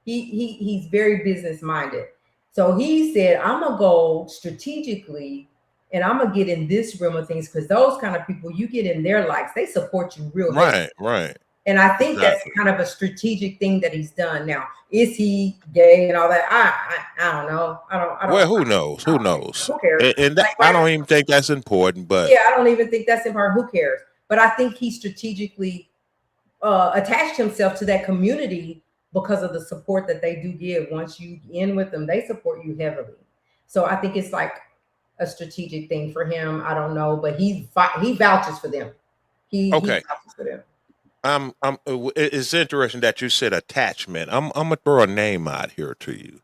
He's very business minded. So he said, I'm gonna go strategically and I'm gonna get in this realm of things, because those kind of people, you get in their likes, they support you real heavy. Right. And I think that's Exactly. kind of a strategic thing that he's done. Now, is he gay and all that? I don't know. I don't. Well, who knows? Who knows? Who cares? And that, I don't even think that's important. But Yeah, I don't even think that's important. Who cares? But I think he strategically attached himself to that community because of the support that they do give. Once you in with them, they support you heavily. So I think it's like a strategic thing for him. I don't know, but he vouches for them. He vouches for them. It's interesting that you said attachment. I'm gonna throw a name out here to you,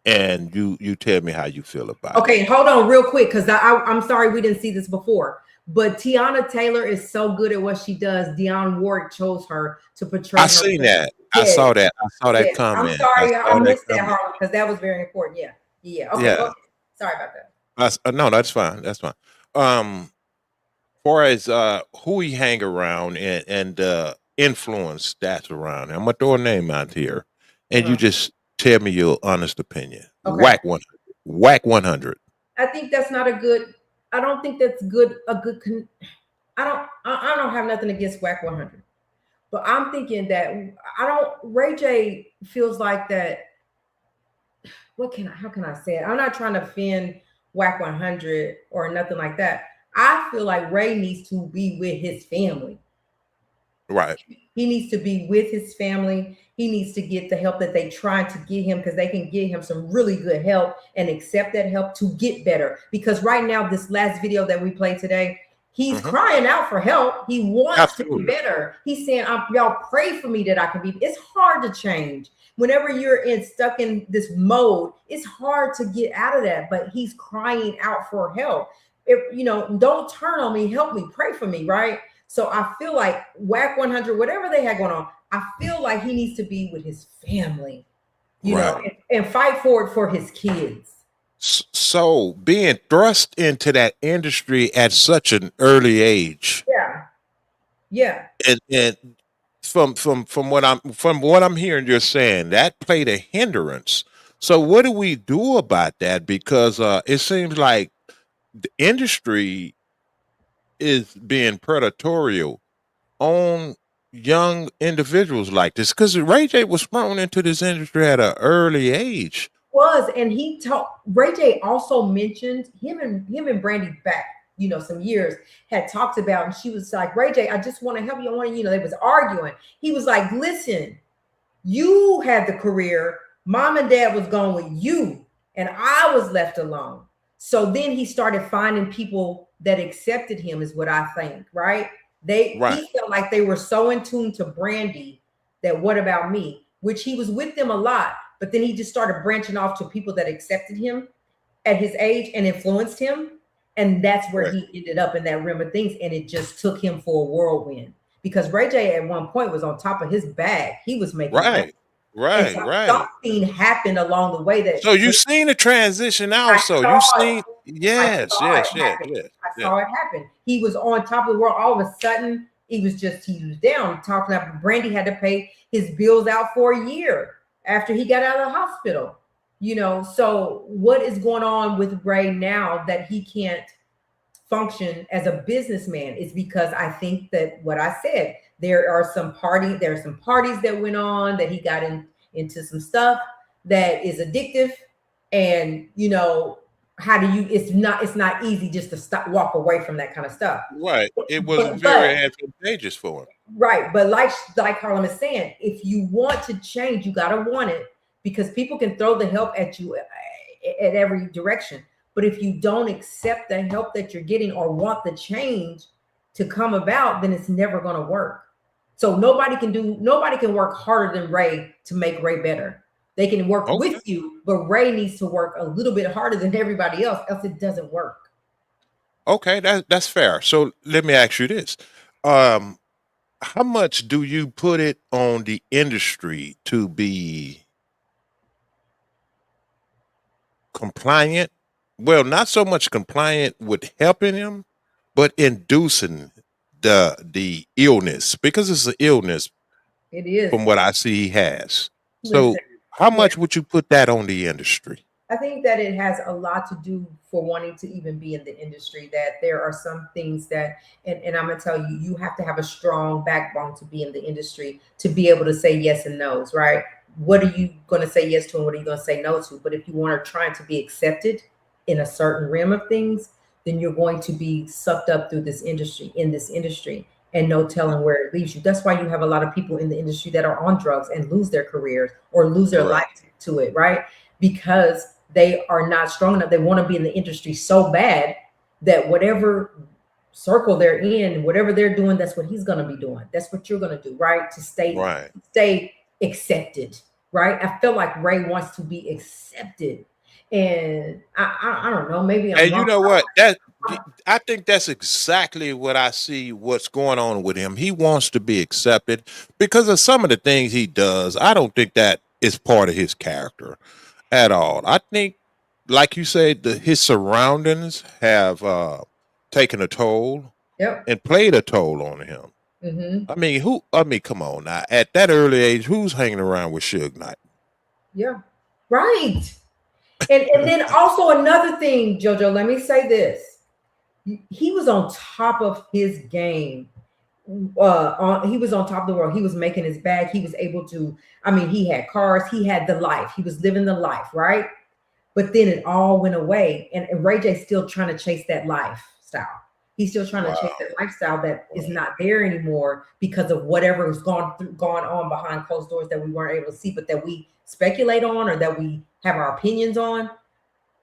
and you tell me how you feel about it. Okay, hold on real quick, because I'm sorry we didn't see this before. But Tiana Taylor is so good at what she does. Dionne Warwick chose her to portray. I seen that. I Yes. saw that. I saw that Yes. comment. I'm sorry, I missed that, comment. Harlan, because that was very important. Yeah. Okay, Yeah. go ahead. Sorry about that. No, that's fine. That's fine. Far as who he hang around and influence that's around, I'm gonna throw a name out here, and you just tell me your honest opinion. Okay. Whack 100. I think that's not a good. I don't think that's good. I don't have nothing against WAC 100, but I'm thinking that Ray J feels like that. How can I say it? I'm not trying to offend WAC 100 or nothing like that. I feel like Ray needs to be with his family. Right. He needs to be with his family. He needs to get the help that they trying to get him, because they can get him some really good help and accept that help to get better. Because right now, this last video that we played today, he's crying out for help. He wants to be better. He's saying, y'all pray for me that I can be. It's hard to change. Whenever you're stuck in this mode, it's hard to get out of that. But he's crying out for help. Don't turn on me, help me, pray for me, right? So I feel like WAC 100, whatever they had going on, I feel like he needs to be with his family. you know, Right. and fight for it for his kids. So being thrust into that industry at such an early age, Yeah. Yeah. and from what I'm hearing you're saying, that played a hindrance. So what do we do about that? Because it seems like the industry is being predatory on young individuals like this. Because Ray J was thrown into this industry at an early age. Was, and he told Ray J also mentioned him and Brandy back, you know, some years had talked about, and she was like, Ray J, I just want to help you. I want to, you know, they was arguing. He was like, listen, you had the career, mom and dad was going with you, and I was left alone. So then he started finding people that accepted him, is what I think, right? Right. He felt like they were so in tune to Brandy that what about me? Which he was with them a lot, but then he just started branching off to people that accepted him at his age and influenced him. And that's where Right. he ended up in that realm of things. And it just took him for a whirlwind because Ray J at one point was on top of his bag. He was making money. Right. And so Right. something happened along the way that So you seen the transition also. You seen yes, saw yes, it yes, happen. yes, I yes. saw it happen. He was on top of the world. All of a sudden, he was down. Talking about Brandy had to pay his bills out for a year after he got out of the hospital. You know, so what is going on with Ray now that he can't function as a businessman? Is because I think that what I said, there are some parties that went on that he got into some stuff that is addictive. And you know, how do you, it's not easy just to walk away from that kind of stuff. Right. It was But very advantageous for him. right, but like Harlem is saying, if you want to change, you gotta want it, because people can throw the help at you at every direction. But if you don't accept the help that you're getting or want the change to come about, then it's never gonna work. So nobody can work harder than Ray to make Ray better. They can work with you, but Ray needs to work a little bit harder than everybody else it doesn't work. Okay, that's fair. So let me ask you this. How much do you put it on the industry to be compliant? Well, not so much compliant with helping him, but inducing the illness, because it's an illness It is. from what I see he has. Listen, So how much would you put that on the industry? I think that it has a lot to do for wanting to even be in the industry, that there are some things that, and I'm gonna tell you, you have to have a strong backbone to be in the industry, to be able to say yes and no's, right? What are you going to say yes to and what are you going to say no to? But if you want to try to be accepted in a certain realm of things, then you're going to be sucked up through this industry, and no telling where it leaves you. That's why you have a lot of people in the industry that are on drugs and lose their careers or lose their life to it, right? Because they are not strong enough. They want to be in the industry so bad that whatever circle they're in, whatever they're doing, that's what he's going to be doing. That's what you're going to do, right? To stay accepted, right? I feel like Ray wants to be accepted. And I don't know, maybe I'm And wrong. you know what? I think that's exactly what I see what's going on with him. He wants to be accepted because of some of the things he does. I don't think that is part of his character at all. I think, like you said, his surroundings have taken a toll and played a toll on him. Mm-hmm. I mean, come on now. At that early age, who's hanging around with Suge Knight? Yeah, right. And then also another thing, JoJo, let me say this. He was on top of his game. He was on top of the world. He was making his bag. He was able to, I mean, he had cars, he had the life, he was living the life, right? But then it all went away. And Ray J's still trying to chase that lifestyle. He's still trying to chase that lifestyle that is not there anymore because of whatever has gone on behind closed doors that we weren't able to see, but that we speculate on or that we have our opinions on.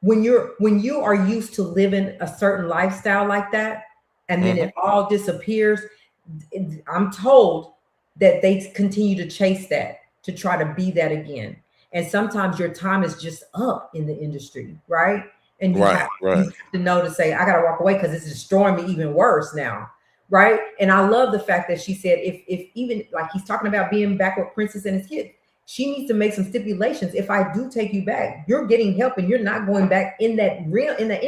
When you are used to living a certain lifestyle like that, and then it all disappears, I'm told that they continue to chase that, to try to be that again. And sometimes your time is just up in the industry, right? And you have to know to say, I got to walk away because it's destroying me even worse now, right? And I love the fact that she said, if even like he's talking about being back with Princess and his kids, she needs to make some stipulations. If I do take you back, you're getting help and you're not going back in that real in that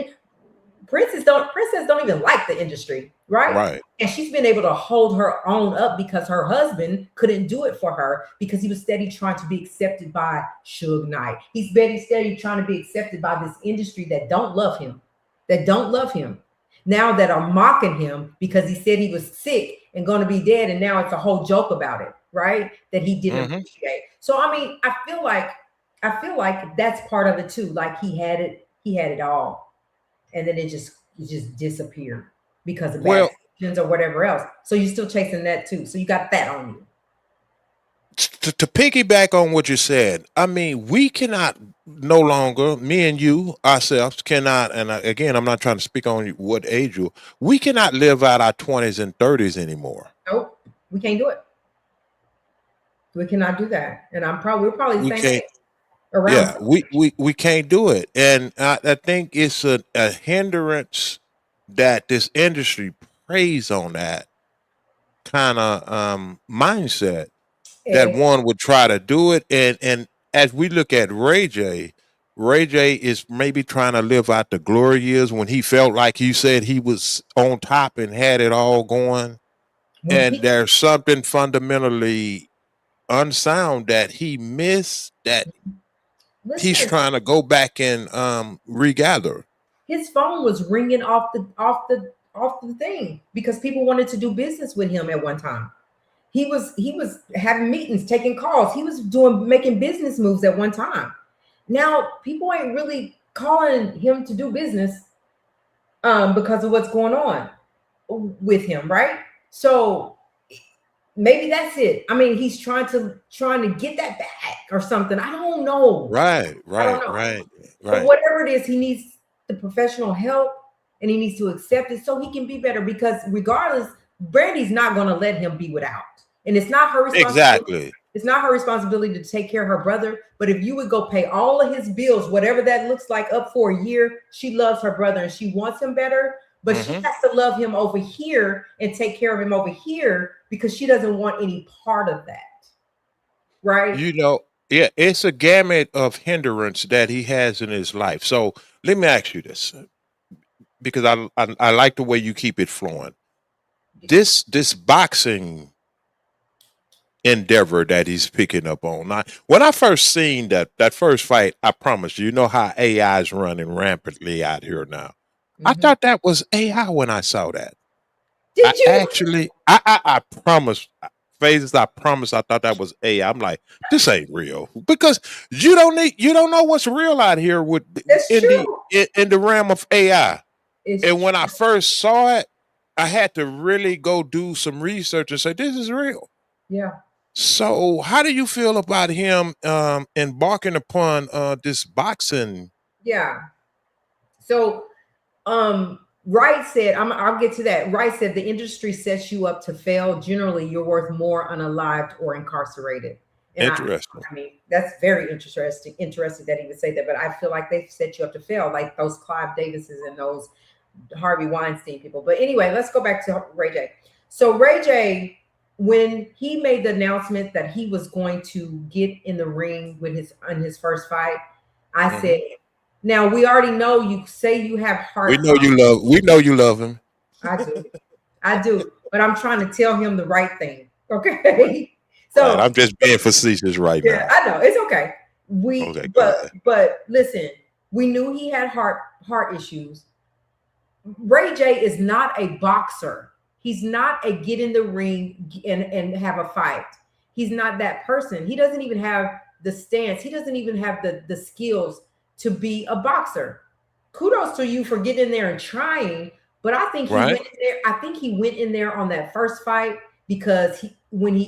princess don't even like the industry, right? Right. And she's been able to hold her own up because her husband couldn't do it for her because he was steady trying to be accepted by Suge Knight. He's steady trying to be accepted by this industry that don't love him, now that are mocking him because he said he was sick and going to be dead, and now it's a whole joke about it, right? That he didn't appreciate. So I mean, I feel like that's part of it too. Like he had it all, and then it just disappeared because of bad decisions or whatever else. So you're still chasing that too. So you got that on you. To piggyback on what you said, I mean, we cannot no longer, me and you ourselves cannot, and again, I'm not trying to speak on what age you, we cannot live out our 20s and 30s anymore. Nope, we can't do it. We cannot do that. And we're probably the same age. Yeah, we can't do it. And I think it's a hindrance that this industry preys on that kind of mindset that one would try to do it. And as we look at Ray J is maybe trying to live out the glory years when he felt like you said he was on top and had it all going. And there's something fundamentally unsound that he missed that he's trying to go back and regather. His phone was ringing off the thing because people wanted to do business with him at one time. He was having meetings, taking calls. He was making business moves at one time. Now people ain't really calling him to do business because of what's going on with him, right? So maybe that's it. I mean, he's trying to get that back or something. I don't know. Right. But whatever it is, he needs the professional help and he needs to accept it so he can be better. Because regardless, Brandy's not going to let him be without. And it's not her responsibility. Exactly. It's not her responsibility to take care of her brother. But if you would go pay all of his bills, whatever that looks like, up for a year, she loves her brother and she wants him better. But she has to love him over here and take care of him over here because she doesn't want any part of that. Right? You know, yeah, it's a gamut of hindrance that he has in his life. So let me ask you this, because I like the way you keep it flowing. This boxing endeavor that he's picking up on. Now, when I first seen that first fight, I promise you know how AI is running rampantly out here now. I thought that was AI when I saw that. Did you? Actually, I promise, Phases, I promise I thought that was AI. I'm like, this ain't real. Because you don't know what's real out here in the realm of AI. And when I first saw it, I had to really go do some research and say, this is real. Yeah. So how do you feel about him embarking upon this boxing? Yeah. So Wright said, I'll get to that. Wright said the industry sets you up to fail. Generally, you're worth more unalived or incarcerated. And interesting. I mean, that's very interesting that he would say that, but I feel like they set you up to fail, like those Clive Davises and those Harvey Weinstein people. But anyway, let's go back to Ray J. So Ray J, when he made the announcement that he was going to get in the ring with his first fight, I said, now we already know you say you have heart. We know you love him. I do. But I'm trying to tell him the right thing. Okay. So right, I'm just being facetious right now. I know it's okay. But listen, we knew he had heart issues. Ray J is not a boxer. He's not a get in the ring and have a fight. He's not that person. He doesn't even have the stance. He doesn't even have the skills to be a boxer. Kudos to you for getting in there and trying. But I think he went in there. I think he went in there on that first fight because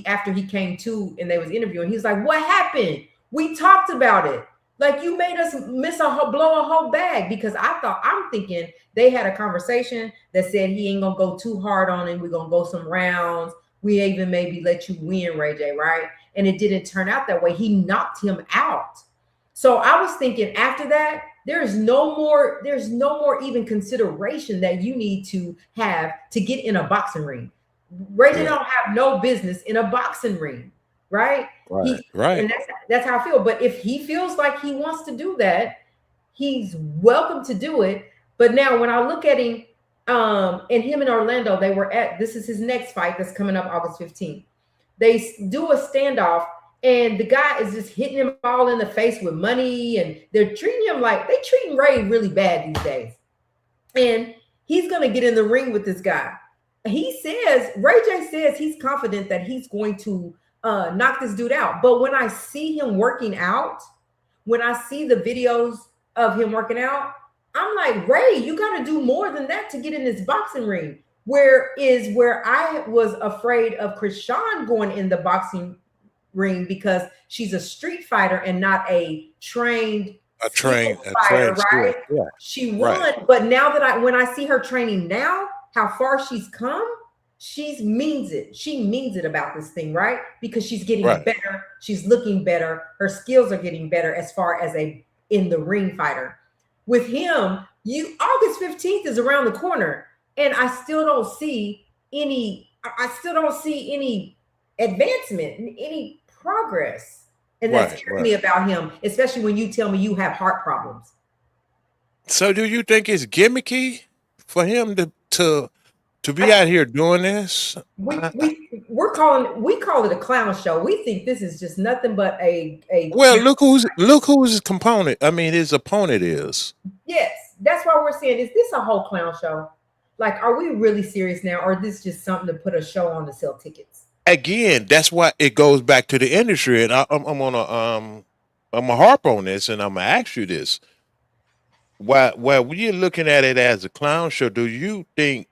after he came to and they was interviewing, he was like, "What happened? We talked about it. Like you made us blow a whole bag." Because I'm thinking they had a conversation that said he ain't gonna go too hard on him. We're gonna go some rounds. We even maybe let you win, Ray J, right? And it didn't turn out that way. He knocked him out. So I was thinking after that, there's no more even consideration that you need to have to get in a boxing ring. Ray J don't have no business in a boxing ring, right? Right. That's how I feel. But if he feels like he wants to do that, he's welcome to do it. But now when I look at him, and him and Orlando, they were at, this is his next fight that's coming up August 15th. They do a standoff, and the guy is just hitting him all in the face with money, and they're treating him like they treating Ray really bad these days. And he's gonna get in the ring with this guy. He says, Ray J says he's confident that he's going to knock this dude out. But when I see him working out, when I see the videos of him working out, I'm like, Ray, you got to do more than that to get in this boxing ring. Where I was afraid of Krishan going in the boxing ring because she's a street fighter and not a trained fighter, right? Yeah. She won, right. But now that when I see her training now, how far she's come, she means it. She means it about this thing, right? Because she's getting better. She's looking better. Her skills are getting better as far as a in the ring fighter. With him, August 15th is around the corner, and I still don't see any advancement, any progress. And that's scaring me about him, especially when you tell me you have heart problems. So do you think it's gimmicky for him to be out here doing this? We call it a clown show. We think this is just nothing but a well, look who's his component. I mean, his opponent is. Yes, that's why we're saying, is this a whole clown show? Like, are we really serious now, or is this just something to put a show on to sell tickets? Again, that's why it goes back to the industry, and I'm gonna harp on this, and I'm gonna ask you this: while you're looking at it as a clown show, do you think,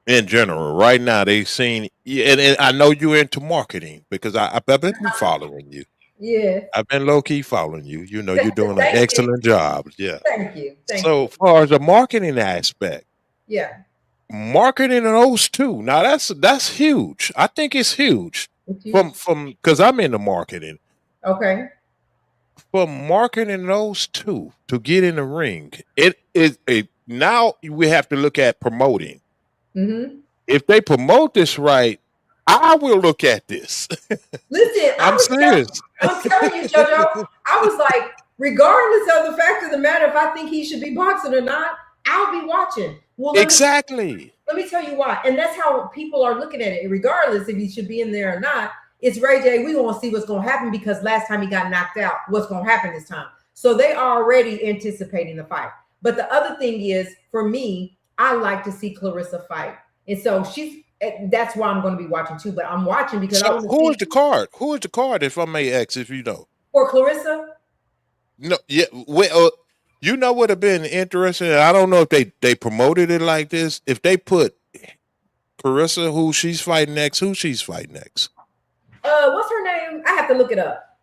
in general, right now they've seen, and I know you're into marketing because I've been following you. Yeah, I've been low key following you. You know, you're doing an excellent job. Yeah. Thank you. So, as far as the marketing aspect, yeah, marketing those two. Now that's huge. I think it's huge. From because I'm into marketing. Okay. For marketing those two to get in the ring, it is now we have to look at promoting. Mm-hmm. If they promote this right, I will look at this. Listen, I'm serious. I'm telling you, JoJo, I was like, regardless of the fact of the matter, if I think he should be boxing or not, I'll be watching. Well, exactly. Let me tell you why. And that's how people are looking at it. Regardless if he should be in there or not, it's Ray J. We want to see what's going to happen because last time he got knocked out, what's going to happen this time? So they are already anticipating the fight. But the other thing is, for me, I like to see Clarissa fight. And so that's why I'm going to be watching too. But I'm watching because who is the card? Who is the card, if I may ask, if you know? For Clarissa? No, yeah. Well, you know what would have been interesting? I don't know if they promoted it like this. If they put Clarissa, who she's fighting next. What's her name? I have to look it up.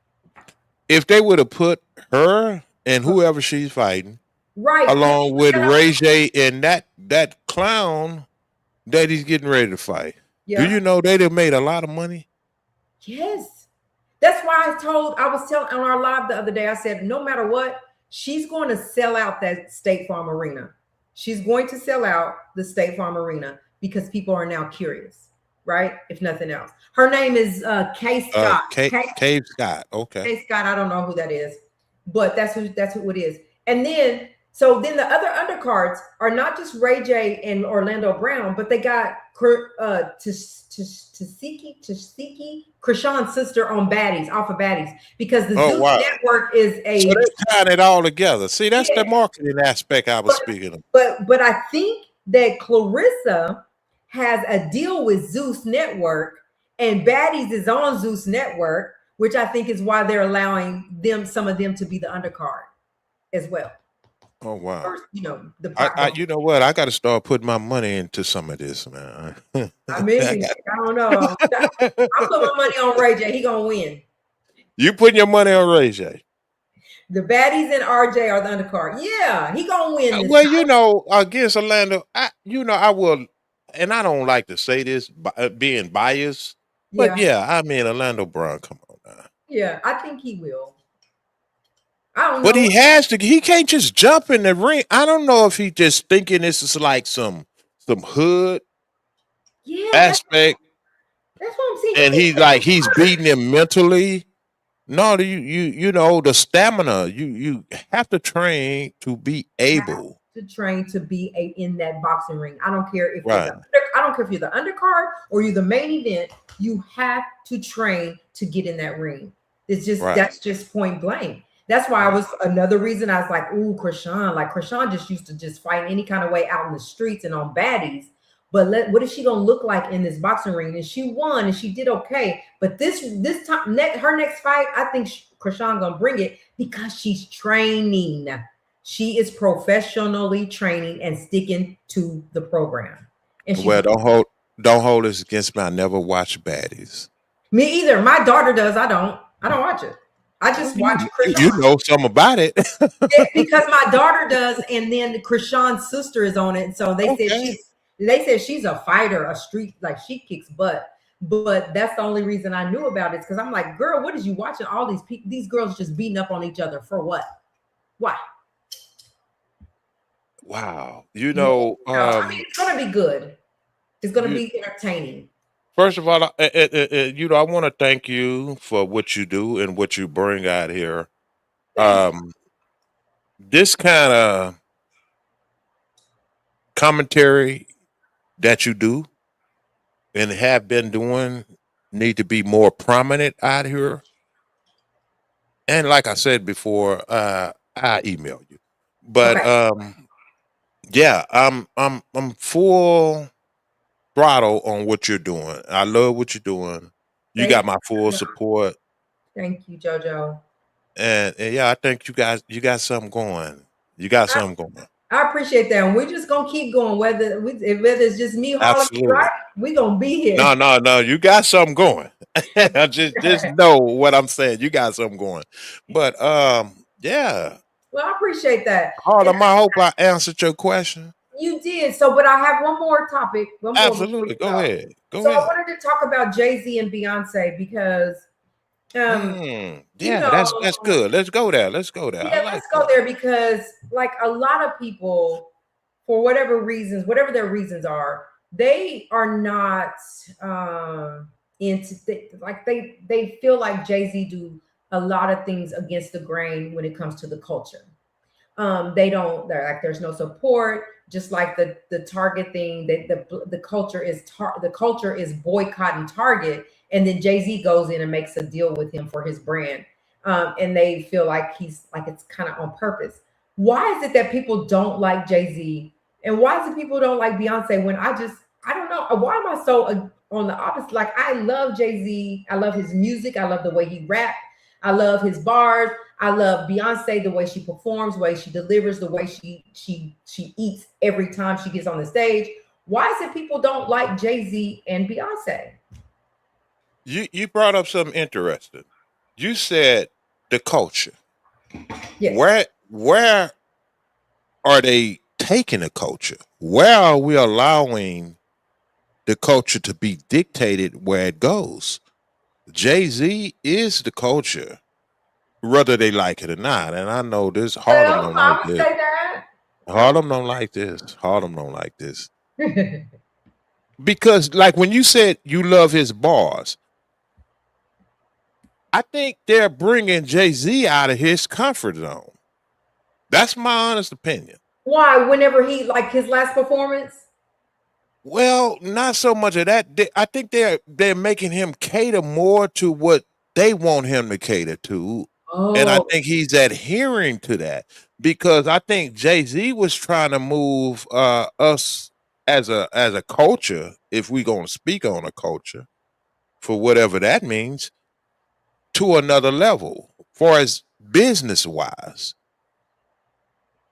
If they would have put her and whoever she's fighting, right, along with Ray J and that clown that he's getting ready to fight. Yeah. Do you know they'd have made a lot of money? Yes. That's why I was telling on our live the other day, I said, no matter what, she's going to sell out that State Farm Arena. She's going to sell out the State Farm Arena because people are now curious, right? If nothing else. Her name is Kay Scott. Kay Scott. Okay. Kay Scott. I don't know who that is, but that's who it is. And then the other undercards are not just Ray J and Orlando Brown, but they got Tasiki, Krishan's sister on Baddies, off of Baddies, because the Zeus Network is a. So they're tying it all together. See, that's the marketing aspect I was speaking of. But I think that Clarissa has a deal with Zeus Network, and Baddies is on Zeus Network, which I think is why they're allowing some of them to be the undercard as well. Oh wow! First, you know what? I got to start putting my money into some of this, man. I mean, I don't know. I'm putting my money on Ray J. He gonna win. You putting your money on Ray J? The Baddies and RJ are the undercard. Yeah, he gonna win. Well, you know, against Orlando, I will, and I don't like to say this, being biased, but I mean, Orlando Brown, come on now. Yeah, I think he will. I don't know. But he has to. He can't just jump in the ring. I don't know if he just thinking this is like some hood aspect. That's what I'm saying. And he's beating him mentally. No, you know the stamina. You have to train to be able. To train to be in that boxing ring. I don't care if Right. I don't care if you're the undercard or you're the main event. You have to train to get in that ring. It's just Right. that's just point blank. That's why I was another reason I was like, ooh, Krishan. Like Krishan just used to just fight any kind of way out in the streets and on baddies. But what is she gonna look like in this boxing ring? And she won and she did okay. But this time, her next fight, I think Krishan gonna bring it because she's training. She is professionally training and sticking to the program. And Well, don't hold this against me. I never watch baddies. Me either. My daughter does. I don't watch it. I just watch Krishan. You know something about it. Because my daughter does, and then Krishan's sister is on it. So they said she's a fighter, a street, like she kicks butt. But that's the only reason I knew about it, because I'm like, girl, what is you watching all these people, these girls just beating up on each other for what? Why? Wow. You know, I mean, it's gonna be good. It's gonna be entertaining. First of all, you know, I want to thank you for what you do and what you bring out here. This kind of commentary that you do and have been doing need to be more prominent out here. And like I said before, I email you. But yeah, I'm full throttle on what you're doing. I love what you're doing. You got my full support. Thank you, JoJo. And yeah, I think you got something going. You got something going. I appreciate that. And we're just gonna keep going, whether it's just me hollering, right? We're gonna be here. No, you got something going. just know what I'm saying. You got something going. But yeah. Well, I appreciate that. Harlem, I hope I answered your question. You did. So, but I have one more topic. Absolutely. Go ahead. I wanted to talk about Jay-Z and Beyonce because yeah, you know, that's good. Let's go there. Yeah, let's go there because like a lot of people, for whatever reasons, whatever their reasons are, they are not they feel like Jay-Z do a lot of things against the grain when it comes to the culture. They're like, there's no support, just like the Target thing, the culture is boycotting Target, and then Jay-Z goes in and makes a deal with him for his brand. And they feel like it's kind of on purpose. Why is it that people don't like Jay-Z? And why is it people don't like Beyonce when I don't know. Why am I so on the opposite? Like, I love Jay-Z. I love his music. I love the way he raps. I love his bars. I love Beyonce, the way she performs, the way she delivers, the way she eats every time she gets on the stage. Why is it people don't like Jay-Z and Beyonce? You brought up something interesting. You said the culture. Yes. Where are they taking the culture? Where are we allowing the culture to be dictated where it goes? Jay-Z is the culture, whether they like it or not. And I know this Harlem don't like this. Harlem don't like this. Harlem don't like this. Because like when you said you love his bars, I think they're bringing Jay-Z out of his comfort zone. That's my honest opinion. Why? Whenever he, like his last performance? Well, not so much of that. I think they're making him cater more to what they want him to cater to. And I think he's adhering to that because I think Jay-Z was trying to move us as a culture, if we're going to speak on a culture, for whatever that means, to another level, far as business wise.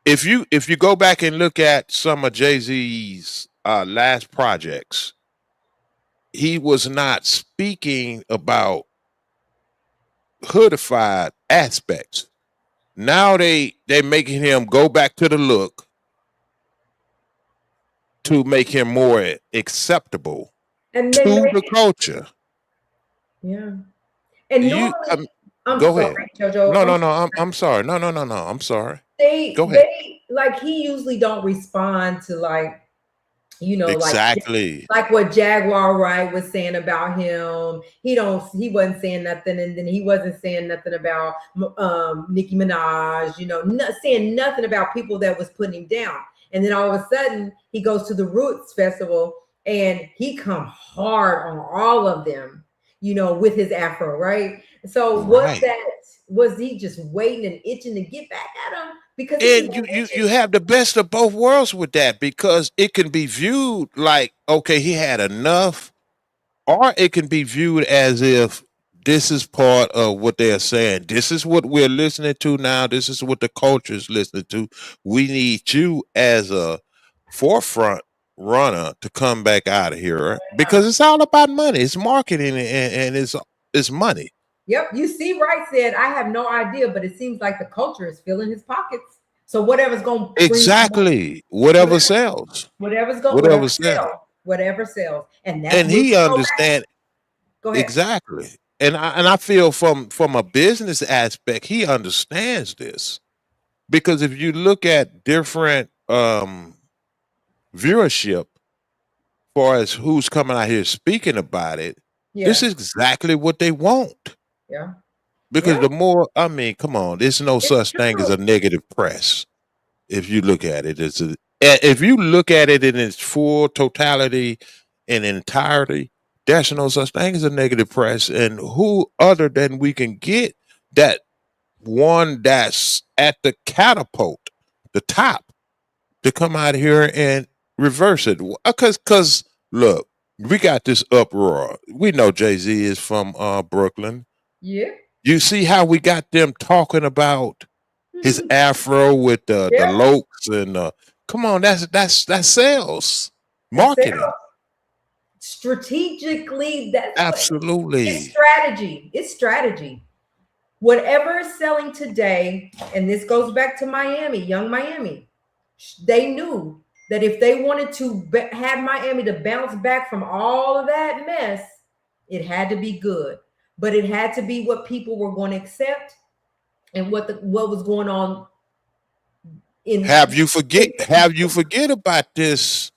If you go back and look at some of Jay-Z's last projects, he was not speaking about hoodified aspects. Now they making him go back to the look to make him more acceptable to the culture. Yeah. And normally, I'm go sorry, ahead. JoJo. No, I'm sorry. No, I'm sorry. They Go ahead. like he usually don't respond to like, You know, exactly. like what Jaguar Wright was saying about him. He wasn't saying nothing, and then he wasn't saying nothing about Nicki Minaj. You know, saying nothing about people that was putting him down. And then all of a sudden, he goes to the Roots Festival, and he come hard on all of them. You know, with his afro, right? So Right. was he just waiting and itching to get back at him? Because And you have the best of both worlds with that, because it can be viewed like, okay, he had enough, or it can be viewed as if this is part of what they're saying. This is what we're listening to now. This is what the culture is listening to. We need you as a forefront runner to come back out of here, because it's all about money. It's marketing, and it's money. Yep, you see, Wright said, "I have no idea, but it seems like the culture is filling his pockets. So whatever's going to bring Exactly. Whatever sells. whatever Sells. sells, and that's And where we he go back. understand Go ahead. exactly. And I feel from a business aspect, he understands this, because if you look at different viewership, far as who's coming out here speaking about it, this Yeah, is exactly what they want. yeah, Because yeah. the more, I mean, come on, there's no It's such thing as true. a negative press. If you look at it, if you look at it in its full totality and entirety, there's no such thing as a negative press. And who other than we can get that one that's at the catapult, the top, to come out here and reverse it? Because look, we got this uproar. We know Jay-Z is from Brooklyn. Yeah. You see how we got them talking about his afro with the Yeah. lokes and come on, that's sales, marketing. Strategically, it's Absolutely. strategy. It's strategy. Whatever is selling today, and this goes back to Miami, young Miami, they knew that if they wanted to have Miami to bounce back from all of that mess, it had to be good, but it had to be what people were going to accept and what was going on. Have you forget about this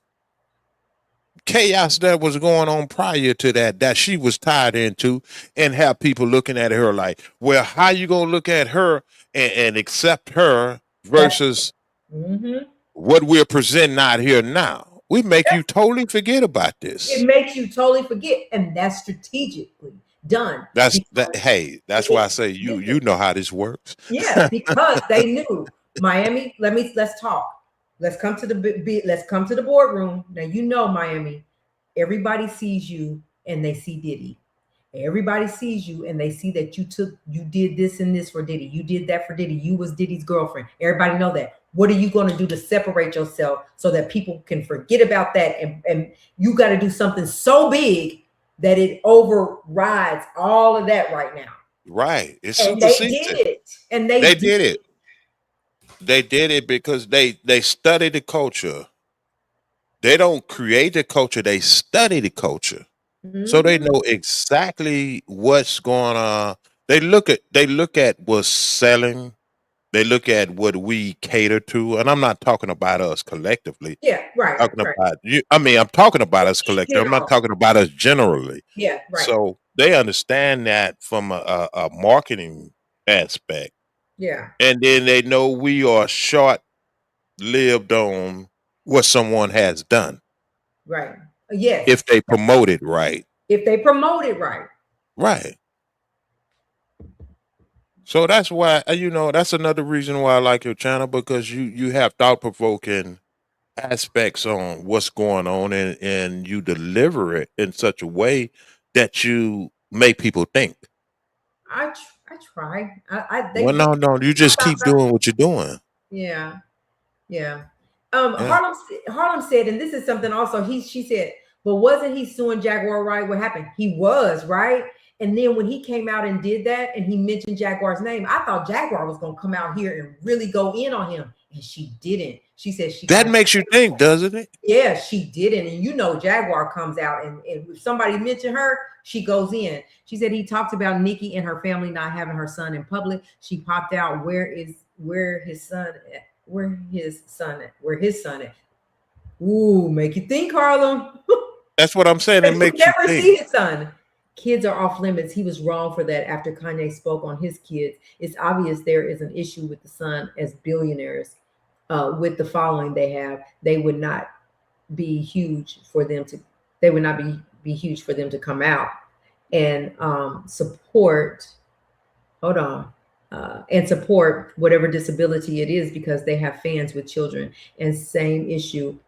chaos that was going on prior to that she was tied into, and have people looking at her like, well, how you gonna look at her and accept her versus what we're presenting out here now? We make you totally forget about this. It makes you totally forget, and that's strategically done. Hey, that's why I say you know how this works. Yeah, because they knew Miami. Let's talk. Let's come to the boardroom. Now you know Miami. Everybody sees you and they see Diddy. Everybody sees you and they see that you did this and this for Diddy. You did that for Diddy. You was Diddy's girlfriend. Everybody know that. What are you going to do to separate yourself so that people can forget about that? And you got to do something so big that it overrides all of that right now. Right. It's and they did it. And they did it. They did it because they study the culture. They don't create the culture, they study the culture. So they know exactly what's going on. They look at what's selling. They look at what we cater to, and I'm not talking about us collectively. Yeah, right. I'm talking about you. I mean, I'm talking about us collectively. I'm not talking about us generally. Yeah, right. So they understand that from a marketing aspect. Yeah. And then they know we are short-lived on what someone has done. Right. Yes. If they promote it right. If they promote it right. Right. So that's why, that's another reason why I like your channel, because you have thought-provoking aspects on what's going on, and you deliver it in such a way that you make people think. I try. No, you just keep doing what you're doing. Yeah. Yeah. Harlem said, and this is something also she said, but wasn't he suing Jaguar Wright? What happened? He was, right? And then when he came out and did that and he mentioned Jaguar's name, I thought Jaguar was going to come out here and really go in on him. And she didn't. She said that makes you think, doesn't it? Yeah, she didn't. And Jaguar comes out and if somebody mentioned her, she goes in. She said he talked about Nikki and her family not having her son in public. She popped out, where his son at? Ooh, make you think, Harlem. That's what I'm saying. It You makes you never think. see his son. Kids are off limits. He was wrong for that after Kanye spoke on his kids. It's obvious there is an issue with the son as billionaires. With the following they have, they would not be huge for them to be huge for them to come out and support and support whatever disability it is because they have fans with children and same issue,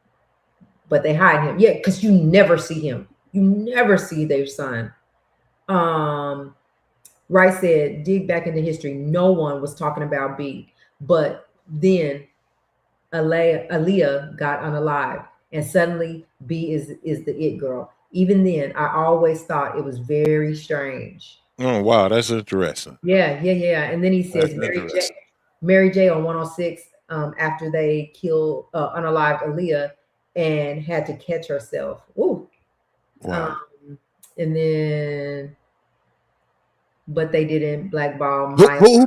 but they hide him. Yeah, because you never see him. You never see their son. Rice said, dig back into history. No one was talking about B, but then Aaliyah got unalived, and suddenly B is the it girl. Even then, I always thought it was very strange. Oh wow, that's interesting. Yeah. And then he says Mary J on 106 after they killed unalived Aaliyah and had to catch herself. Ooh. Wow. And then, but they didn't blackball Maya. Who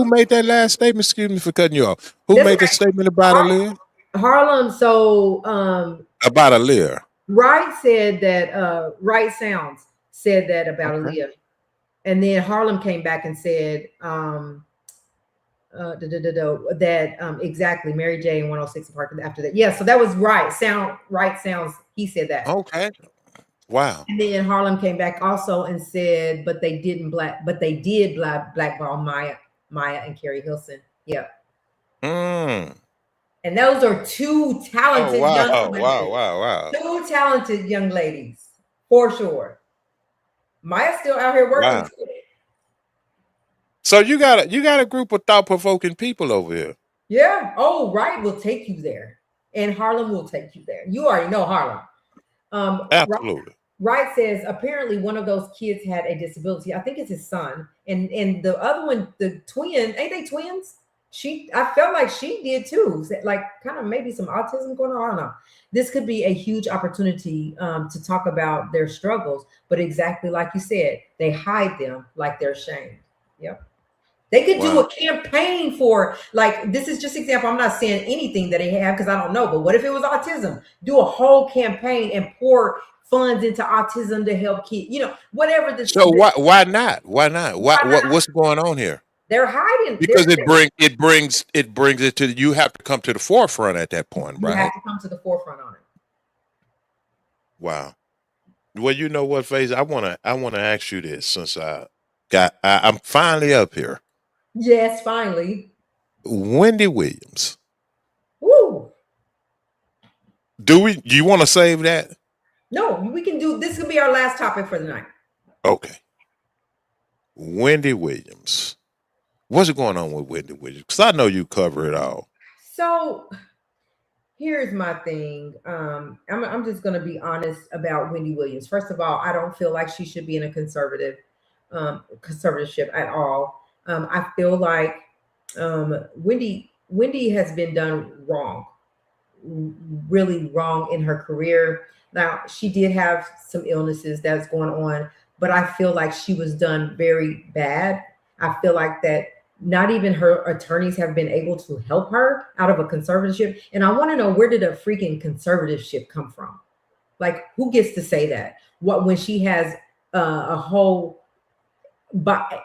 made that last statement? Excuse me for cutting you off. Who made the statement about Aaliyah? Harlem. So about Aaliyah. Wright said that Right Sounds said that about Aaliyah. And then Harlem came back and said that exactly Mary J and 106 Park after that. Yeah, so that was Right Sounds. He said that. Okay. Wow. And then Harlem came back also and said, but they did blackball Maya and Carrie Hilson. Yeah. And those are two talented young women. Wow. Two talented young ladies, for sure. Maya's still out here working. Wow. So you got a group of thought-provoking people over here. Yeah. Oh, Right will take you there. And Harlem will take you there. You already know Harlem. Absolutely. Wright says apparently one of those kids had a disability. I think it's his son, and the other one, the twin, ain't they twins? I felt like she did too, like kind of maybe some autism going on. I don't know. This could be a huge opportunity to talk about their struggles, but exactly like you said, they hide them like they're ashamed. Yep. They could do a campaign for, like, this is just example. I'm not saying anything that they have because I don't know, but what if it was autism? Do a whole campaign and pour funds into autism to help kids, whatever the. So why not? What's going on here? They're hiding because it brings it to you have to come to the forefront at that point, right? You have to come to the forefront on it. Wow. Well, you know what, FaZe? I wanna ask you this since I'm finally up here. Yes, finally. Wendy Williams. Woo. Do you want to save that? No, we can do this. Could be our last topic for the night. Okay. Wendy Williams. What's going on with Wendy Williams? Because I know you cover it all. So here's my thing. I'm just going to be honest about Wendy Williams. First of all, I don't feel like she should be in a conservatorship at all. I feel like Wendy has been done wrong, really wrong in her career. Now, she did have some illnesses that's going on, but I feel like she was done very bad. I feel like that not even her attorneys have been able to help her out of a conservatorship. And I want to know, where did a freaking conservatorship come from? Like, who gets to say that? When she has a whole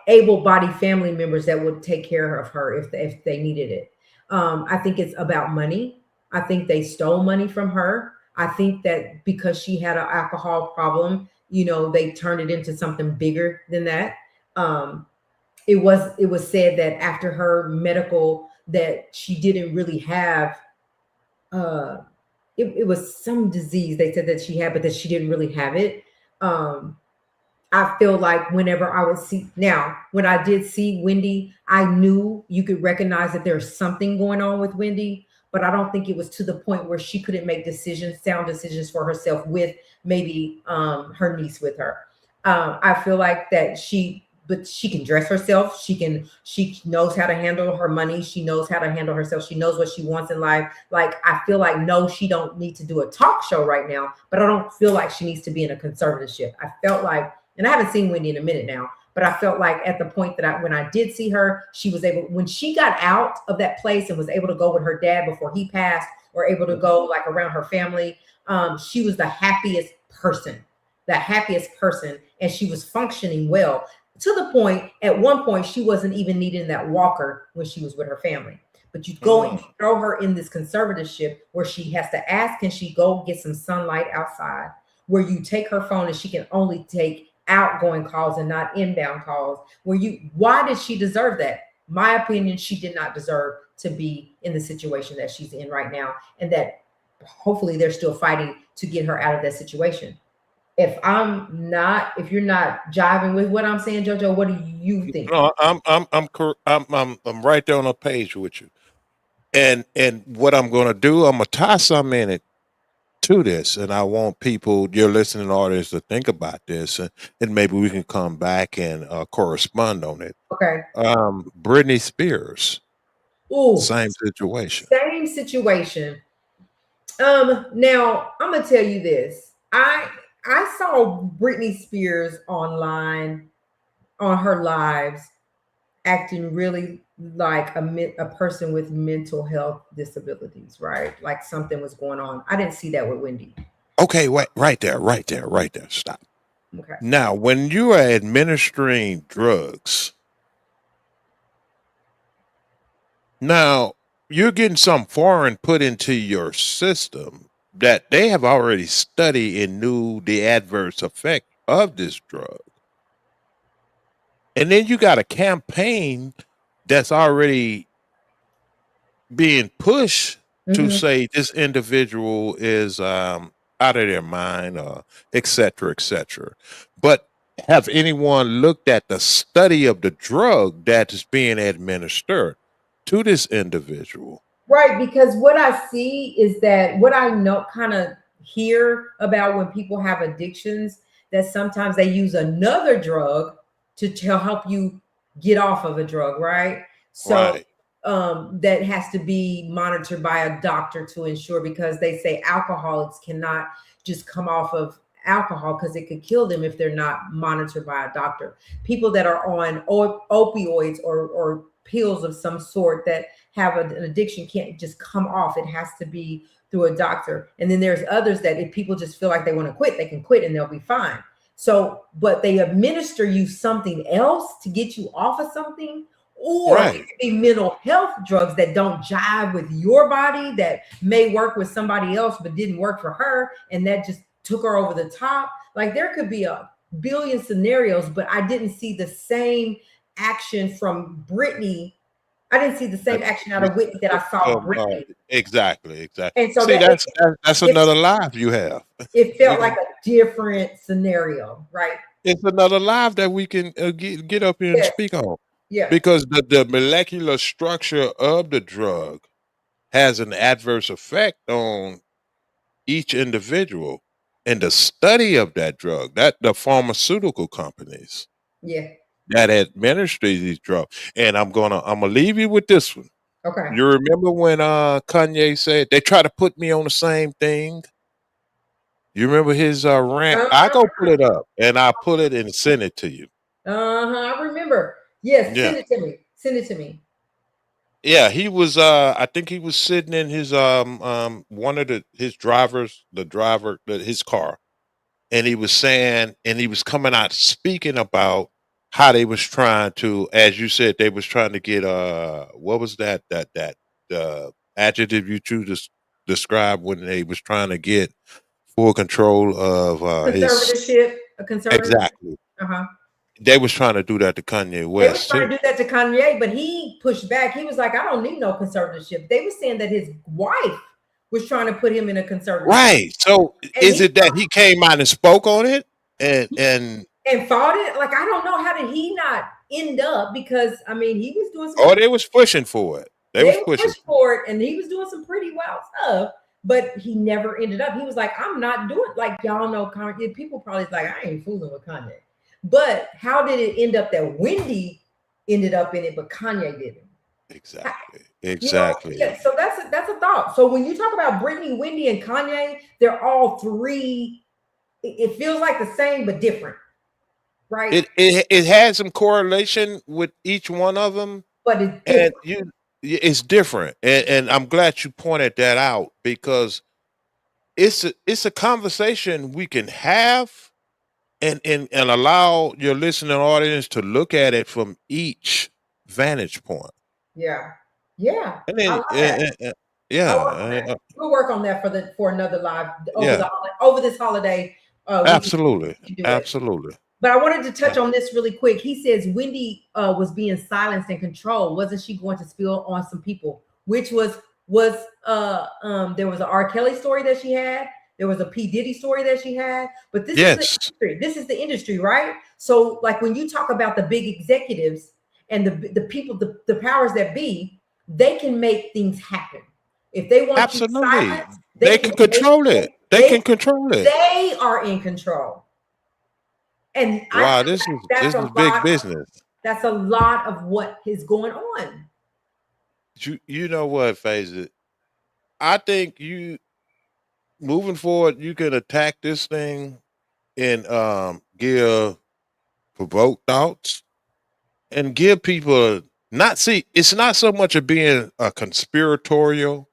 able-bodied family members that would take care of her if they needed it. I think it's about money. I think they stole money from her. I think that because she had an alcohol problem, they turned it into something bigger than that. It was said that after her medical, that she didn't really have, it was some disease they said that she had, but that she didn't really have it. I feel like whenever I would when I did see Wendy, I knew you could recognize that there's something going on with Wendy, but I don't think it was to the point where she couldn't make sound decisions for herself with maybe her niece with her. I feel like that she can dress herself. She knows how to handle her money. She knows how to handle herself. She knows what she wants in life. Like, I feel like, no, she don't need to do a talk show right now, but I don't feel like she needs to be in a conservatorship. I felt like, and I haven't seen Wendy in a minute now, but I felt like at the point that when I did see her, she was able, when she got out of that place and was able to go with her dad before he passed, or able to go like around her family. She was the happiest person, and she was functioning well to the point. At one point, she wasn't even needing that walker when she was with her family. But you go and you throw her in this conservatorship where she has to ask, can she go get some sunlight outside? Where you take her phone and she can only take outgoing calls and not inbound calls. Why did she deserve that? My opinion, she did not deserve to be in the situation that she's in right now, and that hopefully they're still fighting to get her out of that situation. If you're not jiving with what I'm saying, JoJo, what do you think? No, I'm right there on a page with you. And what I'm going to do, I'm going to tie some in it to this, and I want people, your listening audience, to think about this, and maybe we can come back and correspond on it. Okay. Britney Spears. Ooh, same situation. Same situation. Now I'm gonna tell you this. I saw Britney Spears online on her lives acting really like a person with mental health disabilities, right? Like something was going on. I didn't see that with Wendy. Okay, wait, right there. Stop. Okay. Now, when you are administering drugs, now you're getting some foreign put into your system that they have already studied and knew the adverse effect of this drug. And then you got a campaign that's already being pushed to say this individual is out of their mind, et cetera, et cetera. But have anyone looked at the study of the drug that is being administered to this individual? Right, because what I see is that what I know, kind of hear about when people have addictions, that sometimes they use another drug to help you get off of a drug, right? So Right. that has to be monitored by a doctor to ensure, because they say alcoholics cannot just come off of alcohol because it could kill them if they're not monitored by a doctor. People that are on opioids or pills of some sort that have an addiction can't just come off. It has to be through a doctor. And then there's others that if people just feel like they want to quit, they can quit and they'll be fine. So, but they administer you something else to get you off of something, or Right. it could be mental health drugs that don't jive with your body, that may work with somebody else but didn't work for her, and that just took her over the top. Like there could be a billion scenarios, but I didn't see the same action from Britney. I didn't see the same action out of Whitney that I saw Britney. Exactly. And so See, that that's another live you have. it felt like a different scenario, right? It's another live that we can get up here and Yes. speak on. Yeah. Because the molecular structure of the drug has an adverse effect on each individual. And the study of that drug, that the pharmaceutical companies Yeah. that administer these drugs. And I'm gonna leave you with this one. Okay. You remember when Kanye said they try to put me on the same thing? You remember his rant? I go pull it up and I'll pull it and send it to you. I remember. Yes, Yeah. send it to me. Send it to me. Yeah, he was I think he was sitting in his one of his drivers, his car. And he was saying, and he was coming out speaking about how they was trying to, as you said, they was trying to get what was that adjective you choose to describe when they was trying to get full control of his Conservatorship, a conservative. exactly. Uh-huh. They was trying to do that to Kanye They was West trying too. to do that to Kanye, but he pushed back. He was like, I don't need no conservatorship. They were saying that his wife was trying to put him in a conservatorship. Right. So And is he it that he came out and spoke on it and fought it? Like, I don't know, how did he not end up? Because I mean, he was doing some they was pushing for it. They was pushing. pushed for it, and he was doing some pretty wild stuff, but he never ended up. He was like, I'm not doing, like, y'all know, Kanye. People probably like, I ain't fooling with Kanye. But how did it end up that Wendy ended up in it, but Kanye didn't? Exactly. Yeah, so that's a thought. So when you talk about Britney, Wendy, and Kanye, they're all three. It feels like the same but different, right? It had some correlation with each one of them, But it's and different. it's different, and I'm glad you pointed that out because it's a conversation we can have and allow your listening audience to look at it from each vantage point. Yeah. Yeah. And I then, love that. I love that. We'll work on that for another live yeah, over this holiday. absolutely, We can do it. absolutely. But I wanted to touch on this really quick. He says Wendy was being silenced and controlled. Wasn't she going to spill on some people? Which was there was an R. Kelly story that she had. There was a P. Diddy story that she had. But this is the industry. This is the industry, right? So, like when you talk about the big executives and the people, the powers that be, they can make things happen. If they want you silenced, they can control it. They can control it. They are in control. And wow, this is big business. That's a lot of what is going on. You know what, Phase It? I think you moving forward, you can attack this thing and give provoke thoughts and give people it's not so much of being a conspiratorial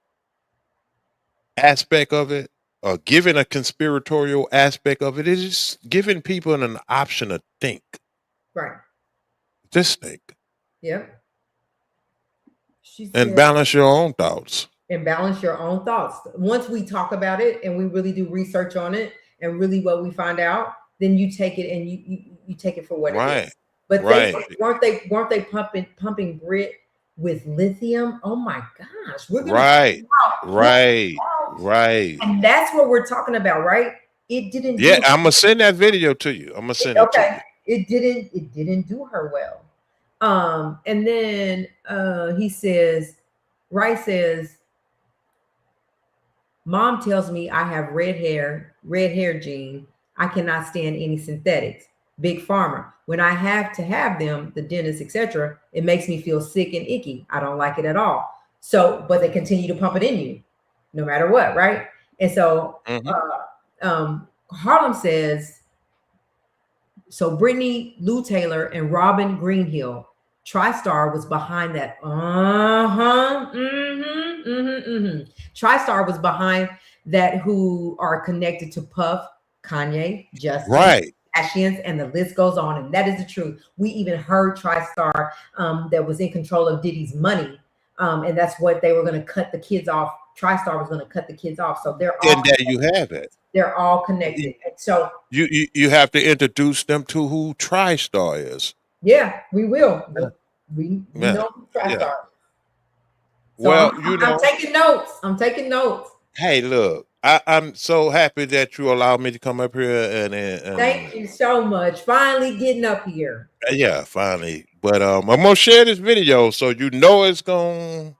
aspect of it or giving a conspiratorial aspect of it. It's just giving people an option to think. Right. Just think. Yep. And balance your own thoughts. And balance your own thoughts. Once we talk about it and we really do research on it and really what we find out, then you take it and you take it for what it is. But weren't they pumping Brit with lithium? Oh my gosh. We're gonna right. And that's what we're talking about, right? It didn't I'm gonna send that video to you. I'm gonna send it to you. It didn't do her well. And then he says, Rice says, Mom tells me I have red hair gene. I cannot stand any synthetics. Big Pharma. When I have to have them, the dentist, etc., it makes me feel sick and icky. I don't like it at all. So, but they continue to pump it in you, no matter what, right? And so Harlem says, so Brittany Lou Taylor and Robin Greenhill, TriStar was behind that. TriStar was behind that, who are connected to Puff, Kanye, Justin, Kardashians, and the list goes on. And that is the truth. We even heard TriStar that was in control of Diddy's money. And that's what they were going to cut the kids off. TriStar was going to cut the kids off. So they're all there you have it. They're all connected. So you have to introduce them to who TriStar is. Yeah, we will. We know who TriStar. Yeah. So Well, I'm taking notes. I'm taking notes. Hey, look, I'm so happy that you allowed me to come up here and thank you so much. Finally getting up here. Yeah, finally. But I'm gonna share this video so you know it's gonna.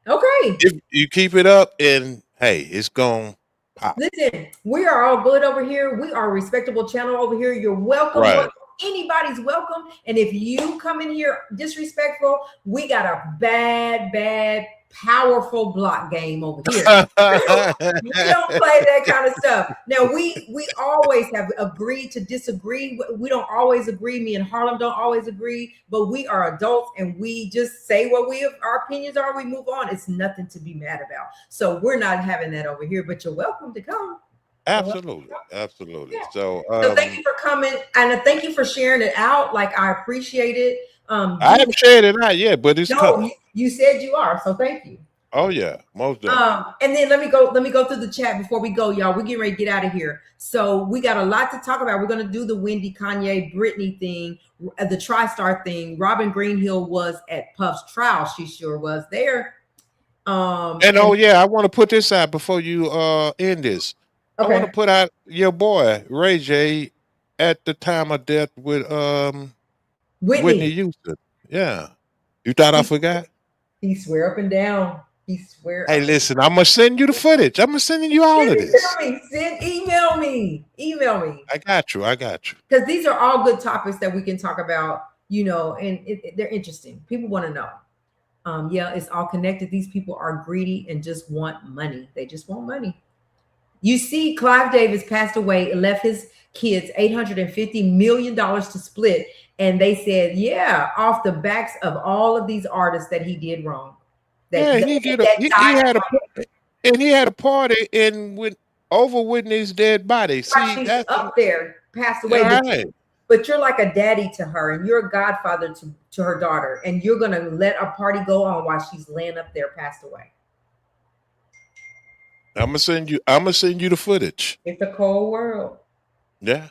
Okay. If you keep it up, and hey, it's gonna pop. Listen, we are all good over here. We are a respectable channel over here. You're welcome. Right. Anybody's welcome. And if you come in here disrespectful, we got a bad, powerful block game over here. We don't play that kind of stuff. Now, we always have agreed to disagree. We don't always agree. Me and Harlem don't always agree, but we are adults and we just say what our opinions are. We move on. It's nothing to be mad about. So we're not having that over here, but you're welcome to come. Absolutely. Yeah. So thank you for coming and thank you for sharing it out. Like, I appreciate it. I haven't shared it out yet, but it's coming. You said you are, so thank you. Oh yeah, most definitely. And then let me go through the chat before we go, y'all. We're getting ready to get out of here. So we got a lot to talk about. We're going to do the Wendy, Kanye, Britney thing, the TriStar thing. Robin Greenhill was at Puff's trial. She sure was there. And oh yeah, I want to put this out before you end this. Okay. I want to put out your boy Ray J at the time of death with Whitney Houston. Yeah. You thought I forgot? He swear up and down. He swear. Hey, listen, I'm gonna send you the footage. I'm gonna send you all of this. Email me. I got you. Because these are all good topics that we can talk about, and they're interesting. People want to know. Yeah, it's all connected. These people are greedy and just want money. They just want money. You see, Clive Davis passed away and left his kids $850 million to split. And they said, yeah, off the backs of all of these artists that he did wrong. Yeah, he did. He had a party and went over Whitney's dead body. See, she's that's up there, passed away. right. But you're like a daddy to her, and you're a godfather to her daughter, and you're gonna let a party go on while she's laying up there, passed away. I'm gonna send you the footage. It's a cold world. Yeah.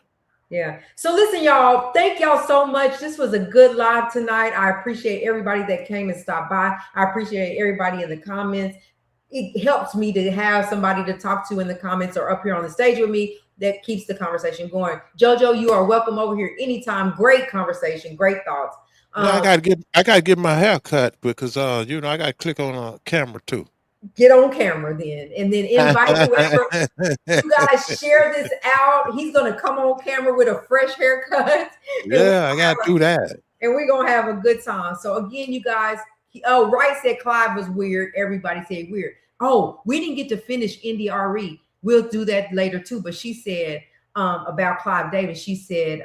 Yeah. So listen, y'all, thank y'all so much. This was a good live tonight. I appreciate everybody that came and stopped by. I appreciate everybody in the comments. It helps me to have somebody to talk to in the comments or up here on the stage with me that keeps the conversation going. JoJo, you are welcome over here anytime. Great conversation, great thoughts. I gotta get my hair cut because I gotta click on a camera too. Get on camera then, and then invite whoever. You guys share this out. He's gonna come on camera with a fresh haircut. Yeah, I gotta do that. And we're gonna have a good time. So again, you guys. Oh, Wright said Clive was weird. Everybody said weird. Oh, we didn't get to finish NDRE. We'll do that later too. But she said about Clive Davis. She said,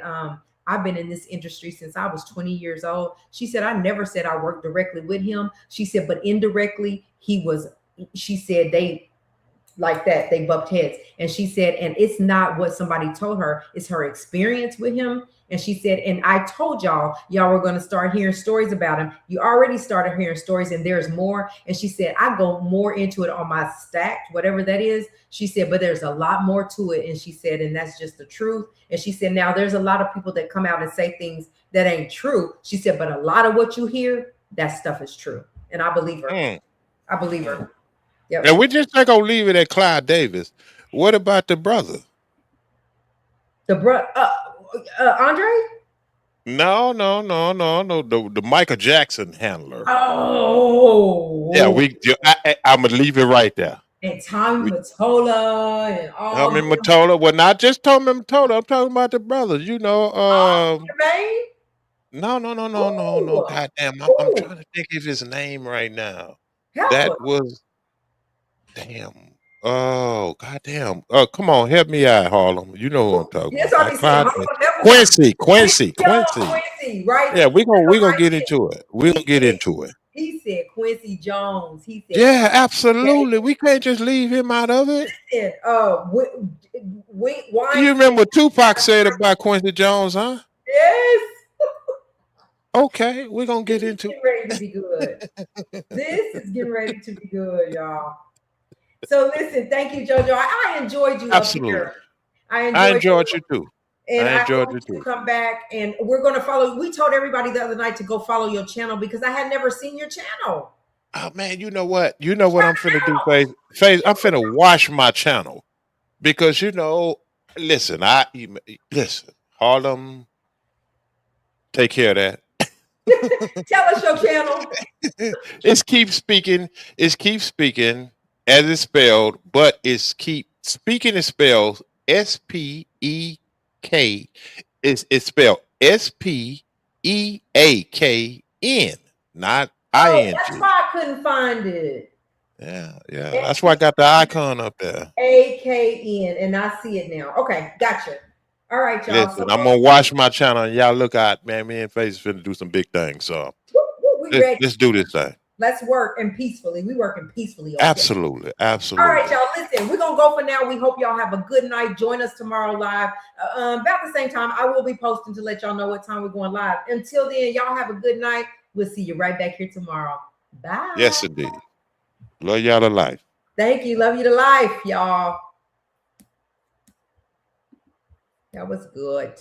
I've been in this industry since I was 20 years old. She said, I never said I worked directly with him. She said, but indirectly, she said they like that, they bumped heads. And she said, and it's not what somebody told her, it's her experience with him. And she said, and I told y'all were going to start hearing stories about him. You already started hearing stories and there's more. And she said, I go more into it on my stacked, whatever that is. She said, but there's a lot more to it. And she said, and that's just the truth. And she said, now there's a lot of people that come out and say things that ain't true. She said, but a lot of what you hear, that stuff is true. And I believe her. I believe her. Yep. And we're just not gonna leave it at Clive Davis. What about the brother? The brother, Andre? No. The Michael Jackson handler. Oh, yeah. I'm gonna leave it right there. And Tommy Mottola and all. Tommy Mottola. Well, not just Tommy Mottola. I'm talking about the brothers. You know. Jermaine? No. Goddamn, I'm trying to think of his name right now. That was. Damn. Oh, goddamn. Come on, help me out, Harlem. You know who I'm talking about. Quincy. Right? Yeah, we're gonna get into it. We're gonna get into it. He said Quincy Jones. He said, yeah, absolutely. We can't just leave him out of it. You remember what Tupac said about Quincy Jones, huh? Yes. Okay, we're gonna get into it. Ready to be good. This is getting ready to be good, y'all. So listen, thank you, JoJo. I enjoyed you. Absolutely. Up here. I enjoyed you too. And I enjoyed you too. Come back, and we're going to follow. We told everybody the other night to go follow your channel because I had never seen your channel. Oh man, you know what? I'm finna do, Faith. I'm finna wash my channel because listen, Harlem, take care of that. Tell us your channel. It's Keep Speaking. It's Keep Speaking as it's spelled, but it's Keep Speaking is spelled SPEK. It's spelled SPEAKN, not IN. That's why I couldn't find it. Yeah. That's why I got the icon up there. AKN, and I see it now. Okay, gotcha. All right, y'all. Listen, I'm gonna watch my channel, and y'all look out, man. Me and Face is finna do some big things. So let's do this thing. Let's work and peacefully. We working peacefully. Absolutely. All right, y'all. Listen, we're gonna go for now. We hope y'all have a good night. Join us tomorrow live about the same time. I will be posting to let y'all know what time we're going live. Until then, y'all have a good night. We'll see you right back here tomorrow. Bye. Yes, indeed. Love y'all to life. Thank you. Love you to life, y'all. That was good.